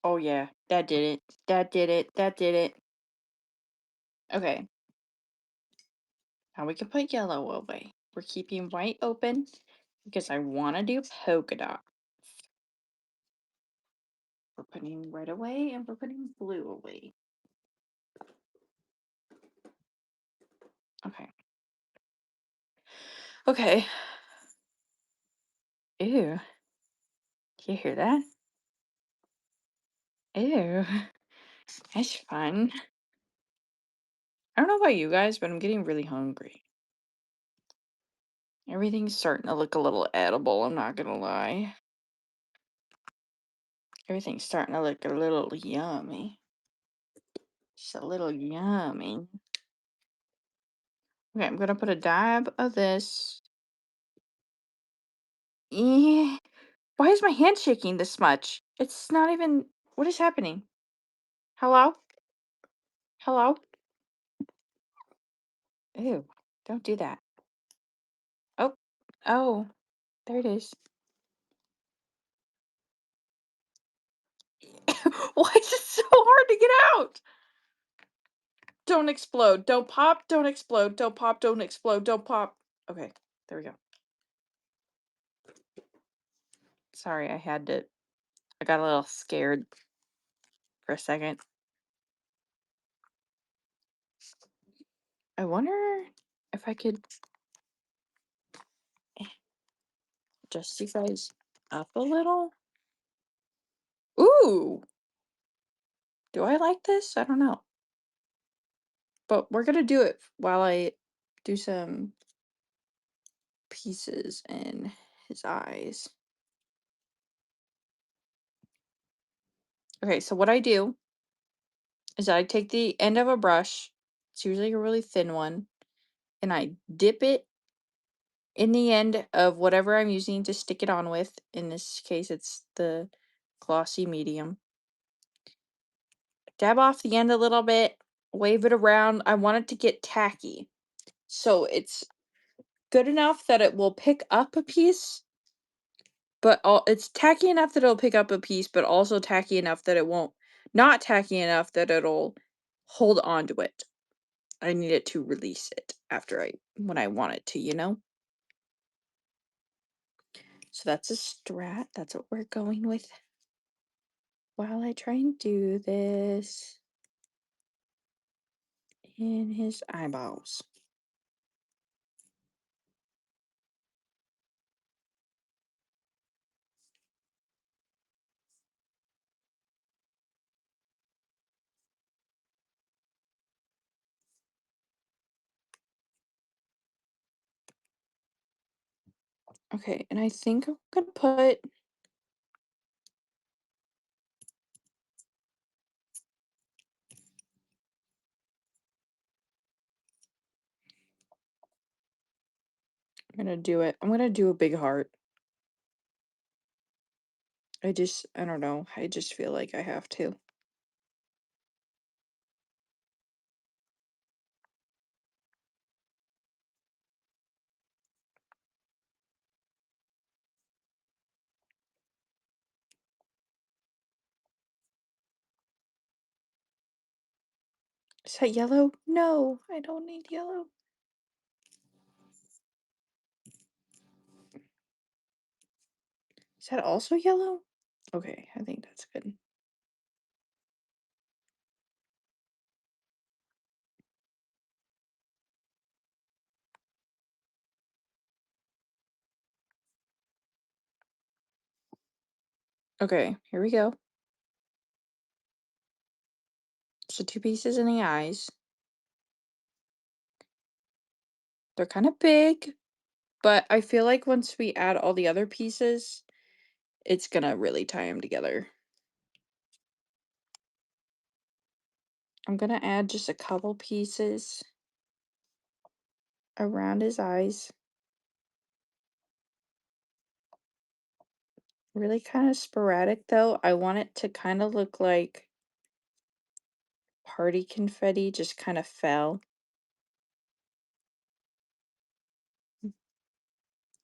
Oh yeah, that did it. That did it. That did it. Okay, now we can put yellow away. We're keeping white open because I want to do polka dot. We're putting red away and we're putting blue away. Okay. Okay. Ew. Do you hear that? Ew. That's fun. I don't know about you guys, but I'm getting really hungry. Everything's starting to look a little edible, I'm not gonna lie. Everything's starting to look a little yummy. Just a little yummy. Okay, I'm gonna put a dab of this. Yeah. Why is my hand shaking this much? It's not even. What is happening? Hello? Hello? Ew. Don't do that. Oh. Oh. There it is. Why is it so hard to get out? Don't explode. Don't pop. Don't explode. Don't pop. Don't explode. Don't pop. Okay. There we go. Sorry, I had to. I got a little scared for a second. I wonder if I could adjust you guys up a little. Ooh. Do I like this? I don't know. But we're gonna do it while I do some pieces in his eyes. Okay, so what I do is I take the end of a brush, it's usually a really thin one, and I dip it in the end of whatever I'm using to stick it on with. In this case, it's the glossy medium. Dab off the end a little bit, wave it around. I want it to get tacky. So it's good enough that it will pick up a piece, but it's tacky enough that it'll pick up a piece, but also tacky enough that it won't, not tacky enough that it'll hold on to it. I need it to release it when I want it to, you know? So that's a strat. That's what we're going with while I try and do this in his eyeballs. Okay, and I think I'm gonna put I'm gonna do it. I'm gonna do a big heart. I don't know. I just feel like I have to. Is that yellow? No, I don't need yellow. Is that also yellow? Okay, I think that's good. Okay, here we go. So 2 pieces in the eyes. They're kind of big, but I feel like once we add all the other pieces, it's gonna really tie them together. I'm gonna add just a couple pieces around his eyes. Really kind of sporadic though. I want it to kind of look like party confetti just kind of fell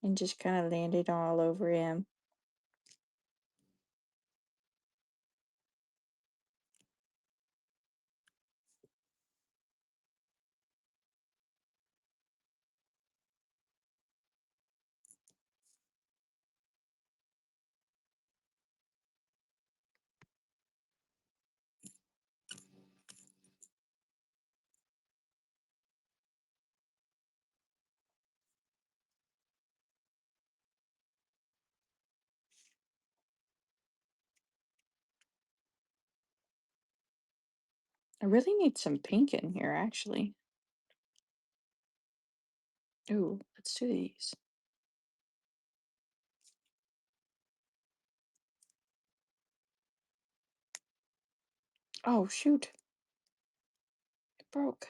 and just kind of landed all over him. I really need some pink in here, actually. Ooh, let's do these. Oh, shoot. It broke.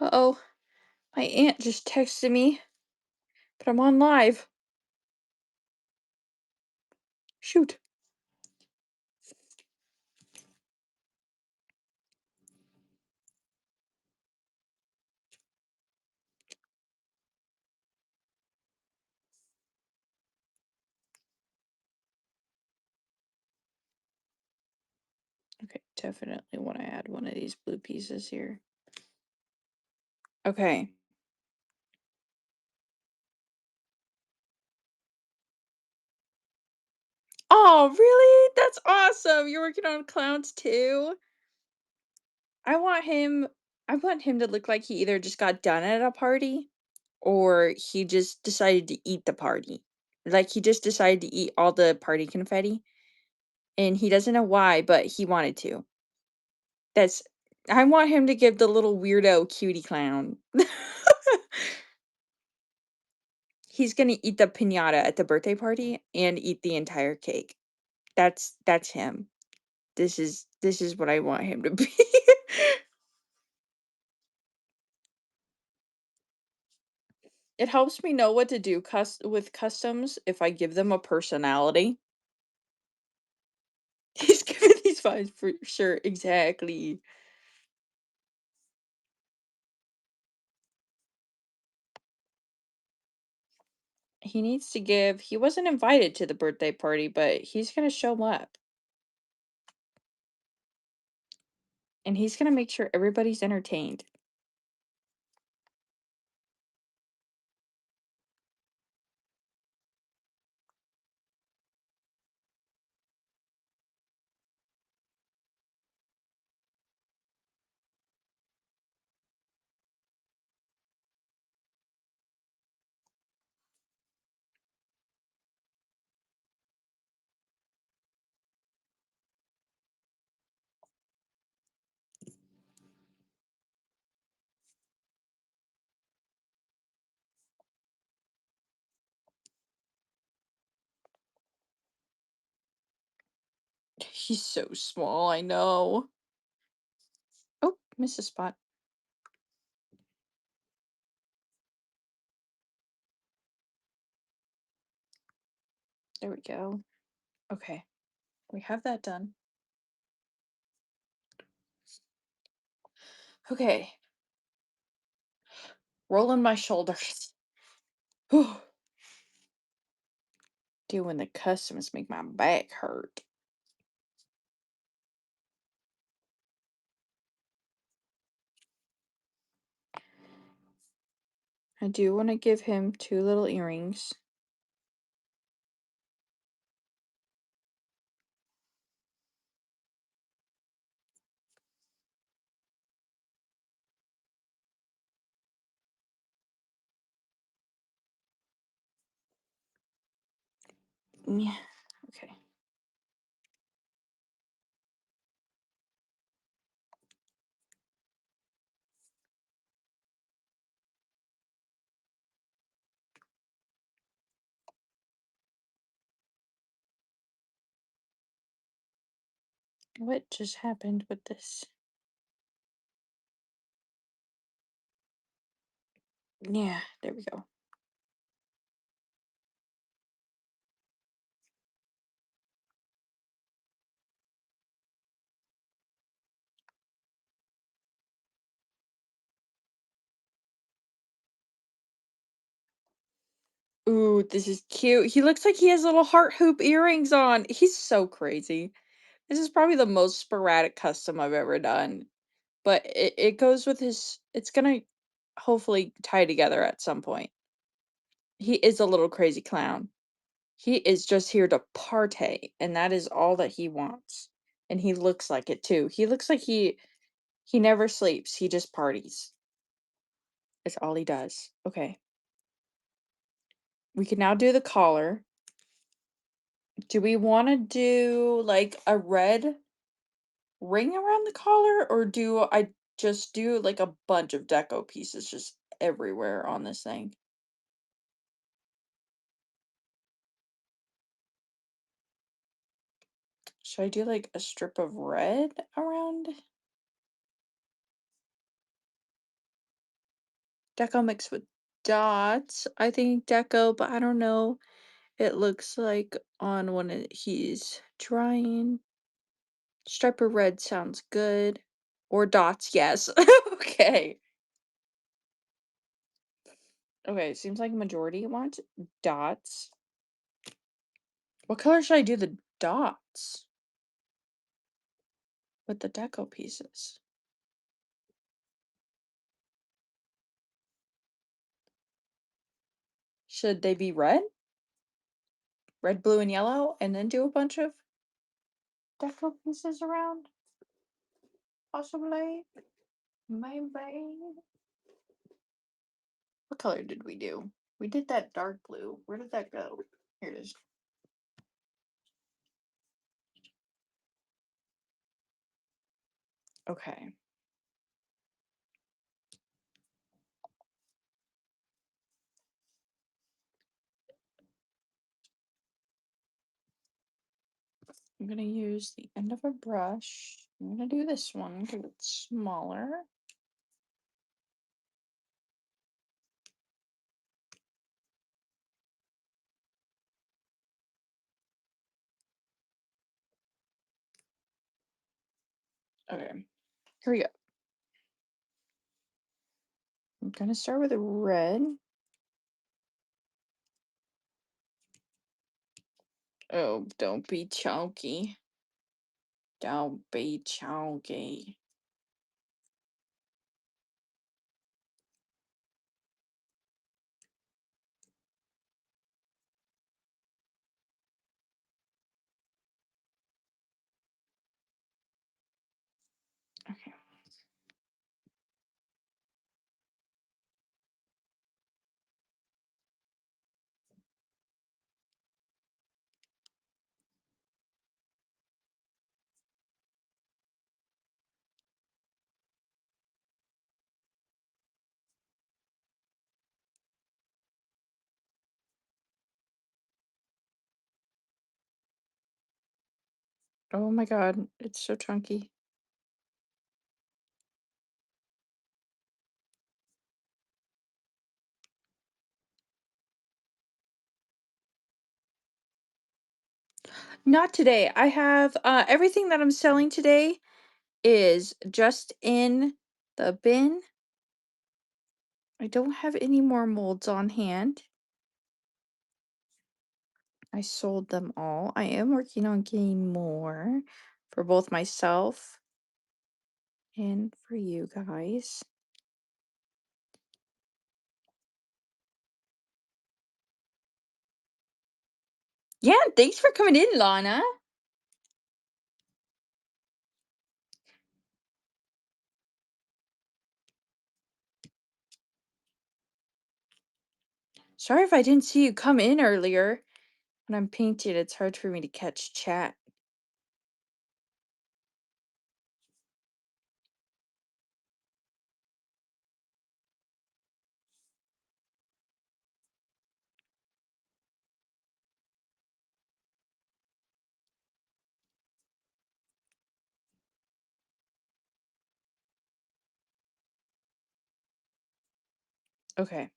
Uh-oh. My aunt just texted me, but I'm on live. Shoot. Okay, definitely want to add one of these blue pieces here. Okay. Oh, really? That's awesome. You're working on clowns too? I want him I want him to look like he either just got done at a party or he just decided to eat the party. Like he just decided to eat all the party confetti and he doesn't know why, but he wanted to. That's I want him to give the little weirdo cutie clown. He's gonna eat the piñata at the birthday party and eat the entire cake. That's him. This is what I want him to be. It helps me know what to do with customs if I give them a personality. He's giving these vibes for sure, exactly. He wasn't invited to the birthday party, but he's gonna show up. And he's gonna make sure everybody's entertained. He's so small, I know. Oh, missed a spot. There we go. Okay, we have that done. Okay, rolling my shoulders. Whew. Doing the customs make my back hurt. I do want to give him 2 little earrings. Yeah, okay. What just happened with this? Yeah, there we go. Ooh, this is cute. He looks like he has little heart hoop earrings on. He's so crazy. This is probably the most sporadic custom I've ever done. But it goes with it's gonna hopefully tie together at some point. He is a little crazy clown. He is just here to partay, and that is all that he wants. And he looks like it too. He looks like he never sleeps. He just parties. That's all he does. Okay. We can now do the collar. Do we wanna do, like, a red ring around the collar, or do I just do, like, a bunch of deco pieces just everywhere on this thing? Should I do, like, a strip of red around deco mixed with dots? I think deco, but I don't know. It looks like on when he's drying. Stripe of red sounds good. Or dots, yes. Okay. Okay, seems like majority wants dots. What color should I do the dots with the deco pieces? Should they be red? Red, blue, and yellow, and then do a bunch of deco pieces around? Possibly. Maybe. What color did we do? We did that dark blue. Where did that go? Here it is. Okay. I'm gonna use the end of a brush. I'm gonna do this one because it's smaller. Okay, here we go. I'm gonna start with a red. Oh, don't be chunky. Don't be chunky. Okay. Oh my god, it's so chunky. Not today. I have everything that I'm selling today is just in the bin. I don't have any more molds on hand. I sold them all. I am working on getting more for both myself and for you guys. Yeah, thanks for coming in, Lana. Sorry if I didn't see you come in earlier. When I'm painting, it's hard for me to catch chat. Okay.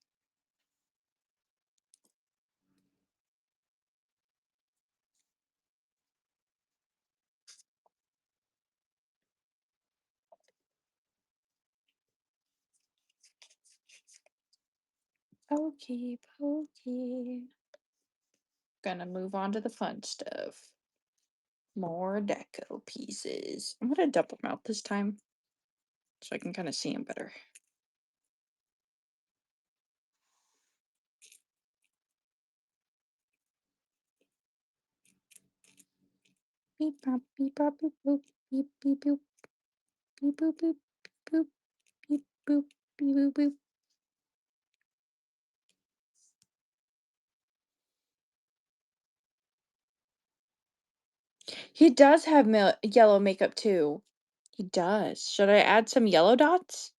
Pokey, pokey. Gonna move on to the fun stuff. More deco pieces. I'm gonna double mount this time so I can kind of see them better. Beep bop beep bop boop boop beep beep boop beep boop boop boop beep boop beep boop boop. He does have yellow makeup too. He does. Should I add some yellow dots?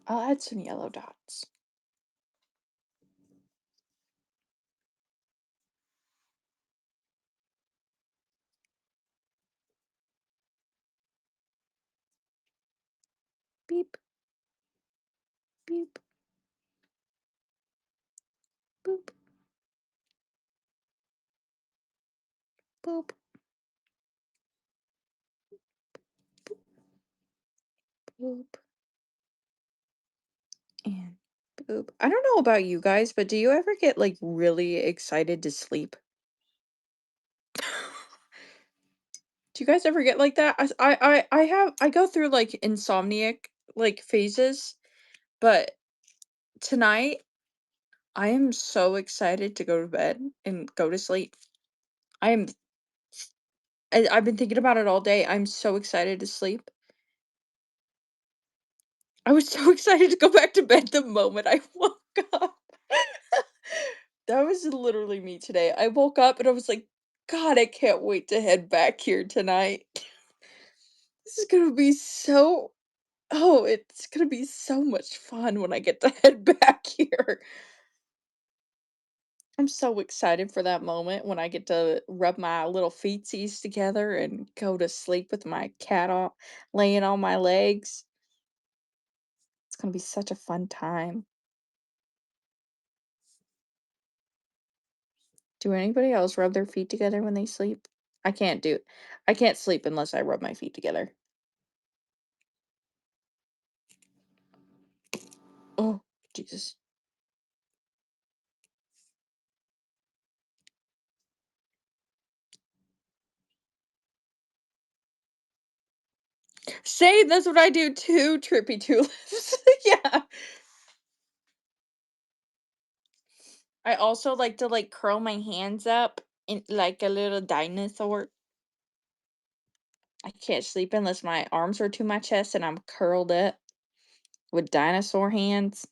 I'll add some yellow dots. Beep, beep, boop, boop, boop, and boop. I don't know about you guys, but do you ever get like really excited to sleep? Do you guys ever get like that? I go through like insomniac like phases, but tonight I am so excited to go to bed and go to sleep. I am I've been thinking about it all day. I'm so excited to sleep. I was so excited to go back to bed the moment I woke up. That was literally me today. I woke up and I was like, "God, I can't wait to head back here tonight. This is gonna be so it's gonna be so much fun when I get to head back here." I'm so excited for that moment when I get to rub my little feetsies together and go to sleep with my cat on laying on my legs. It's gonna be such a fun time. Do anybody else rub their feet together when they sleep? I can't sleep unless I rub my feet together. Oh, Jesus. Same, that's what I do too, trippy tulips. Yeah. I also like to, like, curl my hands up in like a little dinosaur. I can't sleep unless my arms are to my chest and I'm curled up with dinosaur hands.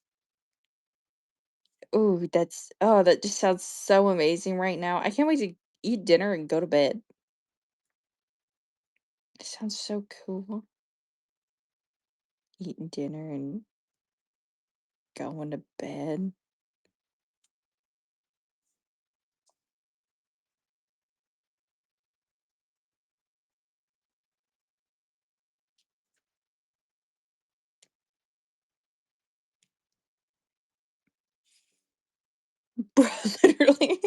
Ooh, that just sounds so amazing right now. I can't wait to eat dinner and go to bed. It sounds so cool. Eating dinner and going to bed. Bro, literally.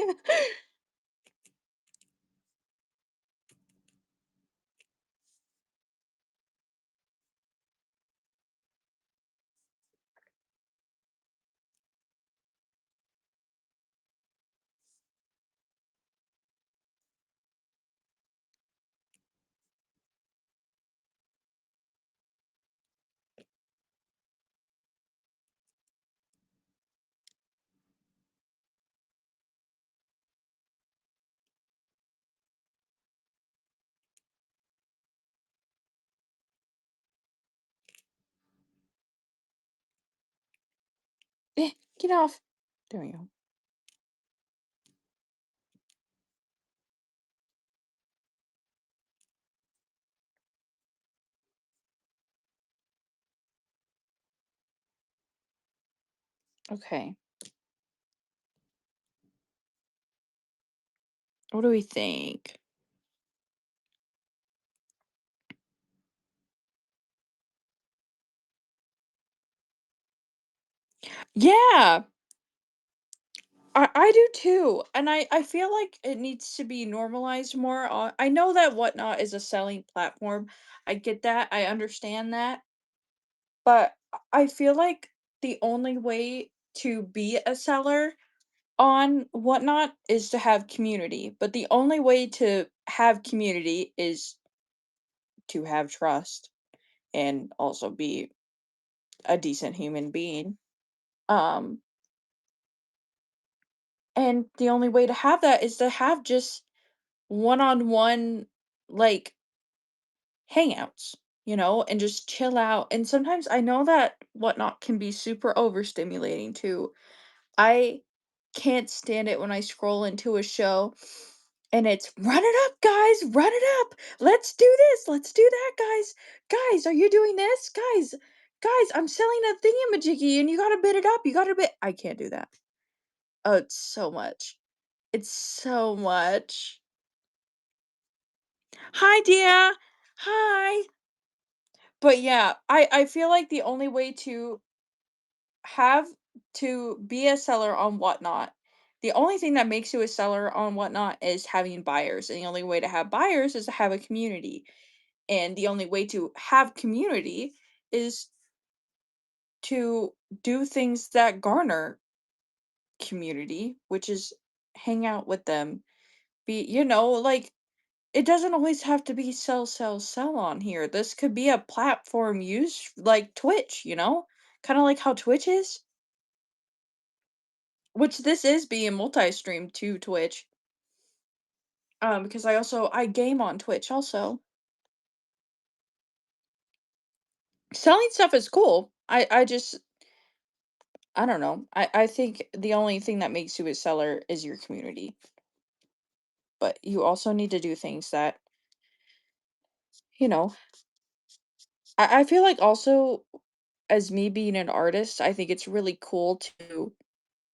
Get off. There we go. Okay. What do we think? Yeah, I do too, and I feel like it needs to be normalized more. I know that Whatnot is a selling platform. I get that. I understand that. But I feel like the only way to be a seller on Whatnot is to have community. But the only way to have community is to have trust and also be a decent human being. Um, and the only way to have that is to have just one-on-one, like, hangouts. and just chill out. And sometimes I know that whatnot can be super overstimulating too. I can't stand it when I scroll into a show and it's run it up, guys, run it up. Let's do this. Let's do that, guys. Guys, are you doing this? Guys, I'm selling a thingamajiggy and you gotta bid it up. You gotta bid. I can't do that. Oh, it's so much. It's so much. Hi, dear. Hi. But yeah, I feel like the only way have to be a seller on Whatnot, the only thing that makes you a seller on Whatnot is having buyers, and the only way to have buyers is to have a community, and the only way to have community is to do things that garner community, which is hang out with them. Like it doesn't always have to be sell, sell, sell on here. This could be a platform used like Twitch. Kind of like how Twitch is, which this is being multi-streamed to Twitch. Because I game on Twitch also. Selling stuff is cool. I don't know. I think the only thing that makes you a seller is your community. But you also need to do things that, you know, I feel like also as me being an artist, I think it's really cool to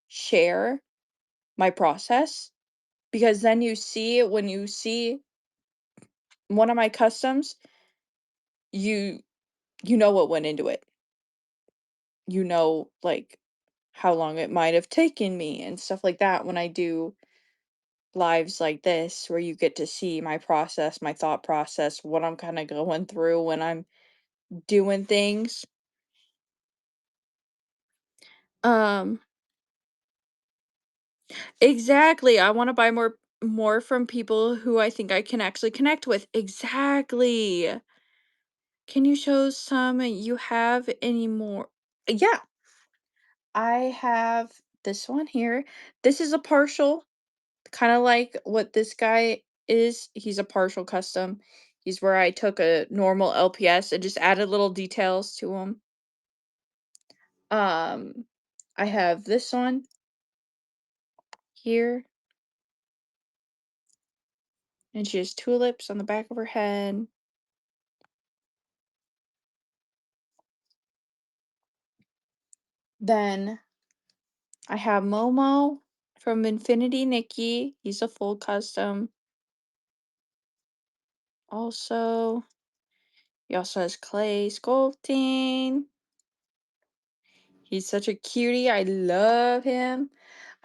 share my process because then when you see one of my customs, you you know what went into it. Like how long it might have taken me and stuff like that when I do lives like this where you get to see my process, my thought process, what I'm kind of going through when I'm doing things. Um exactly. I want to buy more from people who I think I can actually connect with. Exactly. Can you show some you have any more? Yeah, I have this one here. This is a partial, kind of like what this guy is. He's a partial custom. He's where I took a normal LPS and just added little details to him. Um, I have this one here, and she has tulips on the back of her head. Then I have Momo from Infinity Nikki. He's a full custom. Also, he also has clay sculpting. He's such a cutie. I love him.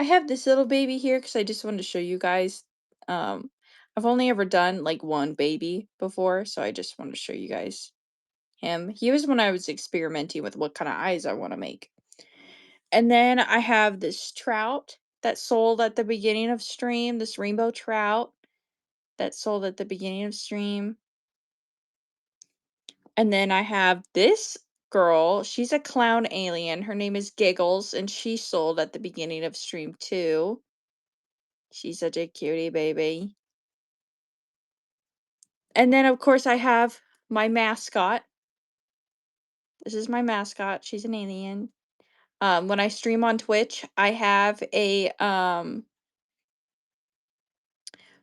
I have this little baby here because I just wanted to show you guys. Um, I've only ever done like one baby before, so I just wanted to show you guys him. He was when I was experimenting with what kind of eyes I want to make. And then I have this trout that sold at the beginning of stream, this rainbow trout that sold at the beginning of stream. And then I have this girl. She's a clown alien. Her name is Giggles, and she sold at the beginning of stream too. She's such a cutie baby. And then, of course, I have my mascot. This is my mascot. She's an alien. When I stream on Twitch, I have a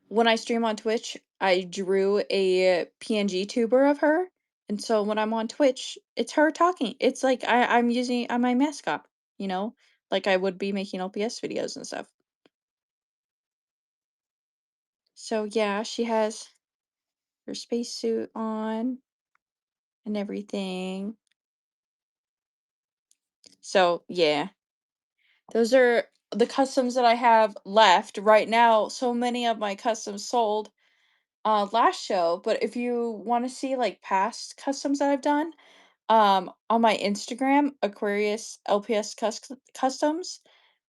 when I stream on Twitch, I drew a PNG tuber of her. And so when I'm on Twitch, it's her talking. It's like I'm using my mascot, you know, like I would be making LPS videos and stuff. So yeah, she has her spacesuit on and everything. So yeah, those are the customs that I have left right now. So many of my customs sold last show, but if you want to see like past customs that I've done, on my Instagram, Aquarius LPS Customs,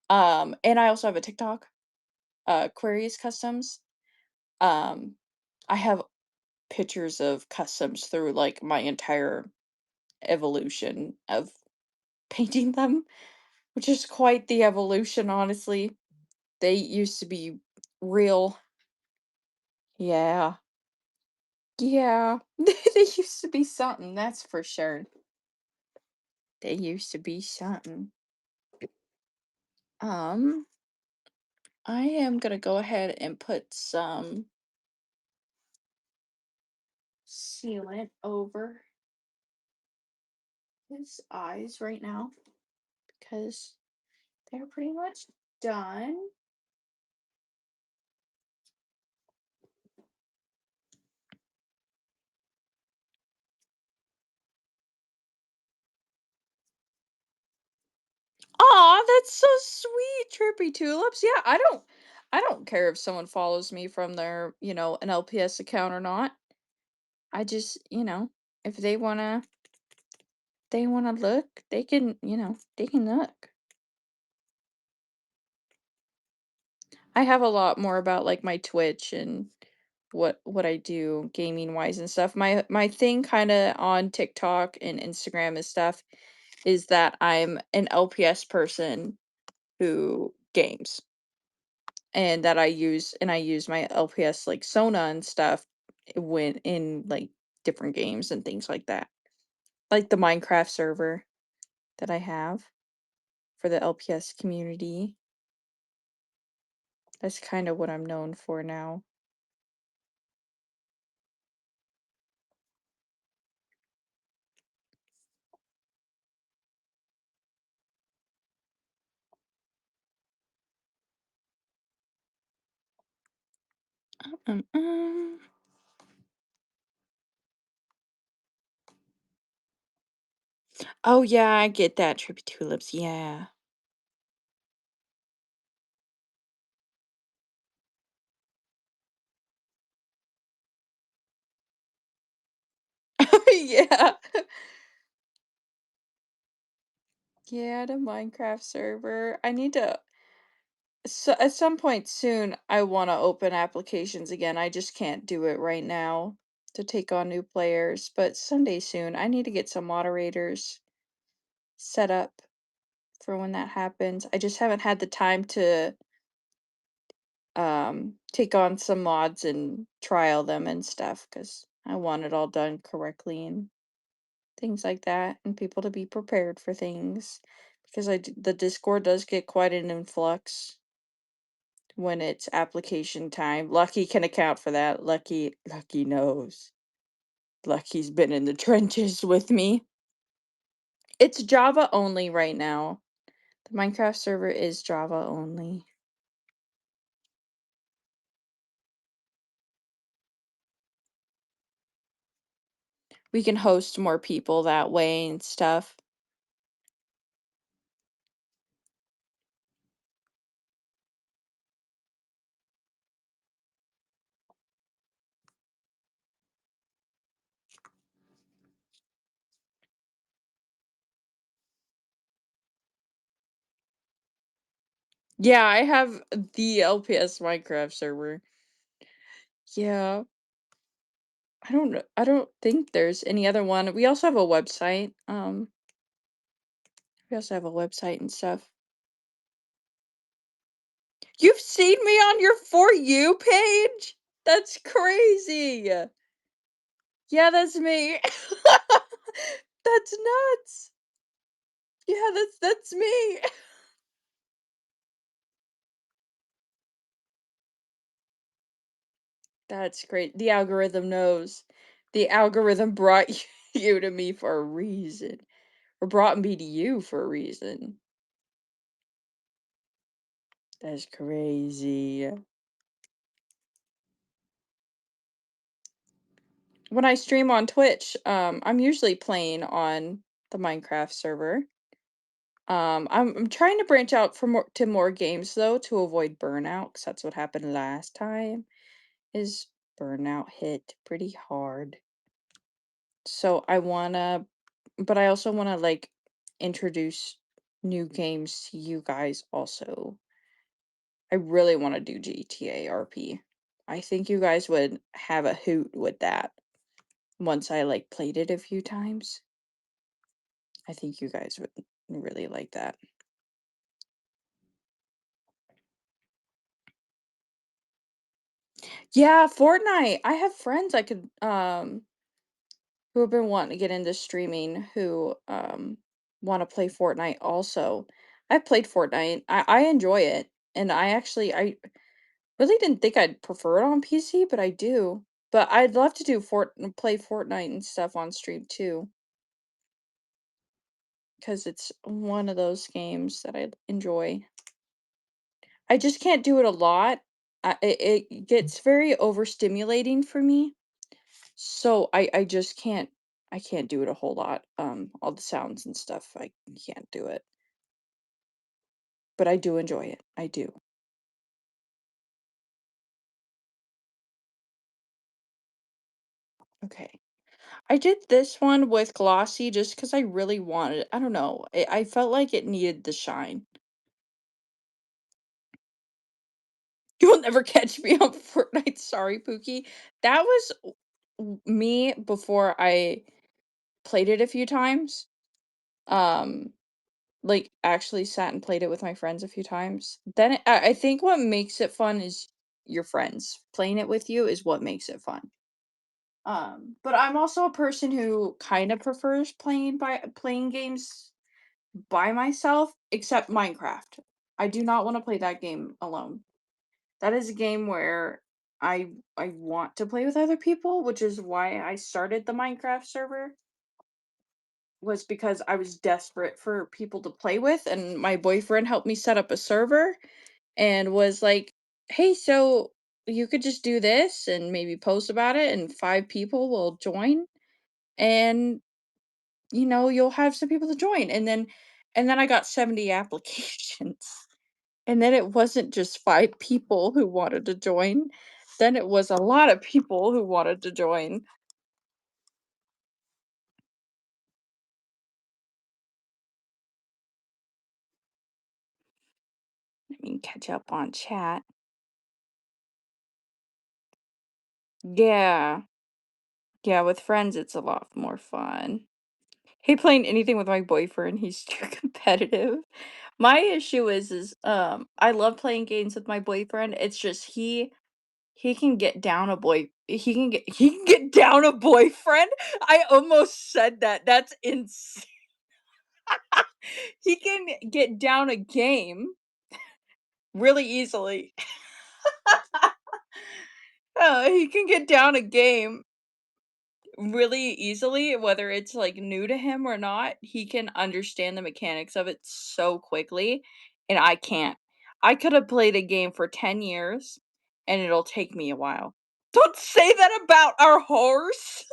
and I also have a TikTok, Aquarius Customs. Um, I have pictures of customs through like my entire evolution of painting them, which is quite the evolution, honestly. They used to be real. Yeah. Yeah. They used to be something, that's for sure. They used to be something. Um, I am gonna go ahead and put some sealant over his eyes right now because they're pretty much done. Aw, that's so sweet, Trippy Tulips. Yeah, I don't care if someone follows me from their, an LPS account or not. I just, if they wanna look, they can look. I have a lot more about like my Twitch and what I do gaming wise and stuff. My thing kind of on TikTok and Instagram and stuff is that I'm an LPS person who games and that I use my LPS like Sona and stuff when in like different games and things like that. Like the Minecraft server that I have for the LPS community. That's kind of what I'm known for now. Um, um. Oh yeah, I get that. Trippy tulips. Yeah. Yeah. Yeah, the Minecraft server. I need to. So at some point soon, I want to open applications again. I just can't do it right now to take on new players. But someday soon, I need to get some moderators set up for when that happens. I just haven't had the time to take on some mods and trial them and stuff because I want it all done correctly and things like that, and people to be prepared for things because the Discord does get quite an influx when it's application time. Lucky can account for that. Lucky knows. Lucky's been in the trenches with me. It's Java only right now. The Minecraft server is Java only. We can host more people that way and stuff. Yeah, I have the LPS Minecraft server. Yeah. I don't think there's any other one. We also have a website. We also have a website and stuff. You've seen me on your For You page? That's crazy. Yeah, that's me. That's nuts. Yeah, that's me. That's great. The algorithm knows. The algorithm brought you to me for a reason. Or brought me to you for a reason. That's crazy. When I stream on Twitch, I'm usually playing on the Minecraft server. I'm trying to branch out for more games though to avoid burnout, because that's what happened last time. Is burnout hit pretty hard. So but I also wanna like introduce new games to you guys also. I really want to do GTA RP. I think you guys would have a hoot with that once I like played it a few times. I think you guys would really like that. Yeah, Fortnite. I have friends I could, who have been wanting to get into streaming who, wanna play Fortnite also. I've played Fortnite. I enjoy it, and I really didn't think I'd prefer it on PC, but I do. But I'd love to do play Fortnite and stuff on stream too, because it's one of those games that I enjoy. I just can't do it a lot. It gets very overstimulating for me, so I just can't do it a whole lot. All the sounds and stuff, I can't do it, but I do enjoy it. I do. Okay. I did this one with glossy just because I really wanted. I don't know. I felt like it needed the shine. You will never catch me on Fortnite. Sorry, Pookie. That was me before I played it a few times. Um, like actually sat and played it with my friends a few times. Then I think what makes it fun is your friends playing it with you is what makes it fun. But I'm also a person who kind of prefers playing games by myself, except Minecraft. I do not want to play that game alone. That is a game where I want to play with other people, which is why I started the Minecraft server, was because I was desperate for people to play with, and my boyfriend helped me set up a server and was like, "Hey, so you could just do this and maybe post about it and 5 people will join and you'll have some people to join." And then I got 70 applications. And then it wasn't just 5 people who wanted to join. Then it was a lot of people who wanted to join. I mean, catch up on chat. Yeah. Yeah, with friends, it's a lot more fun. Hate playing anything with my boyfriend, he's too competitive. My issue is, I love playing games with my boyfriend, it's just he can get down a he can get down a boyfriend? I almost said that, that's insane. He can get down a game really easily. He can get down a game really easily, whether it's, like, new to him or not, he can understand the mechanics of it so quickly, and I can't. I could have played a game for 10 years, and it'll take me a while. Don't say that about our horse!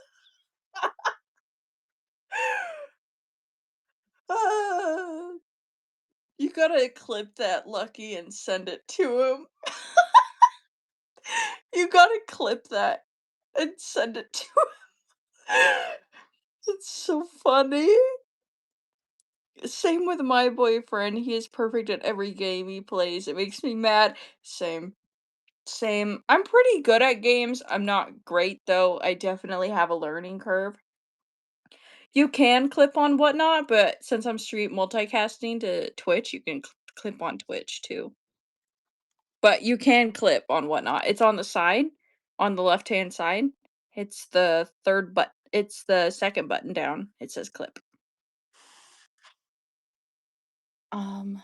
Ah, you gotta clip that, Lucky, and send it to him. You gotta clip that and send it to him. It's so funny. Same with my boyfriend, he is perfect at every game he plays, it makes me mad. Same, same. I'm pretty good at games, I'm not great though, I definitely have a learning curve. You can clip on Whatnot, but since I'm street multicasting to Twitch, you can clip on Twitch too. But you can clip on Whatnot, it's on the side, on the left-hand side. It's the second button down, it says clip. Um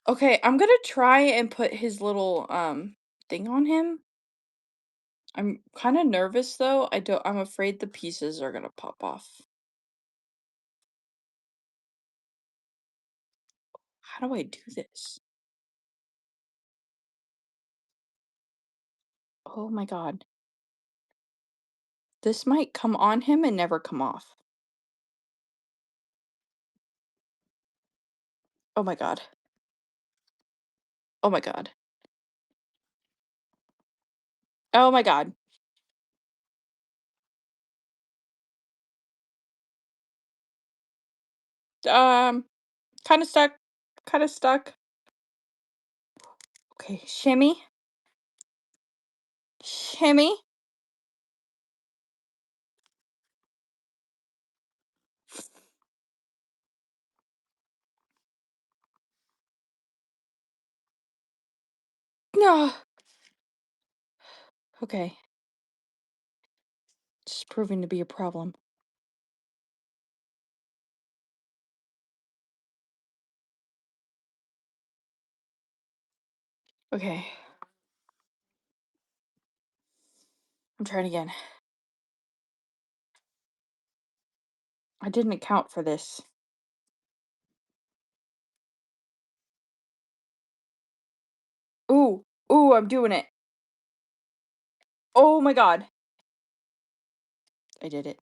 Okay, I'm gonna try and put his little, thing on him. I'm kinda nervous though, I'm afraid the pieces are gonna pop off. How do I do this? Oh my god. This might come on him and never come off. Oh my god. Oh my god. Oh my god. Um, kinda stuck. Kinda stuck. Okay, shimmy. Shimmy. No. Okay. It's proving to be a problem. Okay. I'm trying again. I didn't account for this. Ooh. Ooh, I'm doing it. Oh my god. I did it.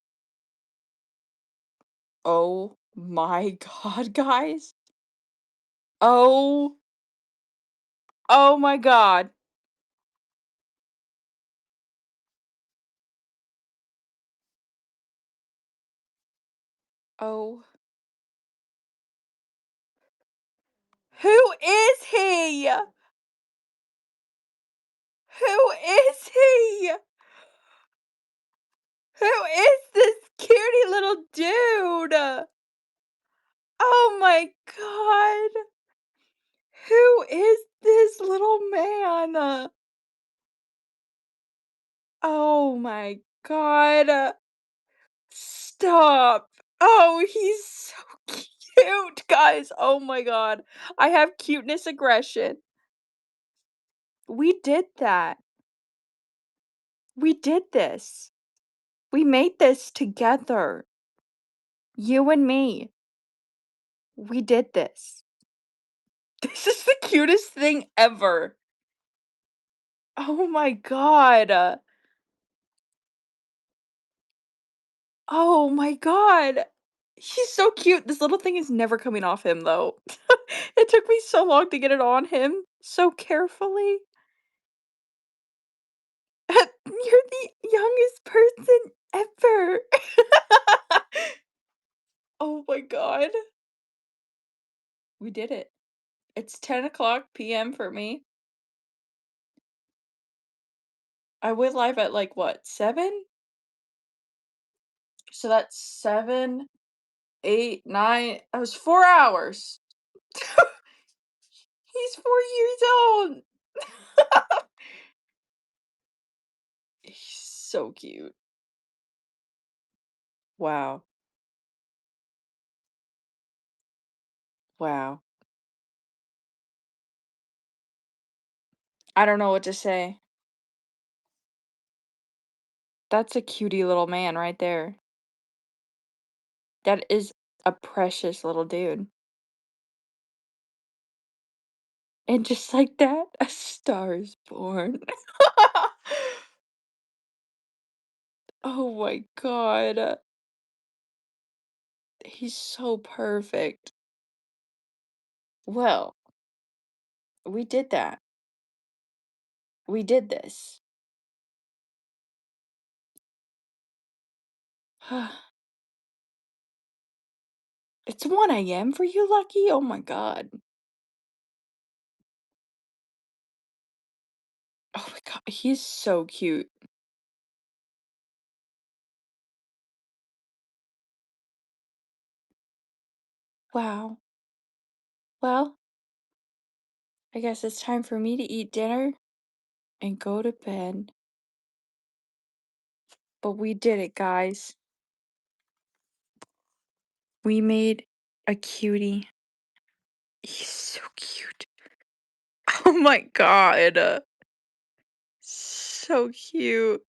Oh my god, guys. Oh. Oh my god. Oh. Who is he? Who is he? Who is this cutie little dude? Oh my god. Who is this little man? Oh my god. Stop. Oh, he's so cute, guys. Oh my god. I have cuteness aggression. We did that. We did this. We made this together. You and me. We did this. This is the cutest thing ever. Oh my god. Oh my god. He's so cute. This little thing is never coming off him, though. It took me so long to get it on him, so carefully. You're the youngest person ever. Oh my god. We did it. It's 10 o'clock PM for me. I went live at, like, what, 7? So that's 7, 8, 9 that was 4 hours. He's 4 years old. He's so cute. Wow. Wow. I don't know what to say. That's a cutie little man right there. That is a precious little dude. And just like that, a star is born. Oh my god. He's so perfect. Well, we did that. We did this. It's 1 AM for you, Lucky? Oh my god. Oh my god, he's so cute. Wow. Well, I guess it's time for me to eat dinner and go to bed. But we did it, guys. We made a cutie. He's so cute. Oh my god. So cute.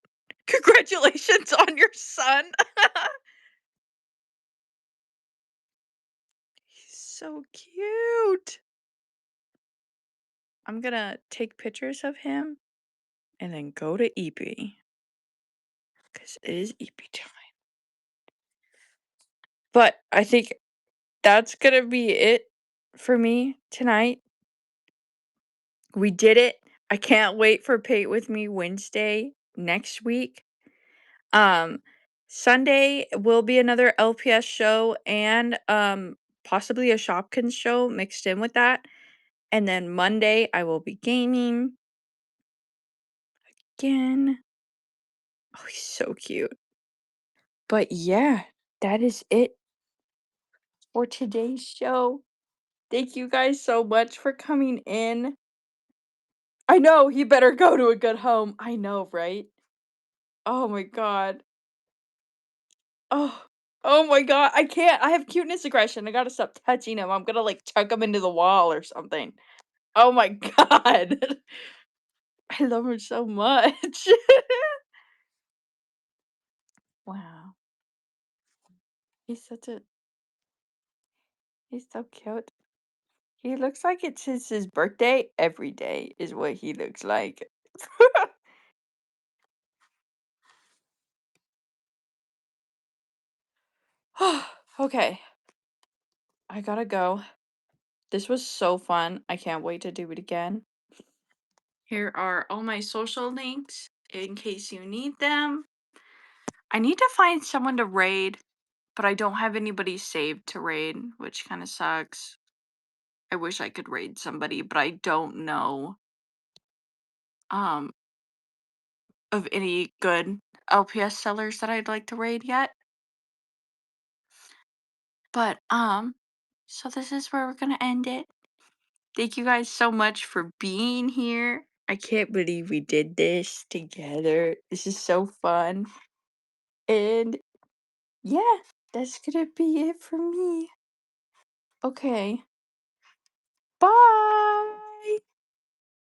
Congratulations on your son. He's so cute. I'm gonna take pictures of him and then go to EP because it is EP time. But I think that's gonna be it for me tonight. We did it. I can't wait for Pate with Me Wednesday next week. Um, Sunday will be another LPS show and possibly a Shopkins show mixed in with that. And then Monday I will be gaming again. Oh, he's so cute. But yeah, that is it for today's show. Thank you guys so much for coming in. I know, he better go to a good home. I know, right? Oh my god. Oh. Oh my god, I can't. I have cuteness aggression. I gotta stop touching him. I'm gonna, like, chuck him into the wall or something. Oh my god. I love him so much. Wow. He's such a he's so cute. He looks like it's his birthday every day is what he looks like. Okay, I gotta go. This was so fun. I can't wait to do it again. Here are all my social links in case you need them. I need to find someone to raid, but I don't have anybody saved to raid, which kind of sucks. I wish I could raid somebody, but I don't know um of any good LPS sellers that I'd like to raid yet. But so this is where we're gonna end it. Thank you guys so much for being here. I can't believe we did this together. This is so fun. And yeah, that's gonna be it for me. Okay. Bye.